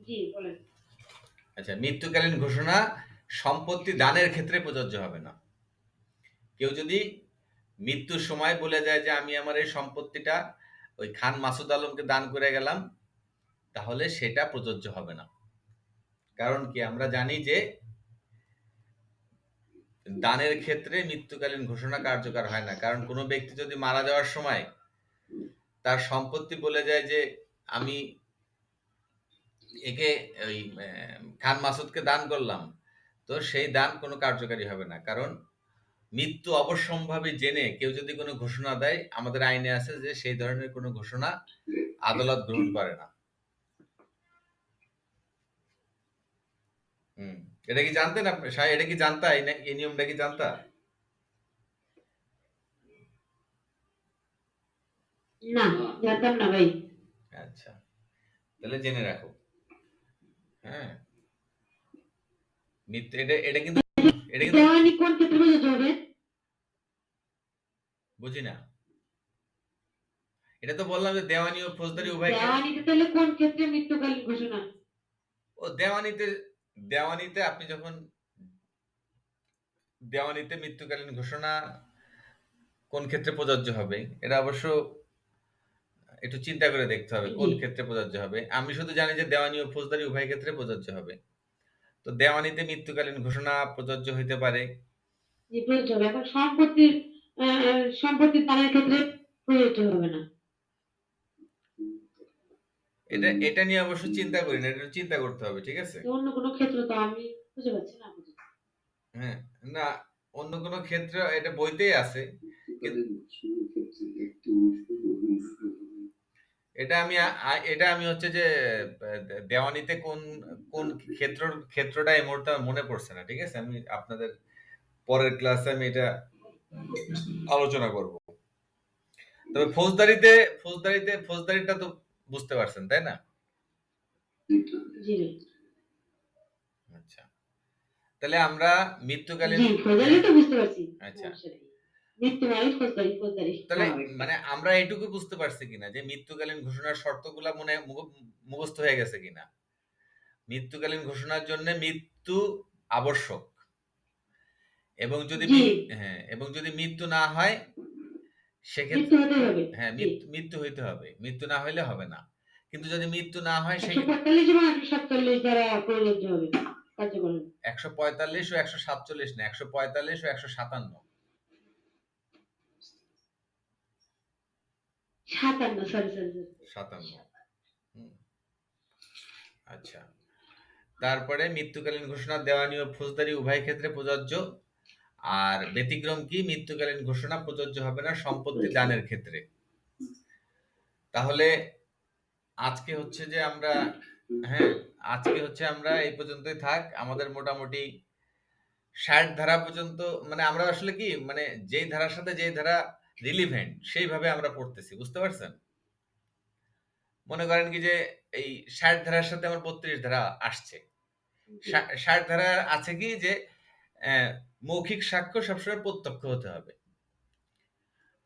জি বলেন। আচ্ছা, মৃত্যুকালীন ঘোষণা সম্পত্তি দানের ক্ষেত্রে প্রযোজ্য হবে না। কেউ যদি মৃত্যুর সময় বলে যায় যে আমি আমার এই সম্পত্তিটা ওই খান মাসুদ আলমকে দান করে গেলাম, তাহলে সেটা প্রযোজ্য হবে না। কারণ কি? আমরা জানি যে দানের ক্ষেত্রে মৃত্যুকালীন ঘোষণা কার্যকর হয় না। কারণ কোনো ব্যক্তি যদি মারা যাওয়ার সময় তার সম্পত্তি বলে যায় যে আমি একে ওই খান মাসুদকে দান করলাম, তো সেই দান কোনো কার্যকারী হবে না। কারণ মৃত্যু অবশ্যম্ভাবী জেনে কেউ যদি কোনো ঘোষণা দেয়, আমাদের আইনে আছে যে সেই ধরনের কোনো ঘোষণা আদালত গ্রহণ করে না। হুম, এটা কি জানতেন আপনি? এটা কি জানতা? এই নিয়মটা কি জানতা? না, জানতাম না ভাই। আচ্ছা, তাহলে জেনে রাখো। হ্যাঁ, মৃত্যু এটা কিন্তু দেওয়ানি কোন ক্ষেত্রে প্রযোজ্য হবে? বুঝি না। এটা তো বললাম যে দেওয়ানি ও ফৌজদারি উভয় ক্ষেত্রে। দেওয়ানিতে তাহলে কোন ক্ষেত্রে মৃত্যুকালীন ঘোষণা? ও দেওয়ানিতে আপনি যখন দেওয়ানিতে মৃত্যুকালীন ঘোষণা কোন ক্ষেত্রে প্রযোজ্য হবে, এটা অবশ্য একটু চিন্তা করে দেখতে হবে কোন জি ক্ষেত্রে প্রযোজ্য হবে। আমি শুধু জানি যে দেওয়ানি ও ফৌজদারি উভয় ক্ষেত্রে প্রযোজ্য হবে। তো দেওয়ানিতে মৃত্যুকালীন ঘোষণা প্রযোজ্য হইতে পারে। জি প্রযোজ্য হবে। এখন সম্পত্তির দানের ক্ষেত্রে প্রযোজ্য হবে না। এটা নিয়ে অবশ্য চিন্তা করি না, এটা চিন্তা করতে হবে, ঠিক আছে? তো অন্য কোনো ক্ষেত্র তো আমি খুঁজে পাচ্ছি না আপাতত। হ্যাঁ, না, অন্য কোনো ক্ষেত্রে এটা বইতেই আছে, কিন্তু এটা আমি হচ্ছে যে দেওয়ানিতে কোন কোন ক্ষেত্রটা এই মুহূর্তে আমার মনে পড়ছে না, ঠিক আছে? আমি আপনাদের পরের ক্লাসে আমি এটা আলোচনা করব। তবে ফৌজদারিটা তো বুঝতে পারছেন, তাই না? জি ভাই। আচ্ছা, তাহলে আমরা মৃত্যুকালীন, জি ফৌজদারি তো বুঝতে পারছি। আচ্ছা, সমস্যা নেই। মৃত্যু মানে ফৌজদারি, ফৌজদারি। তাহলে মানে আমরা এটুকু বুঝতে পারছি কিনা যে মৃত্যুকালীন ঘোষণার শর্তগুলা মনে মুখস্থ হয়ে গেছে কিনা। মৃত্যুকালীন ঘোষণার জন্য মৃত্যু আবশ্যক, এবং যদি জি হ্যাঁ, এবং যদি মৃত্যু না হয় সেক্ষেত্রে, মৃত্যু হতেই হবে। হ্যাঁ, জি মৃত্যু হইতে হবে, মৃত্যু না হইলে হবে না। কিন্তু যদি মৃত্যু না হয় ১৪৫ এবং ১৪৭ দ্বারা প্রযোজ্য হবে কার্যকর হবে। ১৪৫ ও ১৪৭ না, ১৪৫ ও ১৫৭। ৫৭ সরি। ৫৭। হুম, আচ্ছা। তারপরে মৃত্যুকালীন ঘোষণা দেওয়ানি ও ফৌজদারি উভয় ক্ষেত্রে প্রযোজ্য। আর ব্যতিক্রম কি, মৃত্যুকালীন ঘোষণা প্রযোজ্য হবে না সম্পত্তি দানের ক্ষেত্রে। তাহলে আজকে হচ্ছে যে আমরা, হ্যাঁ, আজকে হচ্ছে আমরা এই পর্যন্তই থাক। আমাদের মোটামুটি ৬০ ধারা পর্যন্ত, মানে আমরা আসলে কি, মানে যেই ধারার সাথে যেই ধারা রিলিভেন্ট সেইভাবে আমরা পড়তেছি, বুঝতে পারছেন? মনে করেন কি যে এই ৬০ ধারার সাথে আমার ৩২ ধারা আসছে। জি ৬০ ধারা আছে কি যে মৌখিক সাক্ষ্য সবসময় প্রত্যক্ষ হতে হবে।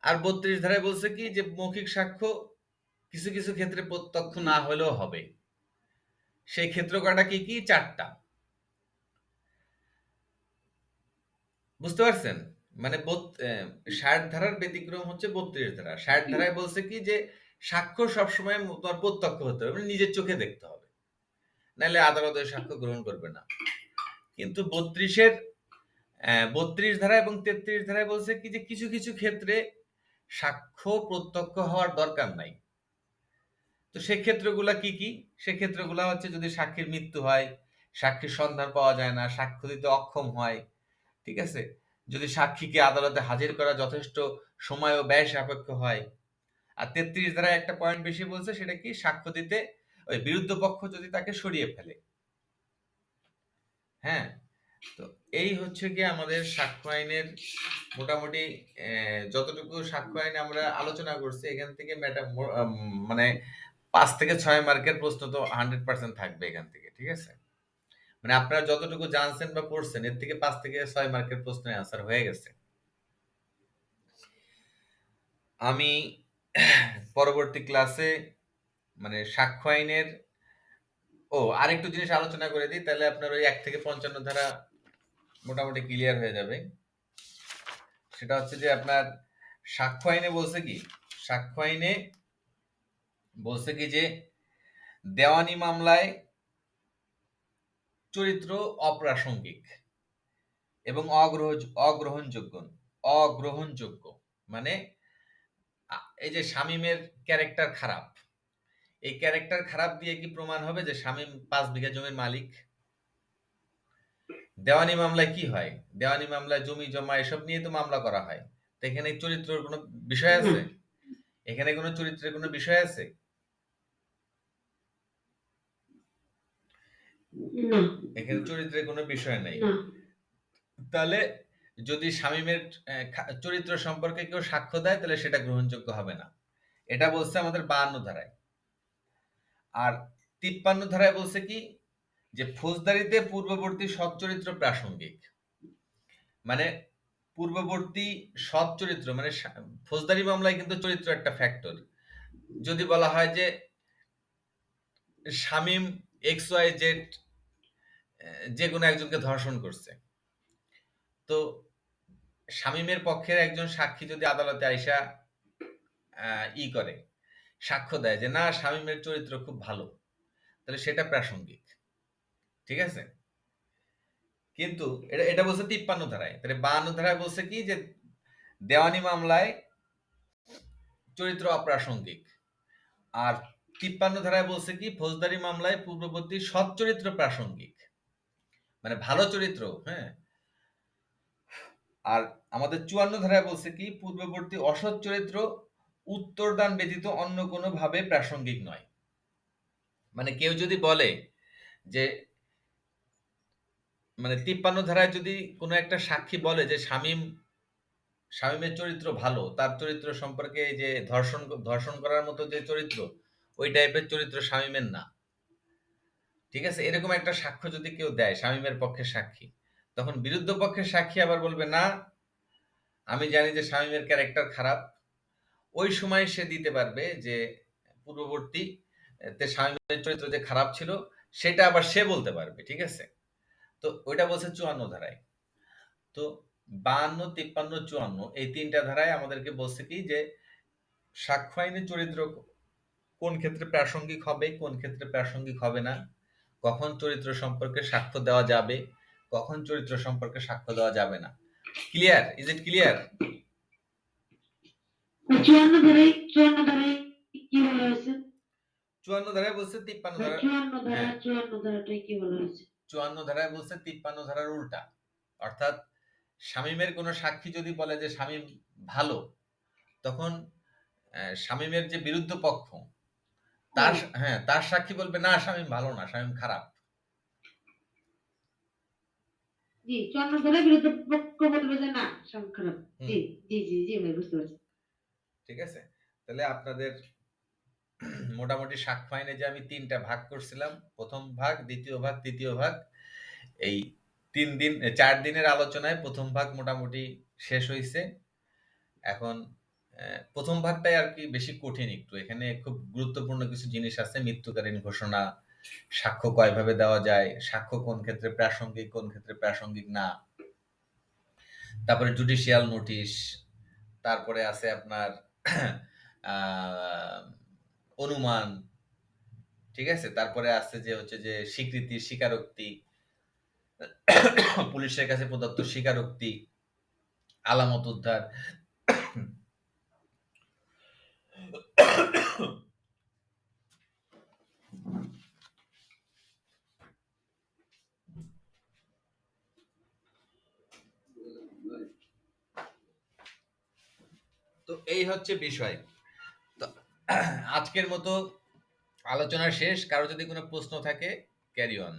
আর ৩২ ধারায় বলছে কি যে মৌখিক সাক্ষ্য কিছু কিছু ক্ষেত্রে প্রত্যক্ষ না হলেও হবে। সেই ক্ষেত্র কয়টা কি কি? ৪টা। বুঝতে পারছেন? মানে ৬০ ধারার ব্যতিক্রম হচ্ছে ৩২ ধারা। ৬০ ধারায় বলছে কি যে সাক্ষ্য সবসময় তোমার প্রত্যক্ষ হতে হবে, মানে নিজের চোখে দেখতে হবে, নাহলে আদালত ওই সাক্ষ্য গ্রহণ করবে না। কিন্তু ৩২ ধারা এবং ৩৩ ধারায় বলছে কি যে কিছু কিছু ক্ষেত্রে সাক্ষ্য প্রত্যক্ষ হওয়ার দরকার নাই। তো সেক্ষেত্রগুলা কি কি? সেক্ষেত্রগুলা হচ্ছে যদি সাক্ষীর মৃত্যু হয়, সাক্ষীর সন্ধান পাওয়া যায় না, সাক্ষ্য দিতে অক্ষম হয়, ঠিক আছে? যদি সাক্ষীকে আদালতে হাজির করা যথেষ্ট সময় ও ব্যয় সাপেক্ষ হয়। আর ৩৩ ধারায় একটা পয়েন্ট বেশি বলছে, সেটা কি, সাক্ষ্য দিতে ওই বিরুদ্ধ পক্ষ যদি তাকে সরিয়ে ফেলে। হ্যাঁ, তো এই হচ্ছে কি আমাদের সাক্ষ্য আইনের মোটামুটি যতটুকু সাক্ষ্য আইনে আমরা আলোচনা করছি, এখান থেকে মানে ৫ থেকে ৬ মার্কের প্রশ্ন তো 100% থাকবে এখান থেকে, ঠিক আছে? মানে আপনারা যতটুকু জানছেন বা পড়ছেন এর থেকে ৫ থেকে ৬ মার্কের প্রশ্নের অ্যান্সার হয়ে গেছে। আমি পরবর্তী ক্লাসে মানে সাক্ষ্য আইনের আরেকটু জিনিস আলোচনা করে দিই, তাহলে আপনার ওই ১ থেকে ৫৫ ধারা মোটামুটি ক্লিয়ার হয়ে যাবে। সেটা হচ্ছে যে আপনার সাক্ষ্য আইনে বলছে কি, সাক্ষ্য আইনে বলছে কি যে দেওয়ানি মামলায় চরিত্র অপ্রাসঙ্গিক এবং অগ্রহণযোগ্য। অগ্রহণযোগ্য মানে এই যে শামীমের ক্যারেক্টার খারাপ, এই ক্যারেক্টার খারাপ দিয়ে কি প্রমাণ হবে যে শামীম ৫ বিঘা জমির মালিক? দেওয়ানি মামলায় কি হয়? দেওয়ানি মামলায় জমি জমা এসব নিয়ে তো মামলা করা হয়। তো এখানে চরিত্রের কোনো বিষয় না আছে? এখানে কোনো চরিত্রের কোনো বিষয় আছে? না এখানে চরিত্রের কোনো বিষয় নাই। না তাহলে যদি শামীমের চরিত্র সম্পর্কে কেউ সাক্ষ্য দেয় তাহলে সেটা গ্রহণযোগ্য হবে না। এটা বলছে আমাদের ৫২ ধারায়। আর ৫৩ ধারায় বলছে কি যে ফৌজদারিতে পূর্ববর্তী সৎ চরিত্র প্রাসঙ্গিক। মানে পূর্ববর্তী সৎ চরিত্র মানে ফৌজদারি মামলায় কিন্তু চরিত্র একটা ফ্যাক্টর। যদি বলা হয় যে শামীম XYZ যে কোনো একজনকে ধর্ষণ করছে, তো শামীমের পক্ষের একজন সাক্ষী যদি আদালতে আইসা করে সাক্ষ্য দেয় যে না শামীমের চরিত্র খুব ভালো, তাহলে সেটা প্রাসঙ্গিক, ঠিক আছে। কিন্তু এটা এটা বলছে 53 ধারায়, তাহলে 52 ধারায় বলছে কি যে দেওয়ানি মামলায় চরিত্র অপ্রাসঙ্গিক, আর 53 ধারায় বলছে কি ফৌজদারি মামলায় পূর্ববর্তী সৎ চরিত্র প্রাসঙ্গিক, মানে ভালো চরিত্র, হ্যাঁ। আর আমাদের 54 ধারায় বলছে কি পূর্ববর্তী অসৎ চরিত্র উত্তরদান ব্যতীত অন্য কোনো ভাবে প্রাসঙ্গিক নয়। মানে কেউ যদি বলে যে মানে 53 ধারায় যদি কোনো একটা সাক্ষী বলে যে শামীমের চরিত্র ভালো, তার চরিত্র সম্পর্কে এই যে ধর্ষণ করার মতো যে চরিত্র, ওই টাইপের চরিত্র শামীমের না, ঠিক আছে, এরকম একটা সাক্ষ্য যদি কেউ দেয় শামীমের পক্ষে সাক্ষী, তখন বিরুদ্ধ পক্ষের সাক্ষী আবার বলবে না আমি জানি যে শামীমের ক্যারেক্টার খারাপ, ওই সময় সে দিতে পারবে যে পূর্ববর্তী শামীমের চরিত্র যে খারাপ ছিল সেটা আবার সে বলতে পারবে, ঠিক আছে। তো ওইটা বলছে 54 ধারায়। তো 52, 53, 54 এই তিনটা ধারায় আমাদেরকে বলছে কি যে সাক্ষ্য আইনের চরিত্র কোন ক্ষেত্রে প্রাসঙ্গিক হবে, কোন ক্ষেত্রে প্রাসঙ্গিক হবে না, কখন চরিত্র সম্পর্কে সাক্ষ্য দেওয়া যাবে, কখন চরিত্র সম্পর্কে সাক্ষ্য দেওয়া যাবে না। ক্লিয়ার? Is it clear? 54 ধারায় কি বলা হয়েছে? 54 ধারায় বলছে 53 ধারা, 54 ধারাটাই কি বলা হয়েছে? 54 ধারায় বলছে 53 ধারার উল্টা, অর্থাৎ শামীমের কোনো সাক্ষী যদি বলে যে শামীম ভালো, তখন শামীমের যে বিরুদ্ধ পক্ষ তার তার সাক্ষী বলবে না শামীম ভালো না, শামীম খারাপ। জি, 54 ধারায় বিরুদ্ধ পক্ষ বলবে যে না শামীম খারাপ। জি জি জি জি ভাই বুঝতে পারছি। ঠিক আছে, তাহলে আপনাদের মোটামুটি সাক্ষ্য আইনে যে আমি 3টা ভাগ করছিলাম, প্রথম ভাগ, দ্বিতীয় ভাগ, তৃতীয় ভাগ, এই 4 দিনের আলোচনায় প্রথম ভাগ মোটামুটি শেষ হয়েছে। এখন প্রথম ভাগটাই আর কি বেশি কঠিন একটু, এখানে খুব গুরুত্বপূর্ণ কিছু জিনিস আছে, মৃত্যুকালীন ঘোষণা, সাক্ষ্য কয়ভাবে দেওয়া যায়, সাক্ষ্য কোন ক্ষেত্রে প্রাসঙ্গিক কোন ক্ষেত্রে প্রাসঙ্গিক না, তারপরে জুডিশিয়াল নোটিশ, তারপরে আছে আপনার অনুমান, ঠিক আছে, তারপরে আছে যে হচ্ছে যে স্বীকৃতি, স্বীকারোক্তি, পুলিশের কাছে প্রদত্ত স্বীকারোক্তি, আলামত উদ্ধার। তো এই হচ্ছে বিষয়। তো আজকের মতো আলোচনা শেষ, কারো যদি কোনো প্রশ্ন থাকে ক্যারি অন।